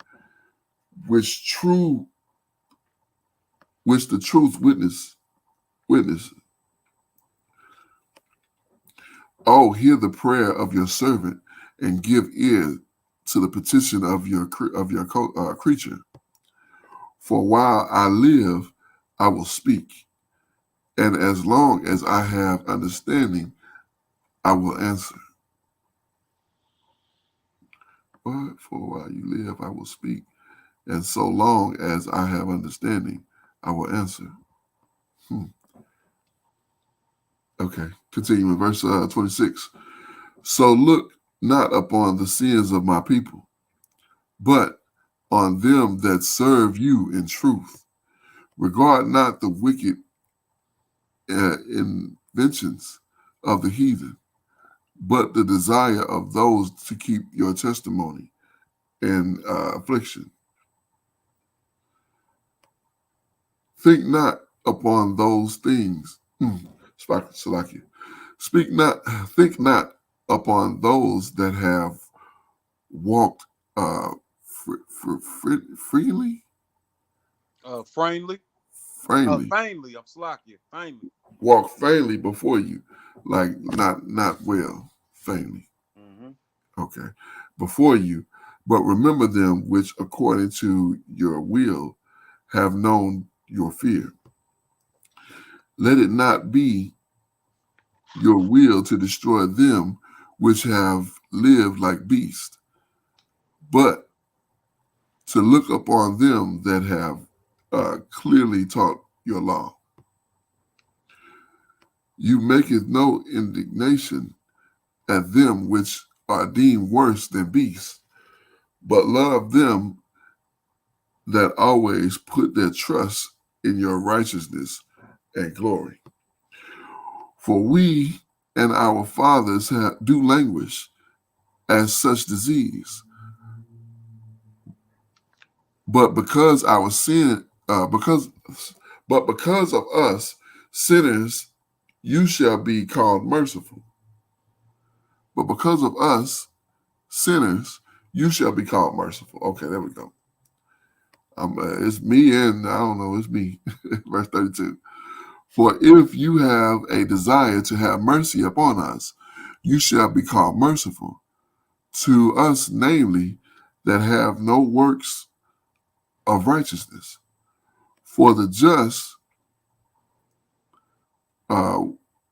which true, which the truth witness. Oh, hear the prayer of your servant, and give ear to the petition of your creature. For while I live, I will speak. And as long as I have understanding, I will answer. What? For while you live, I will speak. And so long as I have understanding, I will answer. Hmm. Okay, continuing verse 26. So look not upon the sins of my people, but on them that serve you in truth. Regard not the wicked inventions of the heathen, but the desire of those to keep your testimony and affliction. Think not upon those things. Salakia. Speak not, think not upon those that have walked freely, Frankly, frankly, faintly, I'm slacking, faintly. walk faintly before you, like not well, faintly. Mm-hmm. Okay, before you, but remember them which according to your will have known your fear. Let it not be your will to destroy them which have lived like beasts, but to look upon them that have clearly taught your law. You maketh no indignation at them which are deemed worse than beasts, but love them that always put their trust in your righteousness and glory. For we and our fathers do languish as such disease, but because our sin, because of us sinners, you shall be called merciful. But because of us sinners, you shall be called merciful. Okay, there we go. It's me and I don't know, it's me. Verse 32. For if you have a desire to have mercy upon us, you shall be called merciful. To us, namely, that have no works of righteousness. For the just, uh,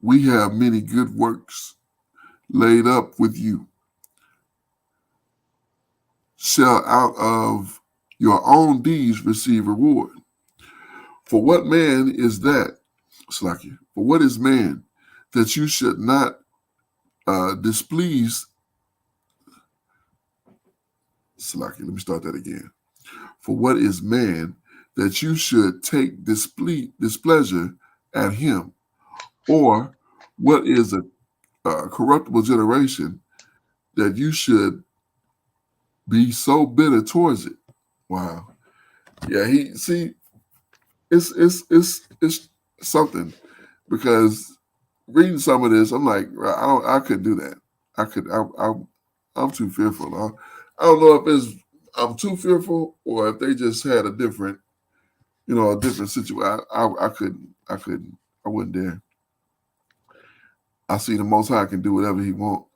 we have many good works laid up with you. Shall out of your own deeds receive reward. For what man is that? Slacky. For what is man that you should not displease? Slacky. Let me start that again. For what is man that you should take displeasure at him? Or what is a corruptible generation that you should be so bitter towards it? Wow. Yeah, it's something because reading some of this, I'm like, I couldn't do that. I'm too fearful. I don't know if I'm too fearful or if they just had a different, a different situation. I wouldn't dare. I see the Most High can do whatever He want,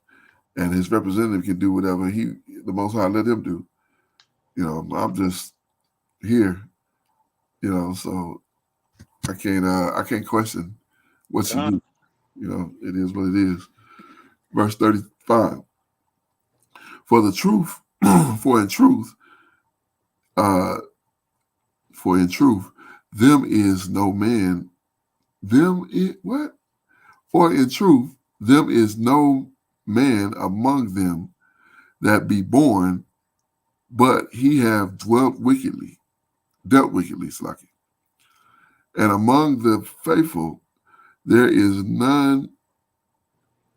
and His representative can do whatever the Most High let him do. I'm just here. So I can't question what you Con, do. It is what it is. Verse 35. For the truth, for in truth, uh, for in truth, them is no man, what? For in truth, them is no man among them that be born, but he have dealt wickedly, Slaki. And among the faithful, there is none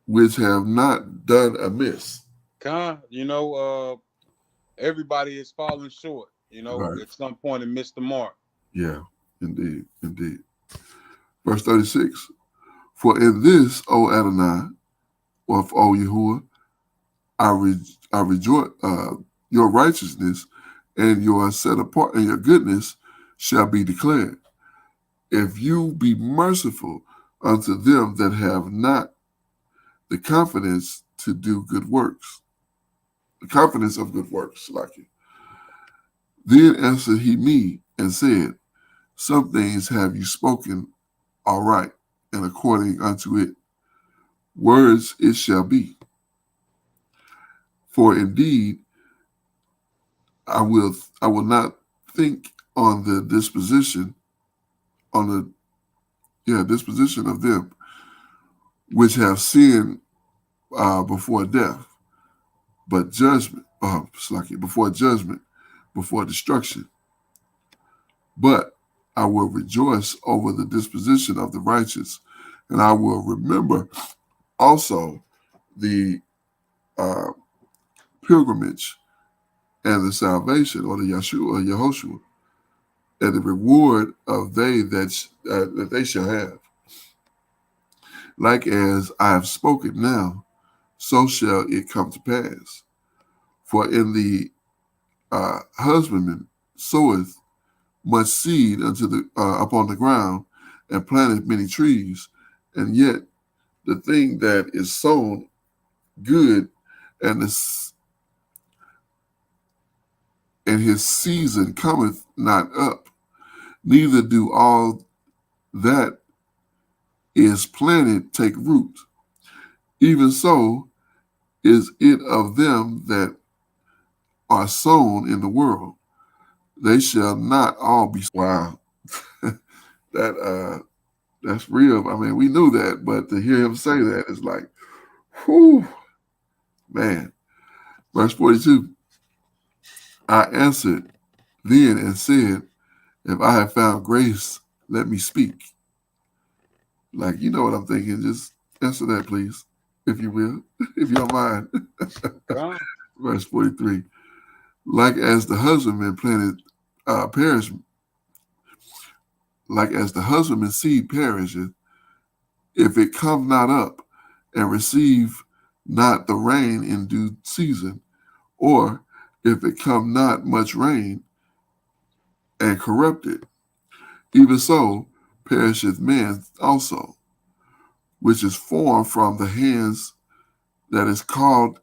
which have not done amiss. everybody is falling short, Right. at some point and missed the mark. Yeah, indeed, indeed. Verse 36. For in this, O Adonai, or O Yahuwah, I rejoice, your righteousness and your set apart and your goodness shall be declared. If you be merciful unto them that have not the confidence to do good works, the confidence of good works, like it. Then answered he me and said, Some things have you spoken aright, and according unto it, words it shall be. For indeed, I will not think on the disposition on the disposition of them which have sinned before death, but judgment, before judgment, before destruction. But I will rejoice over the disposition of the righteous, and I will remember also the uh, pilgrimage and the salvation, or the Yeshua, Yehoshua, and the reward of they that they shall have. Like as I have spoken now, so shall it come to pass. For in the husbandman soweth much seed unto the upon the ground, and planteth many trees, and yet the thing that is sown good, and his season cometh not up, neither do all that is planted take root. Even so is it of them that are sown in the world. They shall not all be. Wow, that's real. I mean, we knew that, but to hear him say that is like, whew, man. Verse 42. I answered then and said, if I have found grace, let me speak. Like, you know what I'm thinking. Just answer that, please, if you will, if you don't mind. Verse 43. Like as the husbandman planted perish, like as the husbandman's seed perisheth, if it come not up and receive not the rain in due season, or if it come not much rain and corrupt it, even so perisheth man also, which is formed from the hands that is called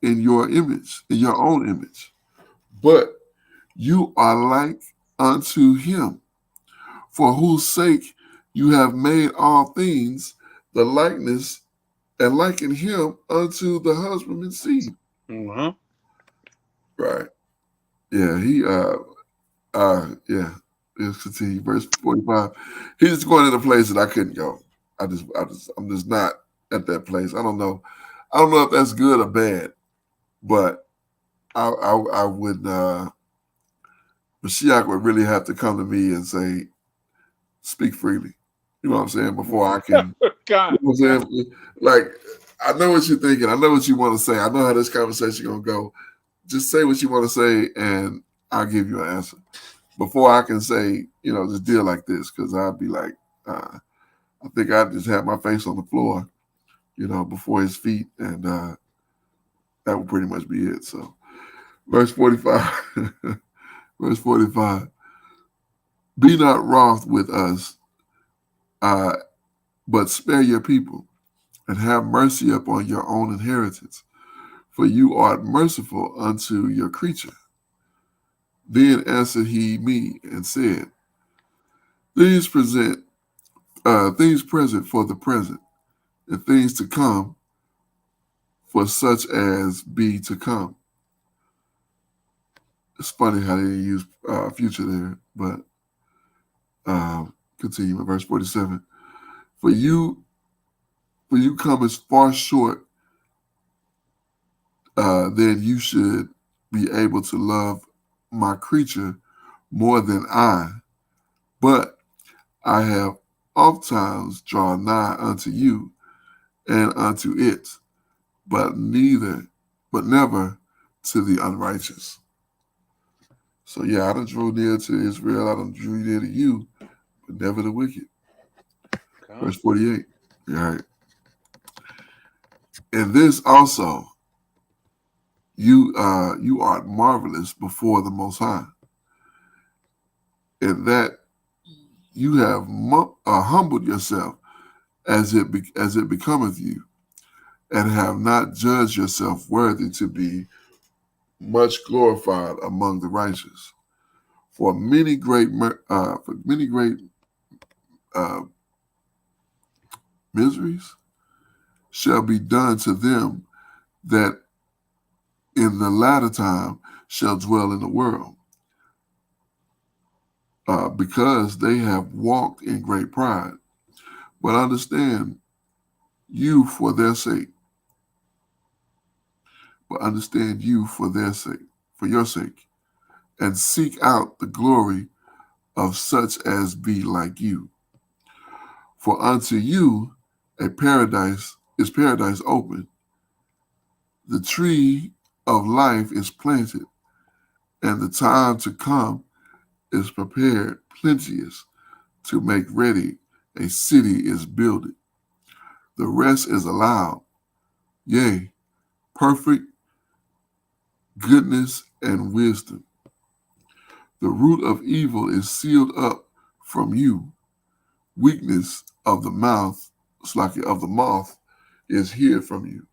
in your image, in your own image. But you are like unto him, for whose sake you have made all things the likeness and liken him unto the husbandman's seed. Mm-hmm. Right. Yeah, yeah. Let's continue. Verse 45. He's just going in a place that I couldn't go. I'm just not at that place. I don't know. I don't know if that's good or bad, but I would Mashiach would really have to come to me and say, speak freely. You know what I'm saying? Before I can, God. you know what I'm saying? Like, I know what you're thinking. I know what you want to say. I know how this conversation gonna go. Just say what you want to say, and I'll give you an answer. Before I can say, just deal like this, because I'd be like, I think I just had my face on the floor, before his feet, and that would pretty much be it. So, verse 45, verse 45. Be not wroth with us, uh, but spare your people, and have mercy upon your own inheritance, for you art merciful unto your creature. Then answered he me and said, Things present for the present, and things to come for such as be to come. It's funny how they use future there, but continue in verse 47. For you come as far short then you should be able to love my creature more than I. But I have oftentimes drawn nigh unto you and unto it, but never to the unrighteous. So yeah, I done drew near to Israel, I done drew near to you, but never the wicked. Verse 48. All right. And this also you are marvelous before the Most High, in that you have humbled yourself as it becometh you, and have not judged yourself worthy to be much glorified among the righteous. For many great uh, miseries shall be done to them that in the latter time shall dwell in the world, because they have walked in great pride. But understand you for their sake, but understand you for their sake, for your sake, and seek out the glory of such as be like you. For unto you a paradise is paradise open. The tree of life is planted, and the time to come is prepared plenteous to make ready. A city is builded. The rest is allowed. Yea, perfect goodness and wisdom. The root of evil is sealed up from you. Weakness of the mouth, slacking of the moth, is hid from you.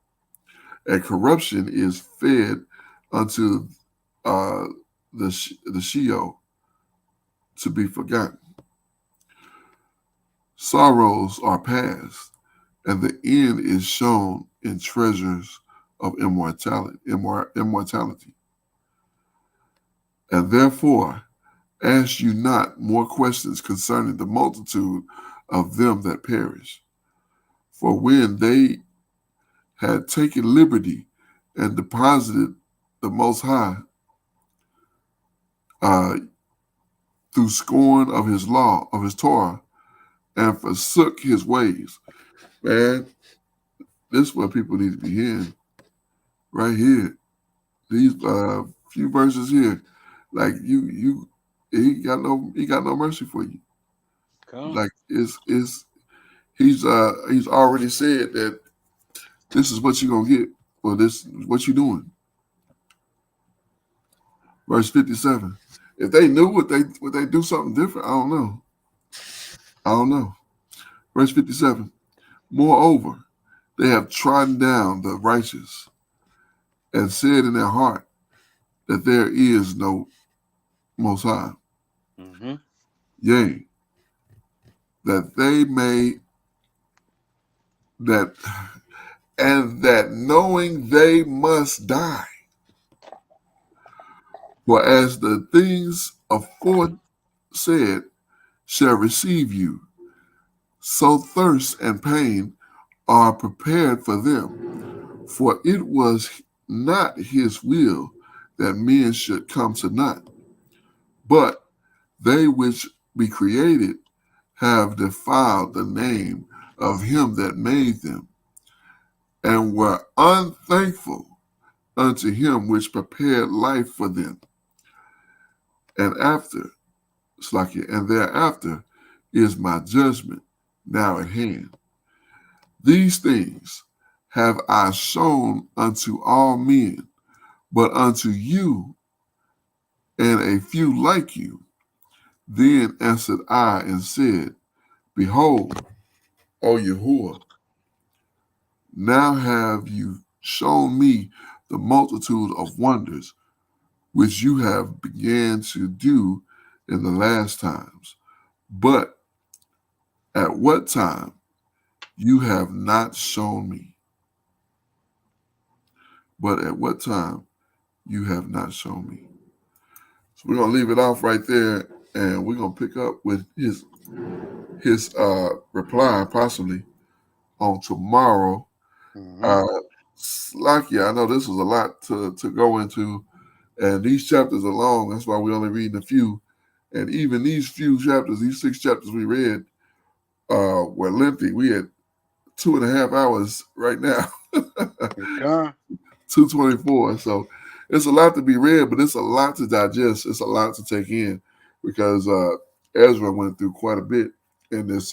And corruption is fed unto uh, the Sheol to be forgotten. Sorrows are past, and the end is shown in treasures of immortality. And therefore, ask you not more questions concerning the multitude of them that perish. For when they had taken liberty and deposited the Most High uh, through scorn of his law, of his Torah, and forsook his ways. Man, this is what people need to be hearing right here. These few verses here, like he got no mercy for you. Come. Like he's already said that this is what you're gonna get, or this what you doing. Verse 57. If they knew would they do something different? I don't know. I don't know. Verse 57. Moreover, they have trodden down the righteous and said in their heart that there is no most high. Mm-hmm. Yea, that they may that and that knowing they must die. For as the things aforesaid shall receive you, so thirst and pain are prepared for them. For it was not his will that men should come to naught, but they which be created have defiled the name of him that made them, and were unthankful unto him which prepared life for them. And after, and thereafter is my judgment now at hand. These things have I shown unto all men, but unto you and a few like you. Then answered I and said, Behold, O Yahuwah, now have you shown me the multitude of wonders which you have began to do in the last times. But at what time you have not shown me? But at what time you have not shown me? So we're gonna leave it off right there, and we're gonna pick up with his reply possibly on tomorrow. Mm-hmm. Uh, Slakia, I know this was a lot to go into, and these chapters are long. That's why we're only reading a few. And even these few chapters, these 6 chapters we read, were lengthy. We had 2.5 hours right now. Come. 224. So it's a lot to be read, but it's a lot to digest. It's a lot to take in because Ezra went through quite a bit in this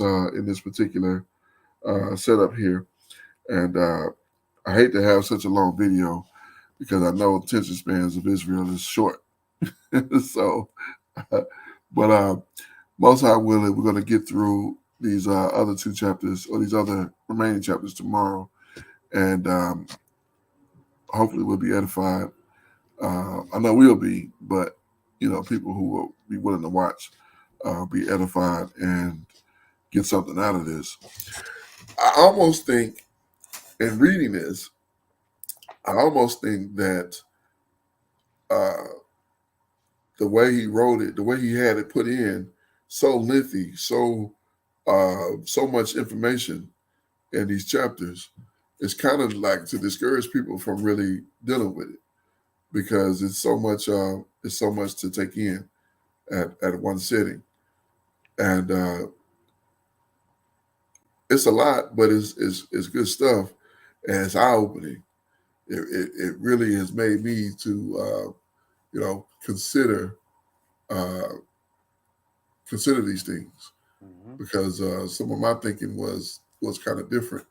particular setup here. And I hate to have such a long video because I know attention spans of Israel is short. So, but most high willing, we're going to get through these other 2 chapters or these other remaining chapters tomorrow, and hopefully we'll be edified. I know we'll be, but people who be willing to watch, be edified, and get something out of this. I almost think, in reading this, I almost think that uh, the way he wrote it, the way he had it put in, so lengthy, so much information in these chapters, it's kind of like to discourage people from really dealing with it because it's so much to take in at one sitting, and it's a lot, but it's good stuff, and it's eye opening. It really has made me to consider uh, consider these things Mm-hmm. because some of my thinking was kind of different,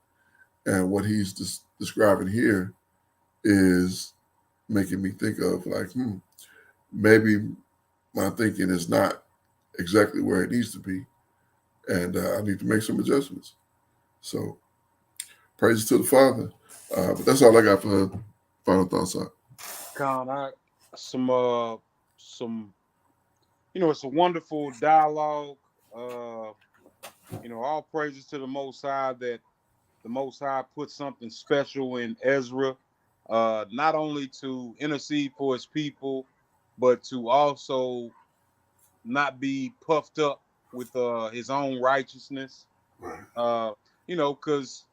and what he's describing here is making me think of like, maybe my thinking is not exactly where it needs to be, and I need to make some adjustments. So, praises to the Father. But that's all I got for final thoughts on. Con, I some some it's a wonderful dialogue. Uh, all praises to the Most High that the Most High put something special in Ezra, not only to intercede for his people, but to also not be puffed up with his own righteousness. Right. Because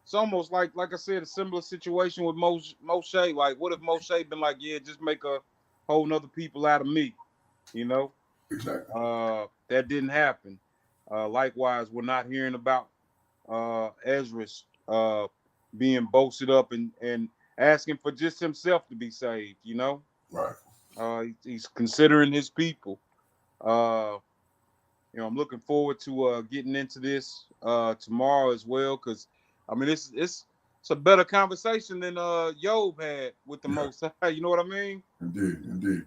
it's almost like I said, a similar situation with Moshe. Like, what if Moshe been like, yeah, just make a whole nother people out of me? You know, Exactly. that didn't happen. Likewise, we're not hearing about Esdras being boasted up and asking for just himself to be saved. Right. He's considering his people. Uh, I'm looking forward to getting into this tomorrow as well because I mean it's a better conversation than Job had with the Yeah. Most High. You know what I mean? Indeed. Indeed.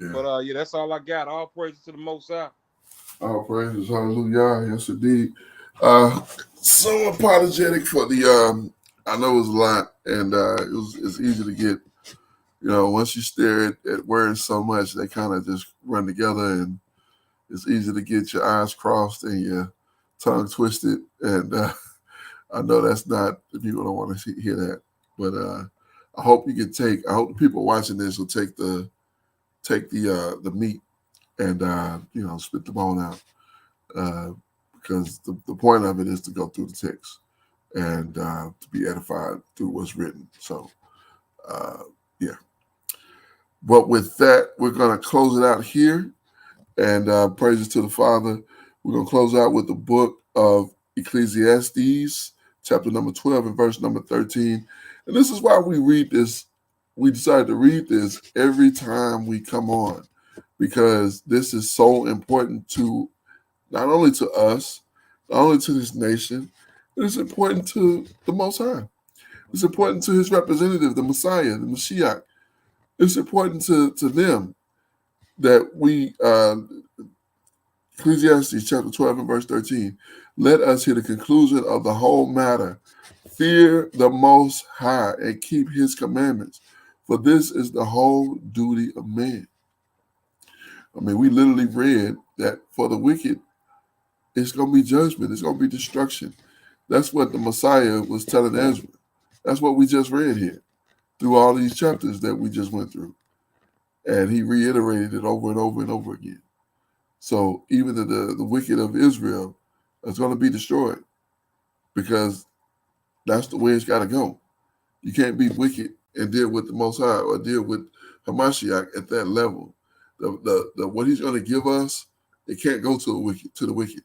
Yeah. But yeah, that's all I got. All praises to the Most High. All praises. Hallelujah. Yes, indeed. Uh, so apologetic for the. I know it was a lot, and it's easy to get. Once you stare at words so much, they kind of just run together, and it's easy to get your eyes crossed and your tongue twisted. And I know that's not the people don't want to hear that, but I hope you can take. I hope the people watching this will take the meat and spit the bone out uh, because the point of it is to go through the text and to be edified through what's written. So uh, yeah. But with that, we're gonna close it out here. And praises to the Father. We're going to close out with the book of Ecclesiastes, chapter number 12 and verse number 13. And this is why we read this. We decided to read this every time we come on, because this is so important to not only to us, not only to this nation, but it's important to the Most High. It's important to his representative, the Messiah, the Mashiach. It's important to them that we Ecclesiastes chapter 12 and verse 13. Let us hear the conclusion of the whole matter. Fear the Most High and keep his commandments, for this is the whole duty of man. I mean, we literally read that for the wicked, it's going to be judgment, it's going to be destruction. That's what the Messiah was telling Ezra. That's what we just read here through all these chapters that we just went through. And he reiterated it over and over and over again. So even the wicked of Israel is going to be destroyed because that's the way it's got to go. You can't be wicked and deal with the Most High or deal with Hamashiach at that level. The what he's going to give us, it can't go to the wicked.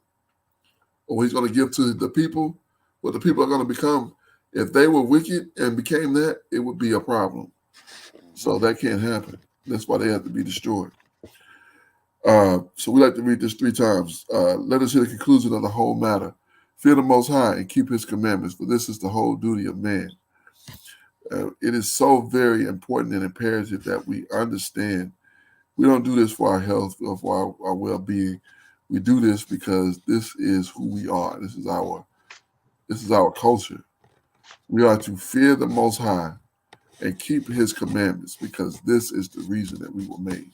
Or what he's going to give to the people, what the people are going to become. If they were wicked and became that, it would be a problem. So that can't happen. That's why they have to be destroyed. So we like to read this 3 times. Let us hear the conclusion of the whole matter. Fear the Most High and keep his commandments, for this is the whole duty of man. It is so very important and imperative that we understand we don't do this for our health or for our well-being. We do this because this is who we are. This is our culture. We are to fear the Most High and keep his commandments because this is the reason that we were made.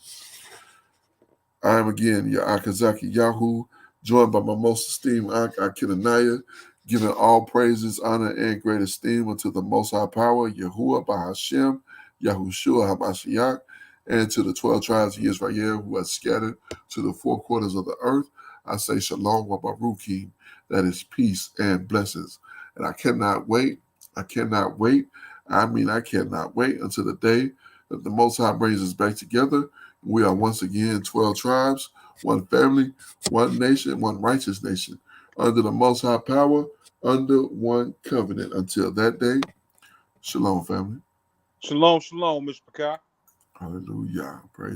I am again your Akazaki Yahoo, joined by my most esteemed Akinanaya, giving all praises, honor, and great esteem unto the Most High Power, Yahuwah Bahashem, Yahushua Hamashiach, and to the 12 tribes of Israel who are scattered to the four quarters of the earth. I say Shalom wa Baruchim, that is peace and blessings. And I cannot wait. I cannot wait. I cannot wait until the day that the Most High brings us back together. We are once again 12 tribes, one family, one nation, one righteous nation, under the Most High power, under one covenant. Until that day, shalom, family. Shalom, shalom, Mr. Pakai. Hallelujah. Praise